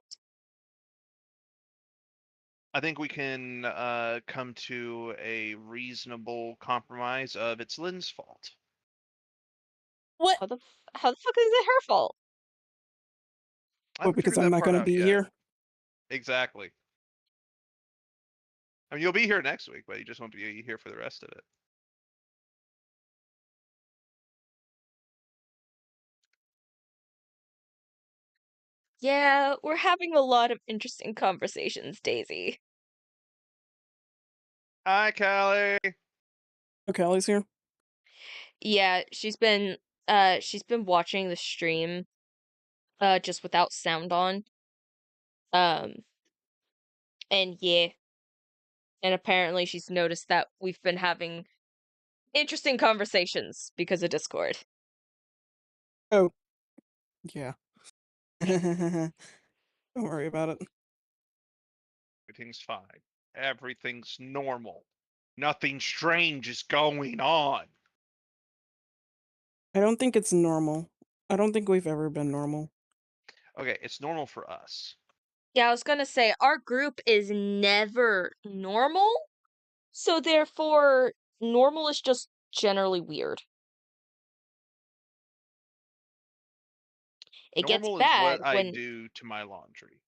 Speaker 2: I think we can come to a reasonable compromise of it's Lynn's fault.
Speaker 1: What? How the fuck is it her fault?
Speaker 2: I
Speaker 4: Well,
Speaker 2: haven't
Speaker 4: because
Speaker 2: figured
Speaker 4: I'm
Speaker 2: that
Speaker 4: not
Speaker 2: part
Speaker 4: going to
Speaker 2: out
Speaker 4: be
Speaker 2: yet.
Speaker 4: here.
Speaker 2: Exactly. I mean, you'll be here next week, but you just won't be here for the rest of it.
Speaker 1: Yeah, we're having a lot of interesting conversations, Daisy.
Speaker 2: Hi, Callie.
Speaker 4: Oh, Callie's here.
Speaker 1: Yeah, she's been watching the stream just without sound on. Um and yeah, and apparently she's noticed that we've been having interesting conversations because of Discord.
Speaker 4: Oh, yeah. Don't worry about it.
Speaker 2: Everything's fine. Everything's normal. Nothing strange is going on.
Speaker 4: I don't think it's normal. I don't think we've ever been normal.
Speaker 2: Okay, it's normal for us.
Speaker 1: Yeah, I was gonna say our group is never normal, so therefore normal is just generally weird. It gets
Speaker 2: Normal is
Speaker 1: bad
Speaker 2: what I
Speaker 1: when
Speaker 2: do to my laundry.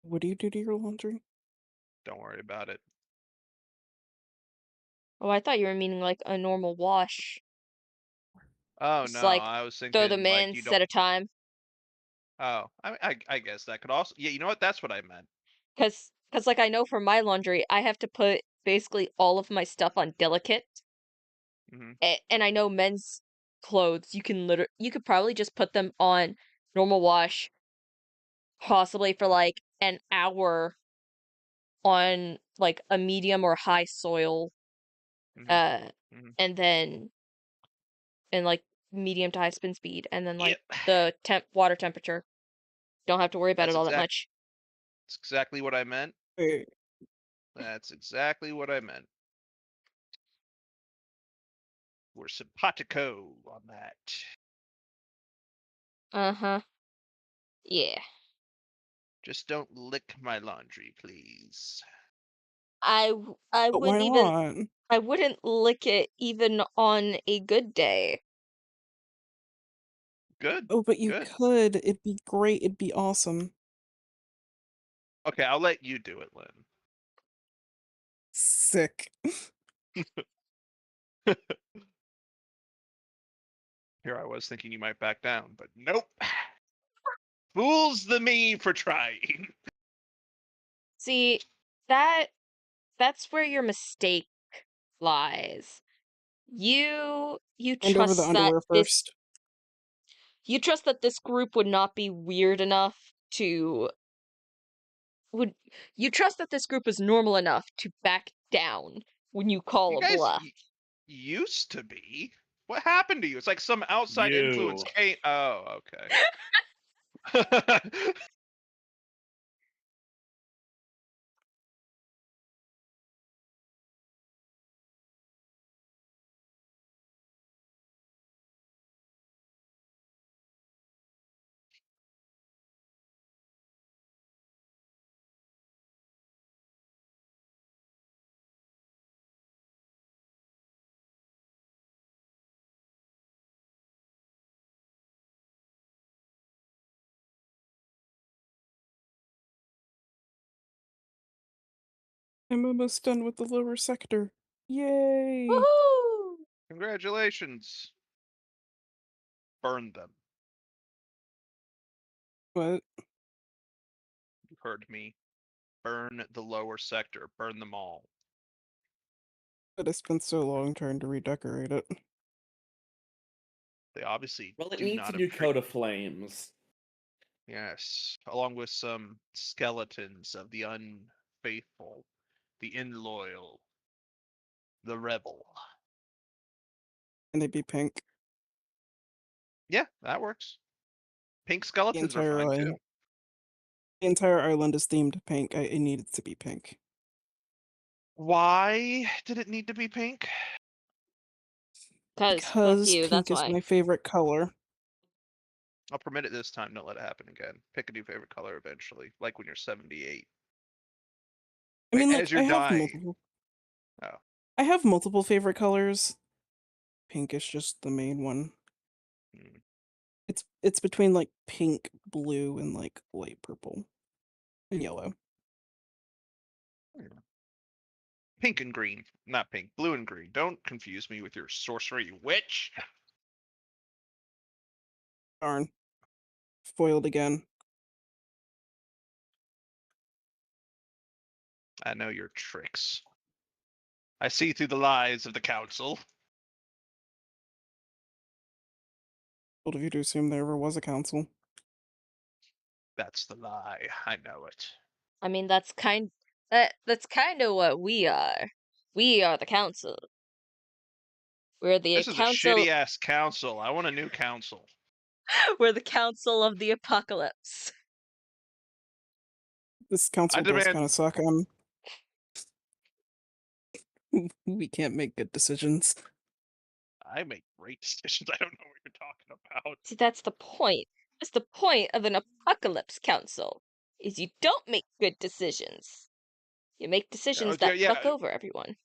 Speaker 4: What do you do to your laundry?
Speaker 2: Don't worry about it.
Speaker 1: oh, I thought you were meaning like a normal wash.
Speaker 2: Oh
Speaker 1: Just
Speaker 2: no,
Speaker 1: like
Speaker 2: I was
Speaker 1: throw
Speaker 2: thinking
Speaker 1: them
Speaker 2: like
Speaker 1: in,
Speaker 2: you don't.
Speaker 1: set a time.
Speaker 2: Oh, I guess that could also. Yeah, you know what? That's what I meant.
Speaker 1: Cause like I know for my laundry, I have to put basically all of my stuff on delicate.
Speaker 2: Hmm.
Speaker 1: And I know men's clothes, you could probably just put them on normal wash, possibly for like an hour on like a medium or high soil,
Speaker 2: Hmm.
Speaker 1: uh,
Speaker 2: Hmm.
Speaker 1: and then and like medium to high spin speed, and then like
Speaker 2: Yep.
Speaker 1: the water temperature. Don't have to worry about it
Speaker 2: That's
Speaker 1: all that
Speaker 2: exact.
Speaker 1: much.
Speaker 2: That's exactly what I meant.
Speaker 4: Wait,
Speaker 2: That's exactly what I meant. We're simpatico on that.
Speaker 1: Uh-huh. Yeah.
Speaker 2: Just don't lick my laundry, please.
Speaker 1: I
Speaker 4: but why
Speaker 1: wouldn't even
Speaker 4: not?
Speaker 1: I wouldn't lick it even on a good day.
Speaker 2: Good.
Speaker 4: Oh, but you
Speaker 2: Good.
Speaker 4: could. It'd be great. It'd be awesome.
Speaker 2: Okay, I'll let you do it, Lynn.
Speaker 4: Sick.
Speaker 2: Here I was thinking you might back down, but nope. Fools the me for trying.
Speaker 1: See, that that's where your mistake lies. You
Speaker 4: Hand over the
Speaker 1: trust that
Speaker 4: underwear
Speaker 1: this
Speaker 4: first.
Speaker 1: you trust that this group would not be weird enough to would you trust that this group is normal enough to back down when you call
Speaker 2: You
Speaker 1: a
Speaker 2: guys
Speaker 1: bluff.
Speaker 2: used to be. What happened to you? It's like some outside influence
Speaker 3: You.
Speaker 2: came. Oh, okay.
Speaker 4: I'm almost done with the lower sector. Yay!
Speaker 1: Woohoo!
Speaker 2: Congratulations. Burn them.
Speaker 4: What?
Speaker 2: You heard me. Burn the lower sector. Burn them all.
Speaker 4: But I spent so long trying to redecorate it.
Speaker 2: They obviously
Speaker 3: Well, it
Speaker 2: do
Speaker 3: needs a
Speaker 2: not
Speaker 3: new
Speaker 2: appreciate.
Speaker 3: coat of flames.
Speaker 2: Yes, along with some skeletons of the unfaithful, the inloyal, the rebel.
Speaker 4: And they'd be pink.
Speaker 2: Yeah, that works. Pink
Speaker 4: The
Speaker 2: skeletons are
Speaker 4: entire
Speaker 2: fine
Speaker 4: island.
Speaker 2: too.
Speaker 4: The entire island is themed pink. It needed to be pink.
Speaker 2: Why did it need to be pink?
Speaker 1: Cause fuck
Speaker 4: Because
Speaker 1: you, that's
Speaker 4: pink is
Speaker 1: why.
Speaker 4: my favorite color.
Speaker 2: I'll permit it this time, don't let it happen again. Pick a new favorite color eventually, like when you're 78.
Speaker 4: I mean, like,
Speaker 2: As you're dying. Oh.
Speaker 4: I have multiple favorite colors. Pink is just the main one.
Speaker 2: Hmm.
Speaker 4: It's between like pink, blue, and like light purple and yellow.
Speaker 2: Pink and green. Not pink, blue and green. Don't confuse me with your sorcery witch.
Speaker 4: Darn, spoiled again.
Speaker 2: I know your tricks. I see through the lies of the council.
Speaker 4: Bold of you to assume there ever was a council.
Speaker 2: That's the lie. I know it.
Speaker 1: I mean, that's kind of what we are. We are the council. We're the
Speaker 2: This is a
Speaker 1: council.
Speaker 2: shitty ass council. I want a new council.
Speaker 1: We're the council of the apocalypse.
Speaker 4: This
Speaker 2: I
Speaker 4: council does
Speaker 2: demand.
Speaker 4: kind of suck. We can't make good decisions.
Speaker 2: I make great decisions. I don't know what you're talking about.
Speaker 1: See, that's the point. That's the point of an apocalypse council. Is you don't make good decisions. You make decisions that
Speaker 2: Yeah.
Speaker 1: fuck over everyone.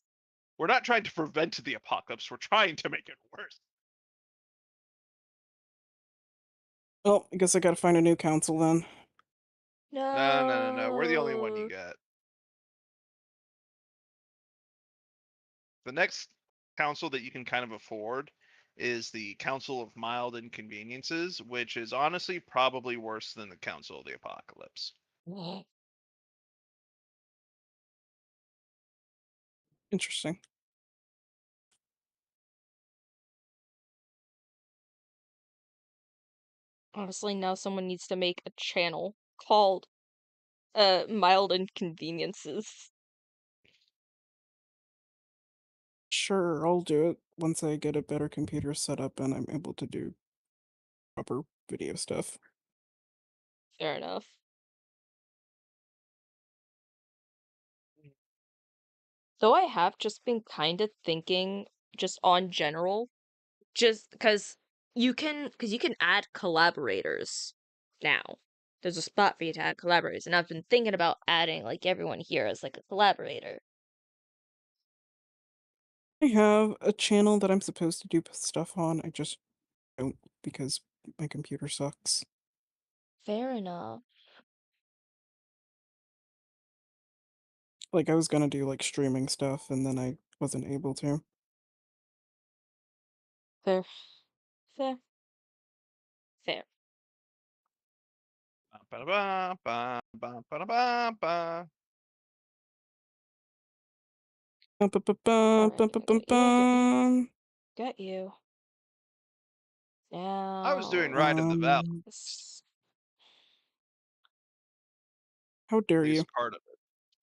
Speaker 2: We're not trying to prevent the apocalypse. We're trying to make it worse.
Speaker 4: Well, I guess I gotta find a new council then.
Speaker 2: No. We're the only one you
Speaker 1: No.
Speaker 2: get. The next council that you can kind of afford is the Council of Mild Inconveniences, which is honestly probably worse than the Council of the Apocalypse.
Speaker 4: Interesting.
Speaker 1: Honestly, now someone needs to make a channel called Mild Inconveniences.
Speaker 4: Sure, I'll do it once I get a better computer set up and I'm able to do proper video stuff.
Speaker 1: Fair enough. Though I have just been kind of thinking, just on general, just because you can add collaborators now. There's a spot for you to add collaborators, and I've been thinking about adding like everyone here as like a collaborator.
Speaker 4: I have a channel that I'm supposed to do stuff on. I just don't because my computer sucks.
Speaker 1: Fair enough.
Speaker 4: Like I was gonna do like streaming stuff and then I wasn't able to.
Speaker 1: Fair. Fair. Fair.
Speaker 2: Ba-da-ba-ba-ba-ba-ba-ba.
Speaker 1: Alright, got you.
Speaker 2: I was doing
Speaker 1: Now,
Speaker 2: Ride of the Valley.
Speaker 1: this-
Speaker 4: How dare you?
Speaker 2: Is part of it.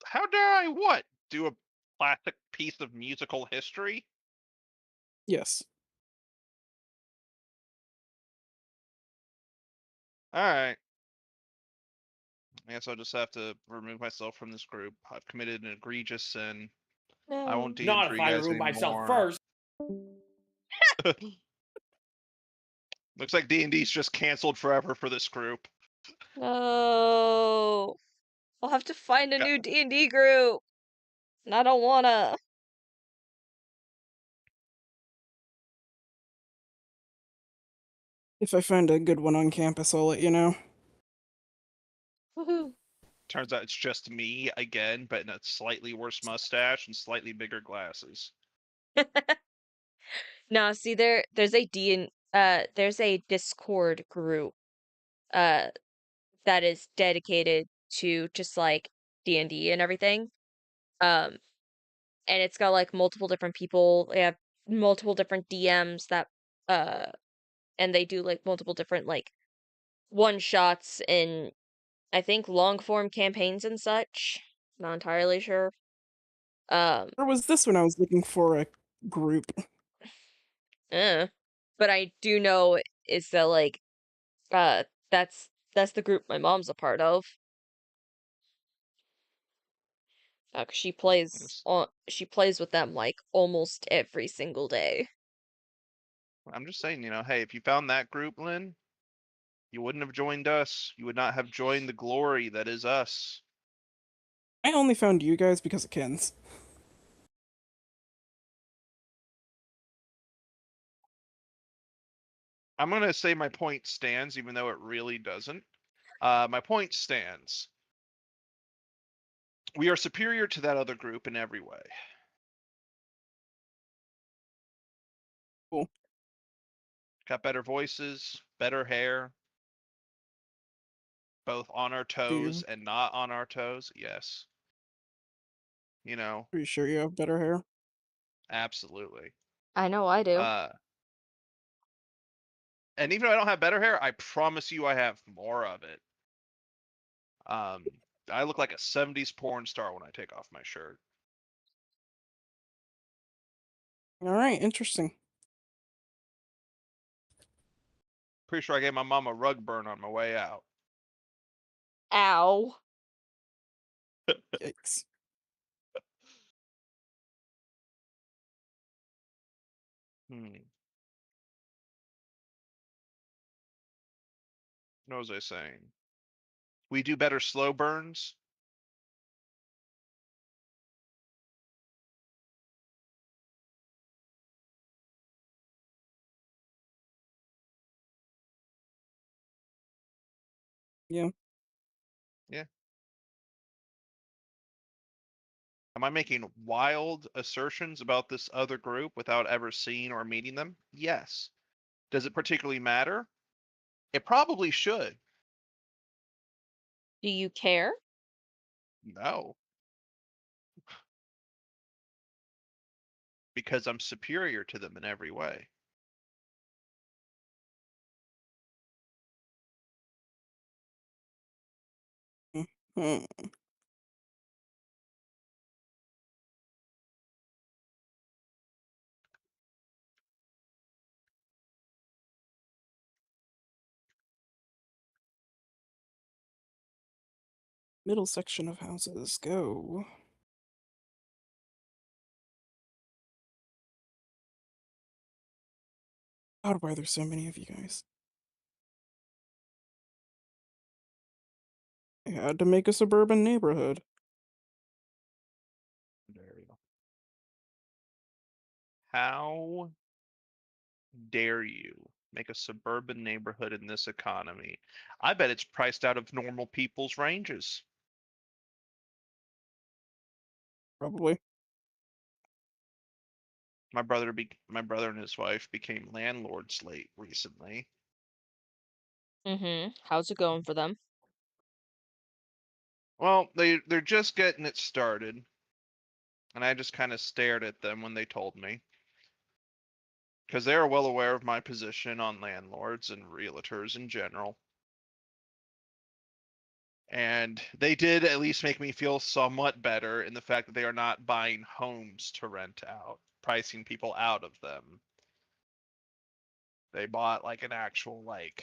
Speaker 2: How dare I what? Do a classic piece of musical history?
Speaker 4: Yes.
Speaker 2: Alright. I guess I'll just have to remove myself from this group. I've committed an egregious sin. I
Speaker 1: no.
Speaker 2: won't DM
Speaker 3: Not
Speaker 2: for
Speaker 3: if
Speaker 2: you
Speaker 3: I
Speaker 2: guys
Speaker 3: remove myself
Speaker 2: anymore.
Speaker 3: first.
Speaker 2: Looks like D&D's just canceled forever for this group.
Speaker 1: No. I'll have to find a
Speaker 2: Yeah.
Speaker 1: new D&D group. And I don't wanna.
Speaker 4: If I find a good one on campus, I'll let you know.
Speaker 1: Woohoo.
Speaker 2: Turns out it's just me again, but in a slightly worse mustache and slightly bigger glasses.
Speaker 1: No, see there's a Discord group uh that is dedicated to just like D&D and everything. Um and it's got like multiple different people. They have multiple different DMs that uh and they do like multiple different like one shots in I think long form campaigns and such. Not entirely sure. Um
Speaker 4: Or was this when I was looking for a group?
Speaker 1: but I do know is that like uh that's the group my mom's a part of. 'Cause she plays with them like almost every single day.
Speaker 2: I'm just saying, hey, if you found that group, Lynn, you wouldn't have joined us. You would not have joined the glory that is us.
Speaker 4: I only found you guys because of Ken's.
Speaker 2: I'm going to say my point stands, even though it really doesn't. My point stands. We are superior to that other group in every way.
Speaker 4: Cool.
Speaker 2: Got better voices, better hair, both on our toes and not on our toes. Yes. you know?
Speaker 4: Pretty sure you have better hair.
Speaker 2: Absolutely.
Speaker 1: I know I do.
Speaker 2: And even if I don't have better hair, I promise you I have more of it. I look like a 70s porn star when I take off my shirt.
Speaker 4: All right, interesting.
Speaker 2: Pretty sure I gave my mom a rug burn on my way out.
Speaker 1: Ow.
Speaker 4: Yikes.
Speaker 2: What was I saying? We do better slow burns.
Speaker 4: Yeah.
Speaker 2: Yeah. Am I making wild assertions about this other group without ever seeing or meeting them? Yes. Does it particularly matter? It probably should.
Speaker 1: Do you care?
Speaker 2: No. Because I'm superior to them in every way.
Speaker 4: Hmm. Middle section of houses, go. God, why there's so many of you guys? I had to make a suburban neighborhood.
Speaker 2: There you go. How dare you make a suburban neighborhood in this economy? I bet it's priced out of normal people's ranges.
Speaker 4: Probably.
Speaker 2: My brother and his wife became landlords late recently.
Speaker 1: Mm-hmm. How's it going for them?
Speaker 2: Well, they're just getting it started, and I just kind of stared at them when they told me. Because they are well aware of my position on landlords and realtors in general. And they did at least make me feel somewhat better in the fact that they are not buying homes to rent out, pricing people out of them. They bought like an actual like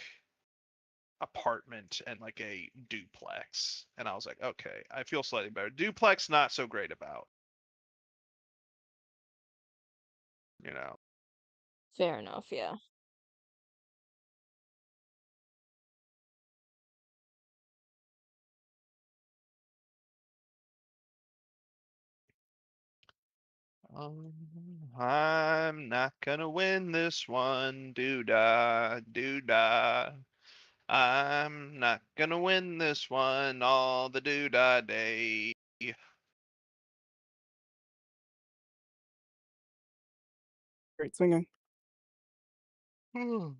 Speaker 2: apartment and like a duplex. And I was like, okay, I feel slightly better. Duplex, not so great about, you know.
Speaker 1: Fair enough, yeah.
Speaker 2: I'm not gonna win this one, doo-dah, doo-dah. I'm not gonna win this one all the doo-dah day.
Speaker 4: Great singing.
Speaker 2: I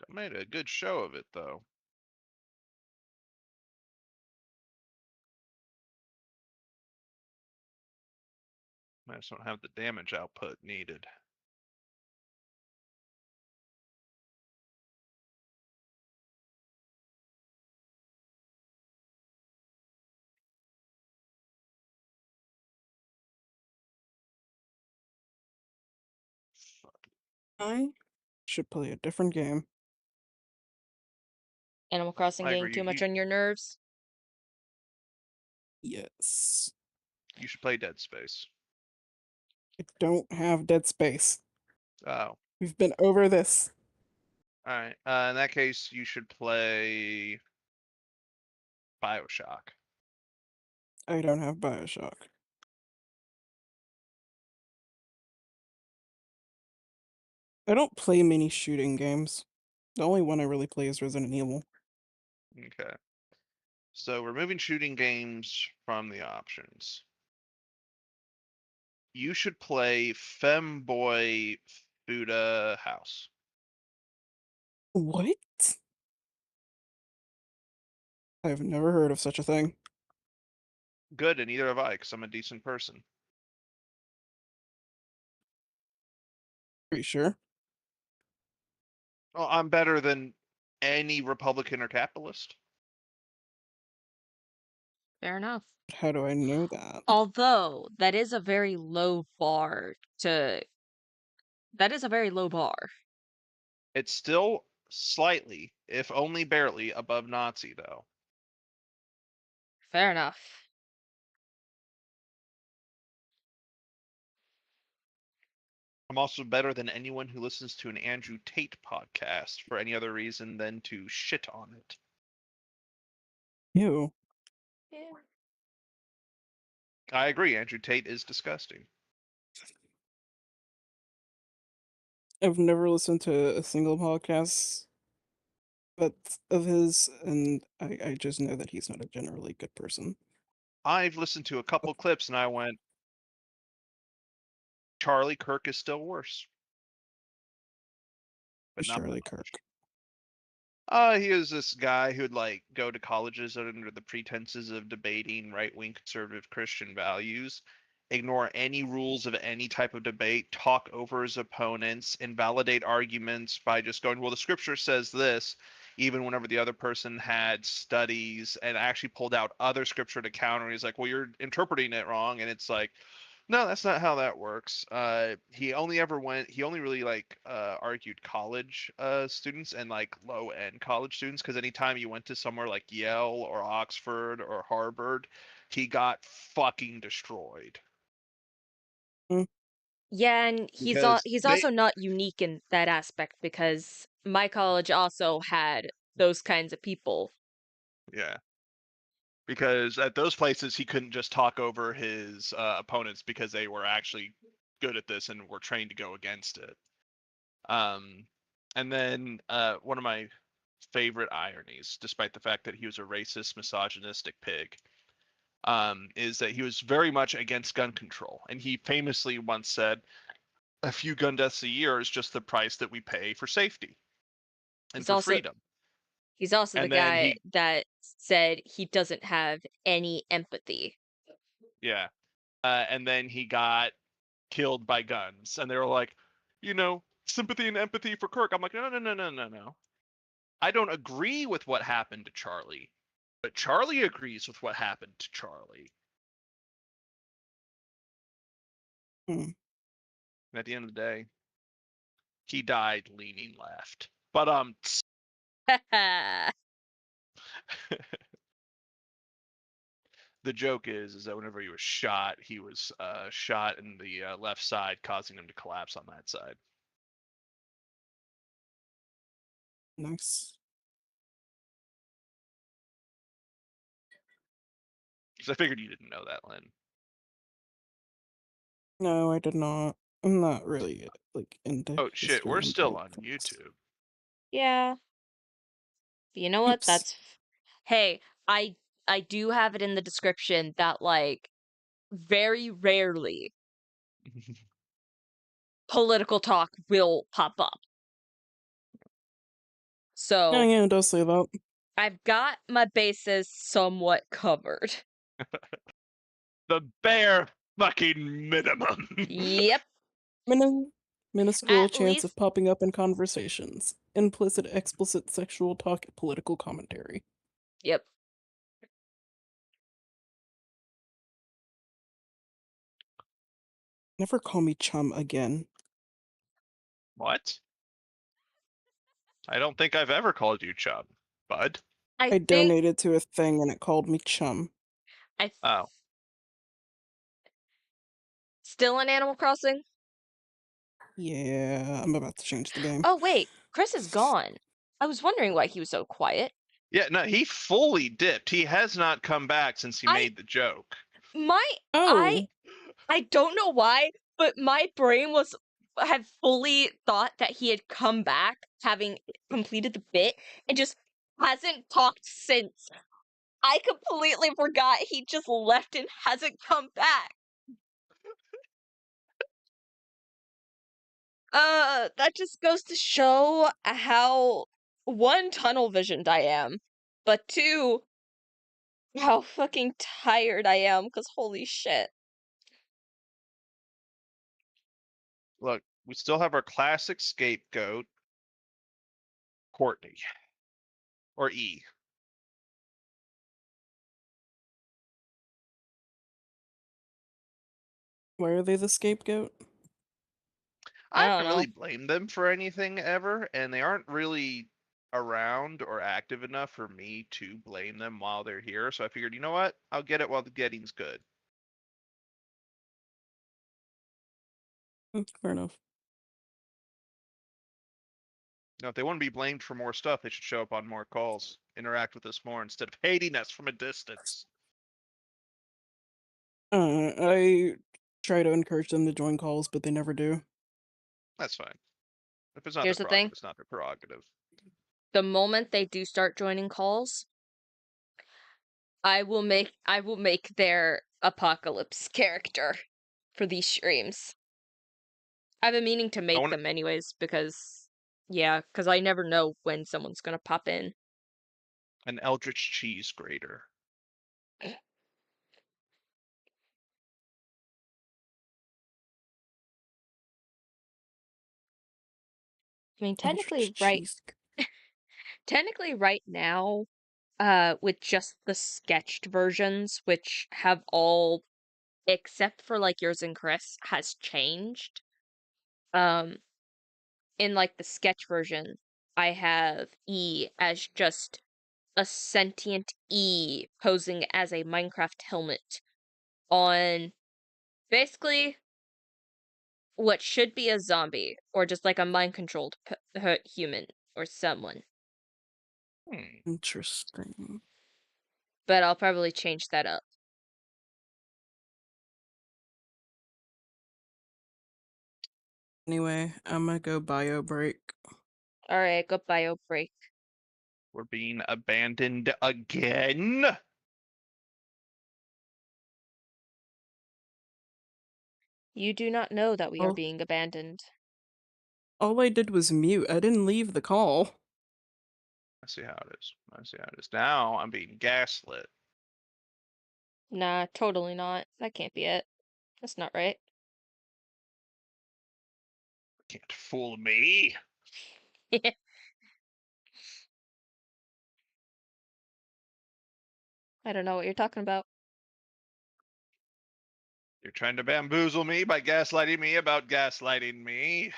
Speaker 2: made a good show of it, though. I just don't have the damage output needed. Fuck.
Speaker 4: I should play a different game.
Speaker 1: Animal Crossing
Speaker 2: I
Speaker 1: getting
Speaker 2: agree.
Speaker 1: too much on your nerves?
Speaker 4: Yes.
Speaker 2: You should play Dead Space.
Speaker 4: I don't have Dead Space.
Speaker 2: Oh,
Speaker 4: We've been over this.
Speaker 2: all right. In that case, you should play BioShock.
Speaker 4: I don't have Bioshock. I don't play many shooting games. The only one I really play is Resident Evil.
Speaker 2: Okay. So removing shooting games from the options. You should play Femboy Fuda House.
Speaker 4: What? I've never heard of such a thing.
Speaker 2: Good, and neither have I, because I'm a decent person.
Speaker 4: Pretty sure.
Speaker 2: Well, I'm better than any Republican or capitalist.
Speaker 1: Fair enough.
Speaker 4: How do I know that?
Speaker 1: Although that is a very low bar to. That is a very low bar.
Speaker 2: It's still slightly, if only barely, above Nazi, though.
Speaker 1: Fair enough.
Speaker 2: I'm also better than anyone who listens to an Andrew Tate podcast for any other reason than to shit on it.
Speaker 4: Ew.
Speaker 1: Yeah.
Speaker 2: I agree, Andrew Tate is disgusting.
Speaker 4: I've never listened to a single podcast of his, and I just know that he's not a generally good person.
Speaker 2: I've listened to a couple clips and I went, Charlie Kirk is still worse. But not by
Speaker 4: Charlie
Speaker 2: much.
Speaker 4: Kirk.
Speaker 2: He was this guy who'd like go to colleges under the pretenses of debating right-wing conservative Christian values, ignore any rules of any type of debate, talk over his opponents, invalidate arguments by just going, well, the scripture says this, even whenever the other person had studies and actually pulled out other scripture to counter. He's like, well, you're interpreting it wrong. And it's like, no, that's not how that works. He only really like argued college students and like low end college students, because anytime you went to somewhere like Yale or Oxford or Harvard, he got fucking destroyed.
Speaker 1: Yeah, and
Speaker 2: Because
Speaker 1: he's
Speaker 2: they,
Speaker 1: also not unique in that aspect because my college also had those kinds of people.
Speaker 2: yeah. Because at those places he couldn't just talk over his opponents because they were actually good at this and were trained to go against it. And then one of my favorite ironies, despite the fact that he was a racist, misogynistic pig, is that he was very much against gun control. And he famously once said, a few gun deaths a year is just the price that we pay for safety and
Speaker 1: He's
Speaker 2: for
Speaker 1: also
Speaker 2: freedom.
Speaker 1: he's also the
Speaker 2: And then
Speaker 1: guy that said he doesn't have any empathy.
Speaker 2: yeah. And then he got killed by guns. And they were like, sympathy and empathy for Kirk. I'm like, no. I don't agree with what happened to Charlie, but Charlie agrees with what happened to Charlie.
Speaker 4: Hmm.
Speaker 2: And at the end of the day, he died leaning left. But the joke is that whenever he was shot shot in the left side, causing him to collapse on that side.
Speaker 4: Nice.
Speaker 2: Because I figured you didn't know that, Lynn.
Speaker 4: No, I did not. I'm not really like into
Speaker 2: Oh shit,
Speaker 4: history
Speaker 2: we're
Speaker 4: and
Speaker 2: still on
Speaker 4: politics.
Speaker 2: YouTube.
Speaker 1: Yeah. But you know what?
Speaker 4: Oops.
Speaker 1: Hey, I do have it in the description that like very rarely political talk will pop up.
Speaker 4: Oh
Speaker 1: So
Speaker 4: yeah, it does say that.
Speaker 1: I've got my bases somewhat covered.
Speaker 2: The bare fucking minimum.
Speaker 1: Yep.
Speaker 4: Miniscule
Speaker 1: At
Speaker 4: chance of
Speaker 1: least
Speaker 4: popping up in conversations. Implicit, explicit sexual talk, political commentary.
Speaker 1: yep.
Speaker 4: Never call me chum again.
Speaker 2: What? I don't think I've ever called you chub, bud.
Speaker 4: I
Speaker 1: I think
Speaker 4: donated to a thing and it called me chum.
Speaker 1: I
Speaker 2: Oh.
Speaker 1: still in Animal Crossing?
Speaker 4: Yeah, I'm about to change the game.
Speaker 1: Oh wait, Chris is gone. I was wondering why he was so quiet.
Speaker 2: Yeah, no, he fully dipped. He has not come back since he
Speaker 1: I-
Speaker 2: made the joke.
Speaker 4: Oh,
Speaker 1: I don't know why, but my brain had fully thought that he had come back having completed the bit and just hasn't talked since. I completely forgot he just left and hasn't come back. That just goes to show how one, tunnel visioned I am, but two, how fucking tired I am, because holy shit.
Speaker 2: Look, we still have our classic scapegoat, Courtney. Or E.
Speaker 4: Why are they the scapegoat?
Speaker 2: I
Speaker 1: I don't
Speaker 2: haven't really
Speaker 1: know.
Speaker 2: blamed them for anything ever, and they aren't really around or active enough for me to blame them while they're here. So I figured, you know what? I'll get it while the getting's good.
Speaker 4: Fair enough.
Speaker 2: Now, if they want to be blamed for more stuff, they should show up on more calls, interact with us more instead of hating us from a distance.
Speaker 4: I try to encourage them to join calls, but they never do.
Speaker 2: That's fine. If it's not their
Speaker 1: Here's the thing.
Speaker 2: prerogative, it's not their prerogative.
Speaker 1: The moment they do start joining calls, I will make their apocalypse character for these streams. I've been meaning to make them anyways, because I never know when someone's gonna pop in.
Speaker 2: An eldritch cheese grater.
Speaker 1: I mean, technically
Speaker 4: Cheese.
Speaker 1: right now, with just the sketched versions, which have all, except for like yours and Chris, has changed. In like the sketch version, I have E as just a sentient E posing as a Minecraft helmet on basically what should be a zombie, or just like a mind-controlled human or someone.
Speaker 4: Interesting.
Speaker 1: But I'll probably change that up.
Speaker 4: Anyway, I'm gonna go bio break.
Speaker 1: Alright, go bio break.
Speaker 2: We're being abandoned again.
Speaker 1: You do not know that we are
Speaker 4: Oh.
Speaker 1: being abandoned.
Speaker 4: All I did was mute. I didn't leave the call.
Speaker 2: I see how it is. I see how it is. Now I'm being gaslit.
Speaker 1: Nah, totally not. That can't be it. That's not right.
Speaker 2: Can't fool me.
Speaker 1: I don't know what you're talking about.
Speaker 2: You're trying to bamboozle me by gaslighting me about gaslighting me.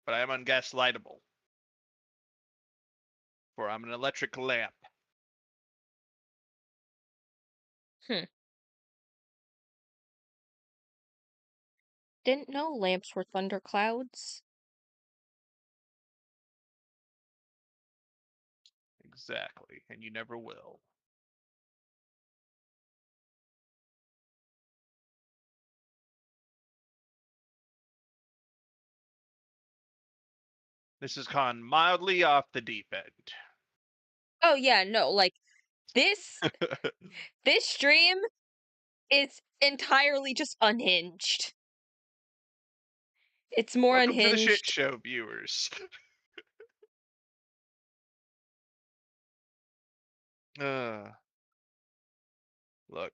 Speaker 2: But I am ungaslightable. For I'm an electric lamp.
Speaker 1: Didn't know lamps were thunderclouds.
Speaker 2: Exactly. And you never will. This has gone mildly off the deep end.
Speaker 1: Oh yeah, no, like this this stream is entirely just unhinged. It's more
Speaker 2: Welcome to the shit
Speaker 1: unhinged.
Speaker 2: show, viewers. Look,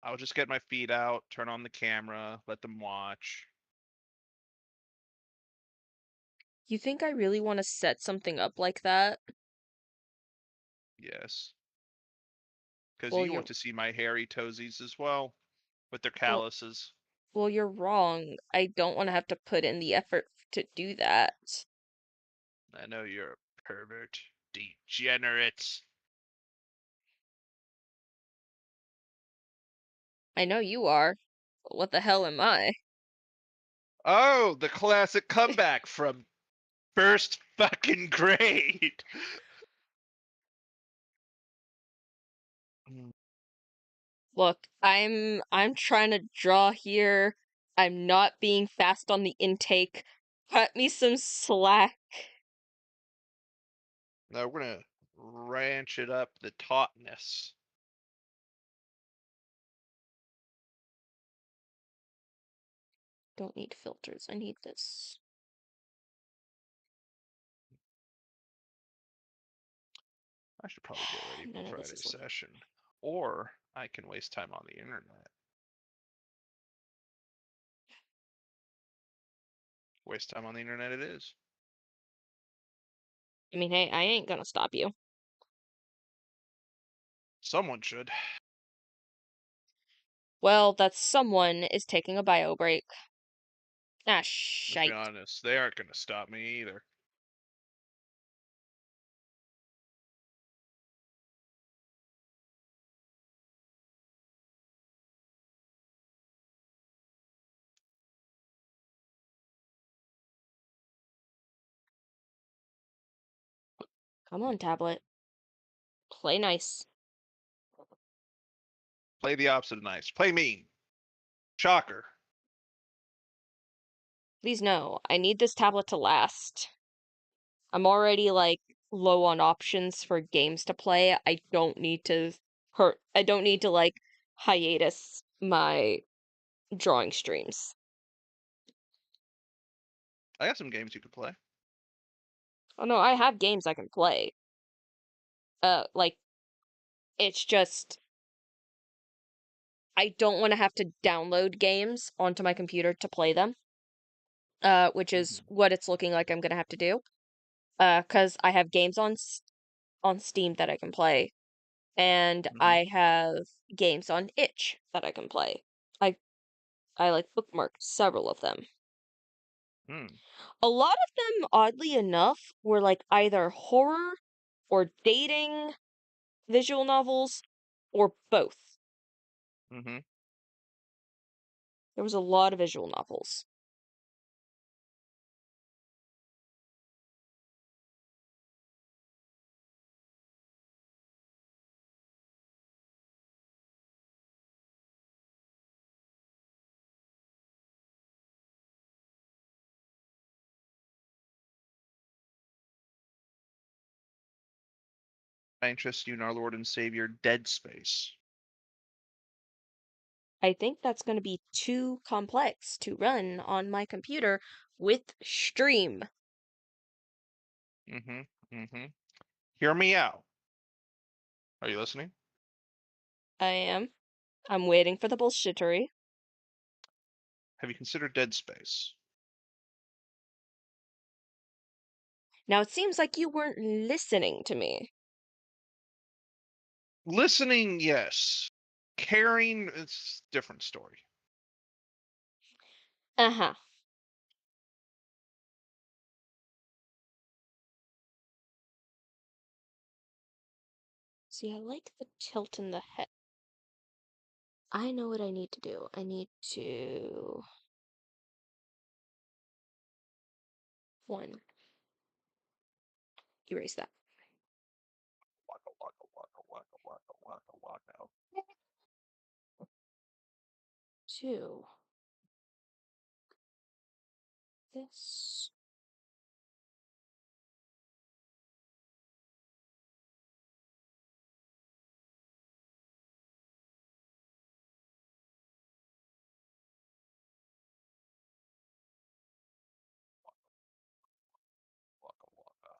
Speaker 2: I'll just get my feet out, turn on the camera, let them watch.
Speaker 1: You think I really want to set something up like that?
Speaker 2: Yes. Because
Speaker 1: Well,
Speaker 2: you want
Speaker 1: you're
Speaker 2: to see my hairy toesies as well, with their
Speaker 1: well,
Speaker 2: calluses.
Speaker 1: well, you're wrong. I don't want to have to put in the effort to do that.
Speaker 2: I know you're a pervert. Degenerate.
Speaker 1: I know you are. But what the hell am I?
Speaker 2: Oh, the classic comeback from first fucking grade.
Speaker 1: Look, I'm trying to draw here. I'm not being fast on the intake. Cut me some slack.
Speaker 2: Now we're gonna ranch it up the tautness.
Speaker 1: Don't need filters. I need this.
Speaker 2: I should probably get ready for
Speaker 1: None of this
Speaker 2: Friday's
Speaker 1: is working.
Speaker 2: session. Or I can waste time on the internet. Waste time on the internet it is.
Speaker 1: I mean, hey, I ain't gonna stop you.
Speaker 2: Someone should.
Speaker 1: Well, that someone is taking a bio break. Ah,
Speaker 2: Let's be
Speaker 1: shite.
Speaker 2: honest, they aren't going to stop me either.
Speaker 1: Come on, tablet. Play nice.
Speaker 2: Play the opposite of nice. Play mean. Shocker.
Speaker 1: Please no, I need this tablet to last. I'm already, like, low on options for games to play. I don't need to like, hiatus my drawing streams.
Speaker 2: I got some games you could play.
Speaker 1: Oh no, I have games I can play. Like, it's just I don't want to have to download games onto my computer to play them. Which is what it's looking like I'm gonna have to do. 'Cause I have games on Steam that I can play, and I have games on itch that I can play. I like bookmarked several of them.
Speaker 2: Hmm.
Speaker 1: A lot of them, oddly enough, were like either horror or dating visual novels or both.
Speaker 2: Mm-hmm.
Speaker 1: There was a lot of visual novels.
Speaker 2: I interest you in our Lord and Savior, Dead Space.
Speaker 1: I think that's going to be too complex to run on my computer with Stream.
Speaker 2: Mm-hmm. Mm-hmm. Hear me out. Are you listening?
Speaker 1: I am. I'm waiting for the bullshittery.
Speaker 2: Have you considered Dead Space?
Speaker 1: Now it seems like you weren't listening to me.
Speaker 2: Listening, yes. Caring, it's a different story.
Speaker 1: Uh-huh. See, I like the tilt in the head. I know what I need to do. I need to... One. Erase that.
Speaker 2: Waka, waka, waka, waka, waka, waka, waka.
Speaker 1: Two. This.
Speaker 2: Waka, waka.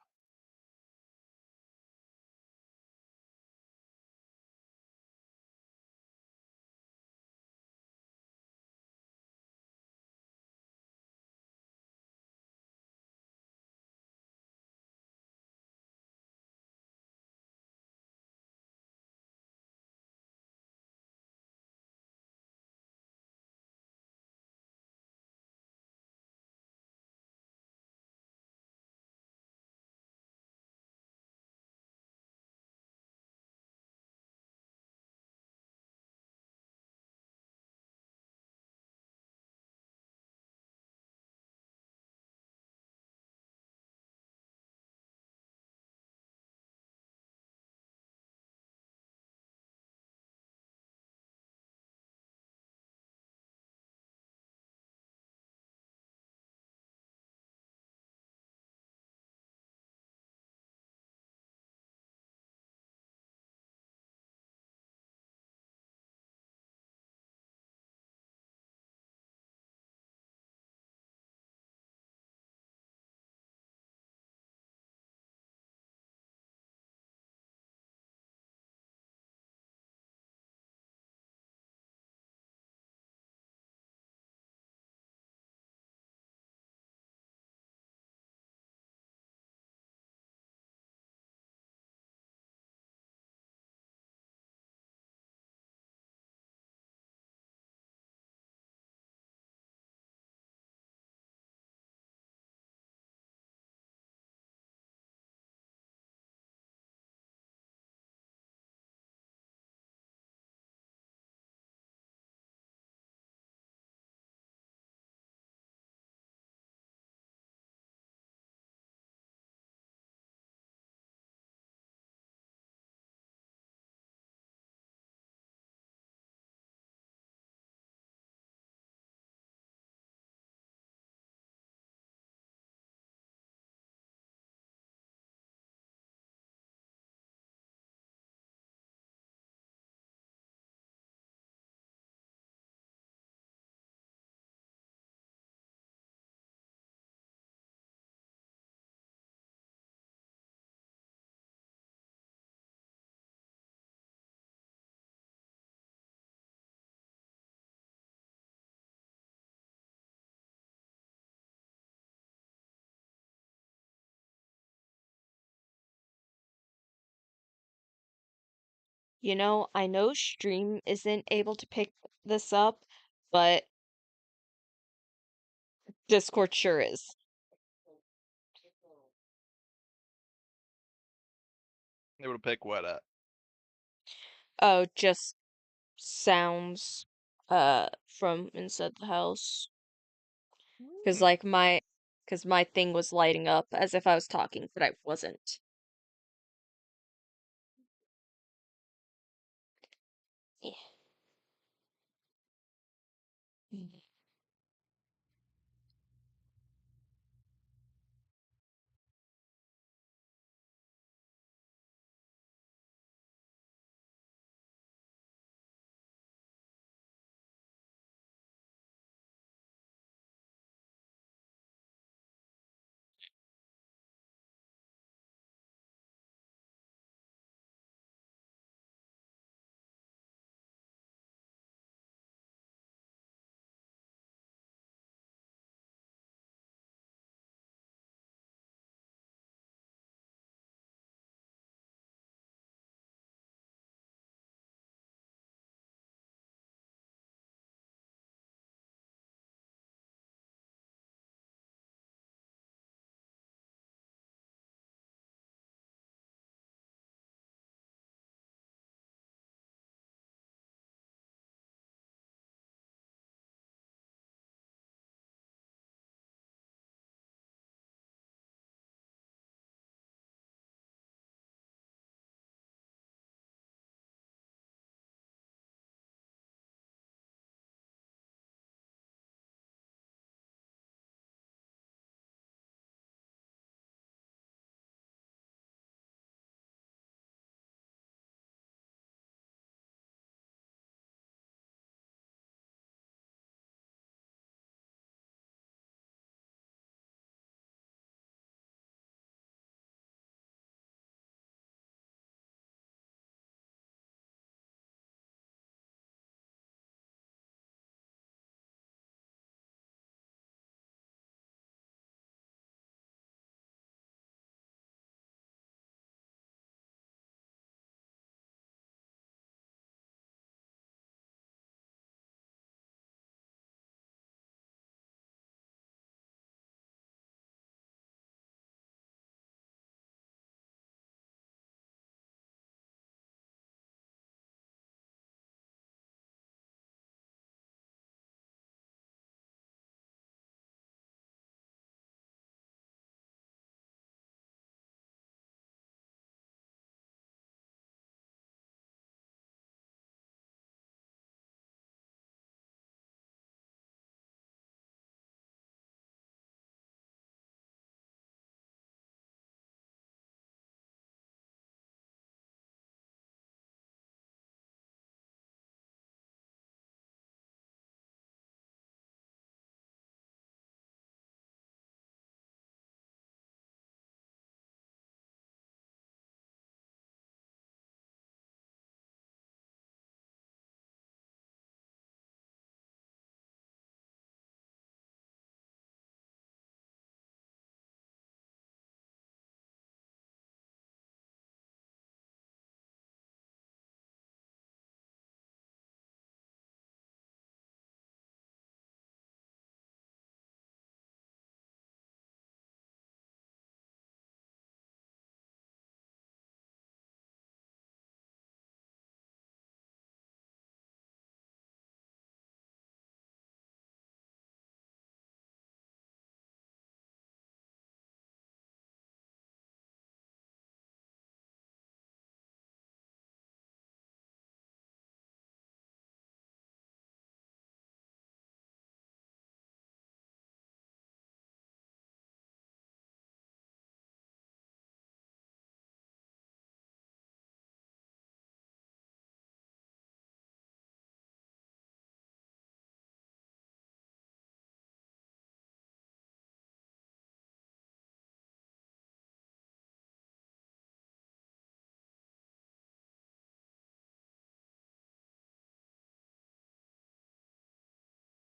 Speaker 1: I know Stream isn't able to pick this up, but Discord sure is.
Speaker 2: Able to pick what up?
Speaker 1: Oh, just sounds from inside the house. Cause
Speaker 2: Hmm.
Speaker 1: like cause my thing was lighting up as if I was talking, but I wasn't. Yeah.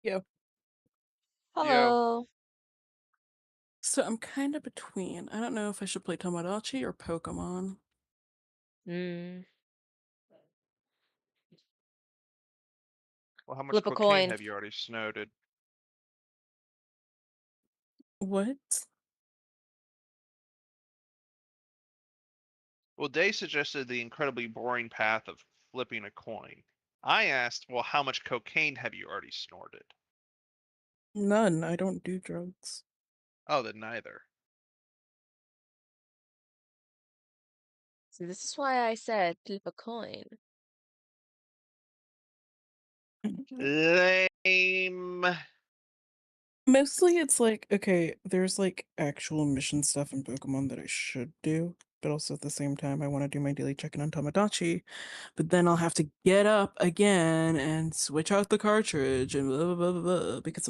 Speaker 4: Yeah.
Speaker 2: Yo.
Speaker 1: Hello.
Speaker 4: So I'm kind of between. I don't know if I should play Tomodachi or Pokemon.
Speaker 1: Hmm.
Speaker 2: Well, how much
Speaker 1: Flip a
Speaker 2: cocaine
Speaker 1: coin.
Speaker 2: have you already snorted?
Speaker 4: What?
Speaker 2: Well, Day suggested the incredibly boring path of flipping a coin. I asked, well, how much cocaine have you already snorted?
Speaker 4: None. I don't do drugs.
Speaker 2: Oh, then neither.
Speaker 1: So this is why I said flip a coin.
Speaker 2: Lame.
Speaker 4: Mostly it's like, okay, there's like actual mission stuff in Pokemon that I should do, but also at the same time I want to do my daily check-in on Tamagotchi, but then I'll have to get up again and switch out the cartridge and blah blah blah blah, blah because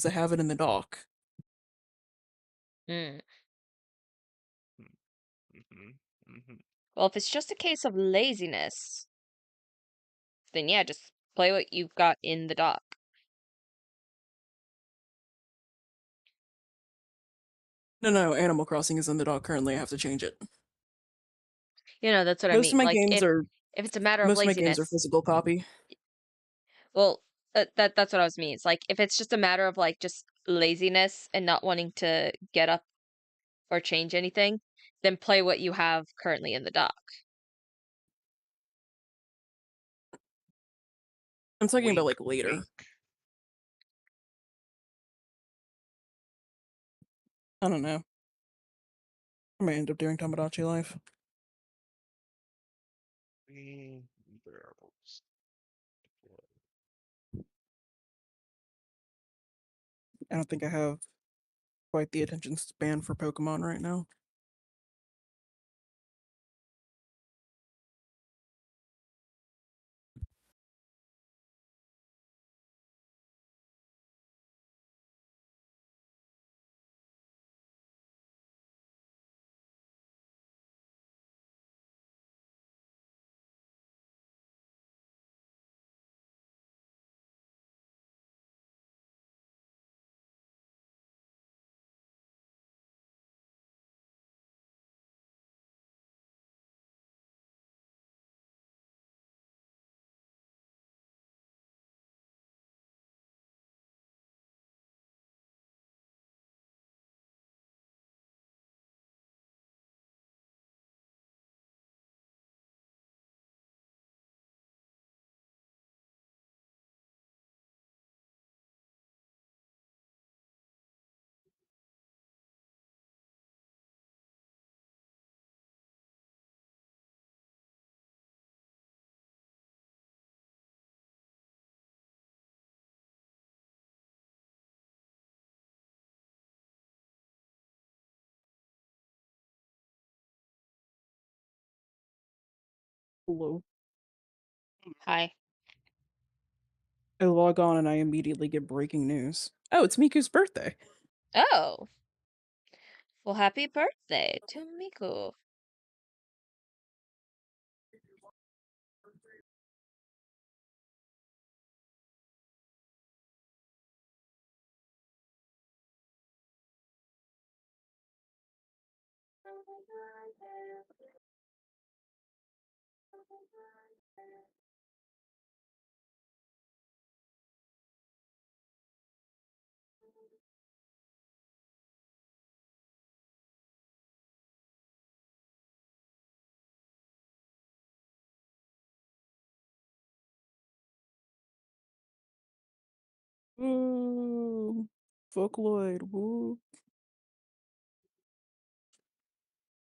Speaker 4: I have it in the dock.
Speaker 1: Hmm.
Speaker 2: Mm-hmm. Mm-hmm.
Speaker 1: Well, if it's just a case of laziness, then yeah, just play what you've got in the dock.
Speaker 4: No, Animal Crossing is in the dock currently. I have to change it.
Speaker 1: You know, that's what I
Speaker 4: Most of
Speaker 1: mean.
Speaker 4: my
Speaker 1: Like
Speaker 4: games are
Speaker 1: if it's a matter of
Speaker 4: most of my games are
Speaker 1: laziness,
Speaker 4: physical copy.
Speaker 1: well, that's what I was meaning. It's like if it's just a matter of like just laziness and not wanting to get up or change anything, then play what you have currently in the dock.
Speaker 4: I'm talking about
Speaker 2: Wink,
Speaker 4: like later.
Speaker 2: wink.
Speaker 4: I don't know. I might end up doing Tamagotchi Life.
Speaker 2: Variables.
Speaker 4: I don't think I have quite the attention span for Pokemon right now. Hello.
Speaker 1: Hi.
Speaker 4: I log on and I immediately get breaking news. Oh, it's Miku's birthday.
Speaker 1: Oh, well, happy birthday to Miku.
Speaker 4: Woo. Vocaloid, woo.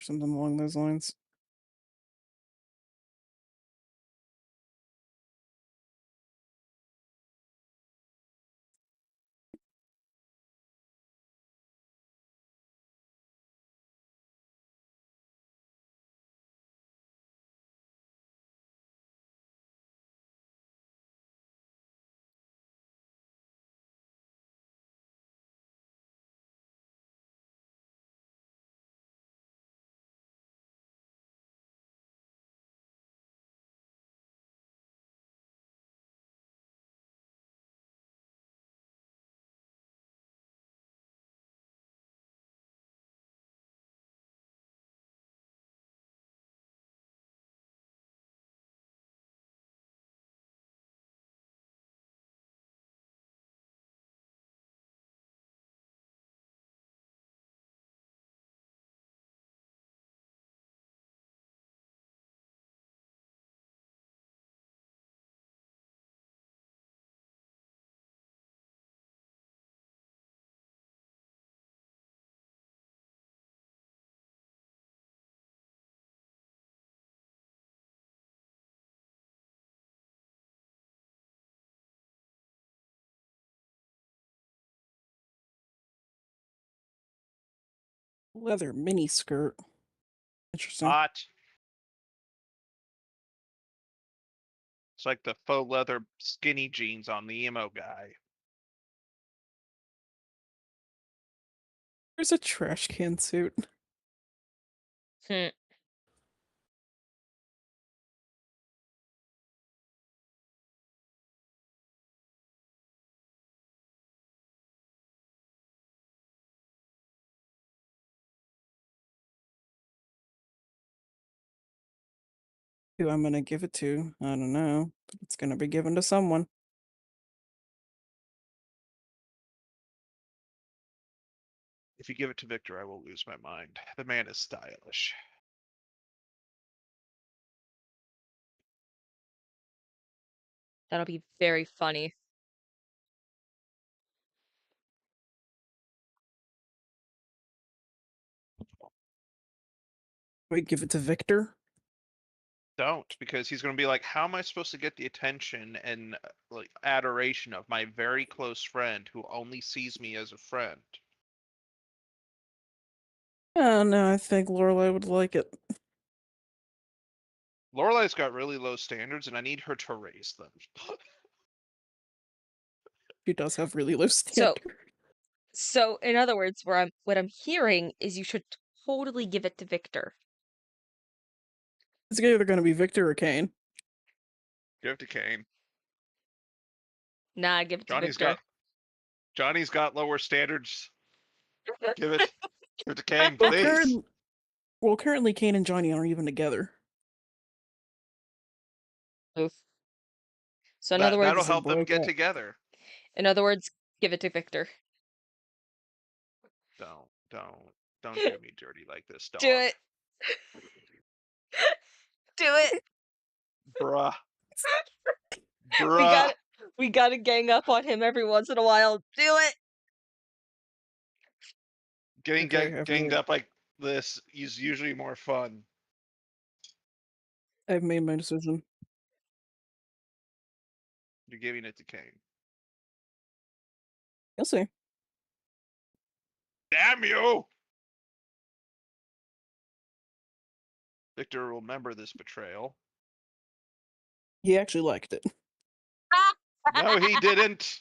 Speaker 4: Something along those lines. Leather mini skirt. Interesting.
Speaker 2: Hot. It's like the faux leather skinny jeans on the emo guy.
Speaker 4: There's a trash can suit.
Speaker 1: Hmm.
Speaker 4: Who I'm gonna give it to? I don't know. But it's gonna be given to someone.
Speaker 2: If you give it to Victor, I will lose my mind. The man is stylish.
Speaker 1: That'll be very funny.
Speaker 4: Wait, give it to Victor?
Speaker 2: Don't, because he's going to be like, how am I supposed to get the attention and like adoration of my very close friend who only sees me as a friend?
Speaker 4: Oh no, I think Lorelai would like it.
Speaker 2: Lorelai's got really low standards, and I need her to raise them.
Speaker 4: She does have really low
Speaker 1: So,
Speaker 4: standards.
Speaker 1: so in other words, what I'm hearing is you should totally give it to Victor.
Speaker 4: It's either gonna be Victor or Kane.
Speaker 2: Give it to Kane.
Speaker 1: Nah, give it to
Speaker 2: Johnny's
Speaker 1: Victor.
Speaker 2: got Johnny's got lower standards. Give it. Give it to Kane,
Speaker 4: Well,
Speaker 2: please.
Speaker 4: currently Kane and Johnny aren't even together.
Speaker 1: Oof. So in other
Speaker 2: That'll
Speaker 1: words,
Speaker 4: They
Speaker 2: help them
Speaker 4: broke
Speaker 2: get
Speaker 4: up.
Speaker 2: together.
Speaker 1: give it to Victor.
Speaker 2: Don't do me dirty like this,
Speaker 1: Do
Speaker 2: dog.
Speaker 1: it. Do it.
Speaker 2: Bruh.
Speaker 1: We
Speaker 2: Bruh.
Speaker 1: got we got to gang up on him every once in a while. Do it.
Speaker 2: Getting
Speaker 4: Okay,
Speaker 2: ganged up like this is usually more fun.
Speaker 4: I've made my decision.
Speaker 2: You're giving it to Kane.
Speaker 4: You'll see.
Speaker 2: Damn you! Victor will remember this betrayal.
Speaker 4: He actually liked it.
Speaker 2: No, he didn't.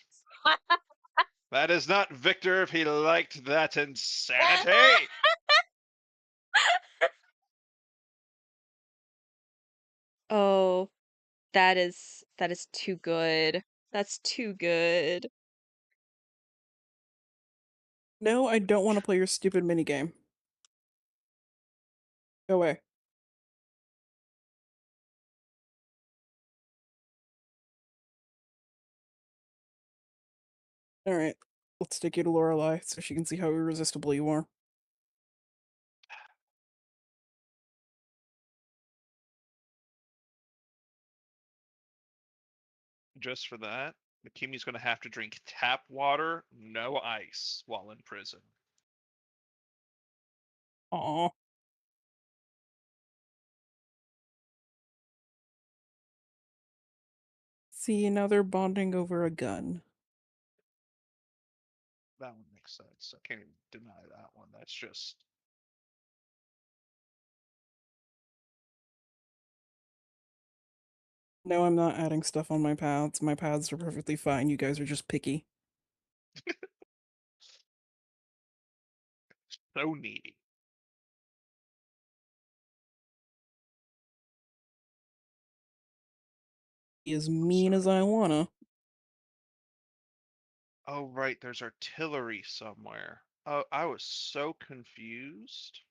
Speaker 2: That is not Victor if he liked that insanity.
Speaker 1: Oh, that is too good. That's too good.
Speaker 4: No, I don't want to play your stupid minigame. Go away. Alright. Let's take you to Lorelai so she can see how irresistible you are.
Speaker 2: Just for that, Makimi's going to have to drink tap water, no ice, while in prison.
Speaker 4: Aw. See, now they're bonding over a gun.
Speaker 2: That one makes sense. I can't even deny that one. That's just.
Speaker 4: No, I'm not adding stuff on my paths. My paths are perfectly fine. You guys are just picky.
Speaker 2: So needy.
Speaker 4: Be as mean as I wanna.
Speaker 2: Oh, right. There's artillery somewhere. Oh, I was so confused.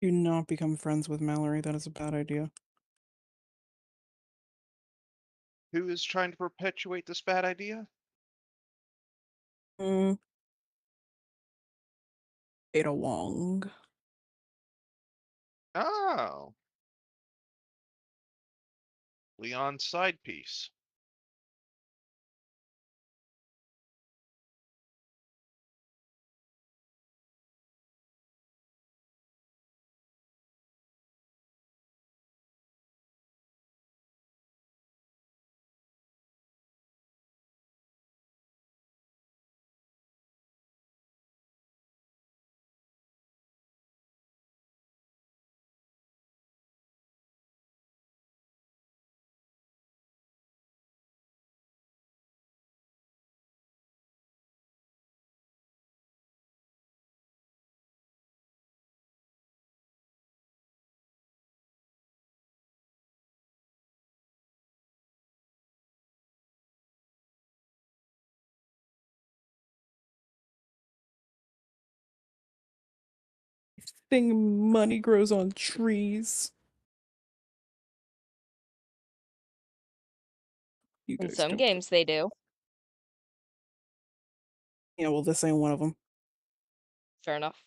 Speaker 4: Do not become friends with Mallory. That is a bad idea.
Speaker 2: Who is trying to perpetuate this bad idea?
Speaker 4: Ada Wong.
Speaker 2: Oh. Leon's side piece.
Speaker 4: Thing money grows on trees. You
Speaker 1: In
Speaker 4: guys
Speaker 1: some
Speaker 4: don't.
Speaker 1: games, they do.
Speaker 4: Yeah, well, this ain't one of them.
Speaker 1: Fair enough.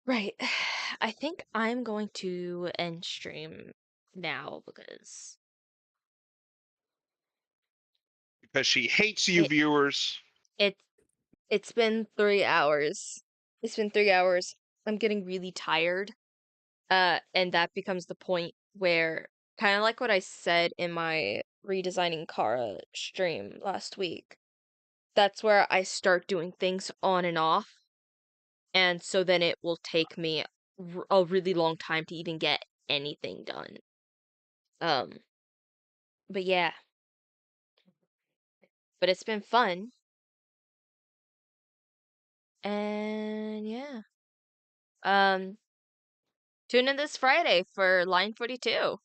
Speaker 1: Right. I think I'm going to end stream now because
Speaker 2: She hates you,
Speaker 1: it
Speaker 2: viewers.
Speaker 1: it it's been 3 hours. It's been 3 hours. I'm getting really tired. And that becomes the point where, kind of like what I said in my redesigning Kara stream last week, that's where I start doing things on and off. And so then it will take me a really long time to even get anything done. But yeah. But it's been fun. And yeah. Tune in this Friday for Line 42.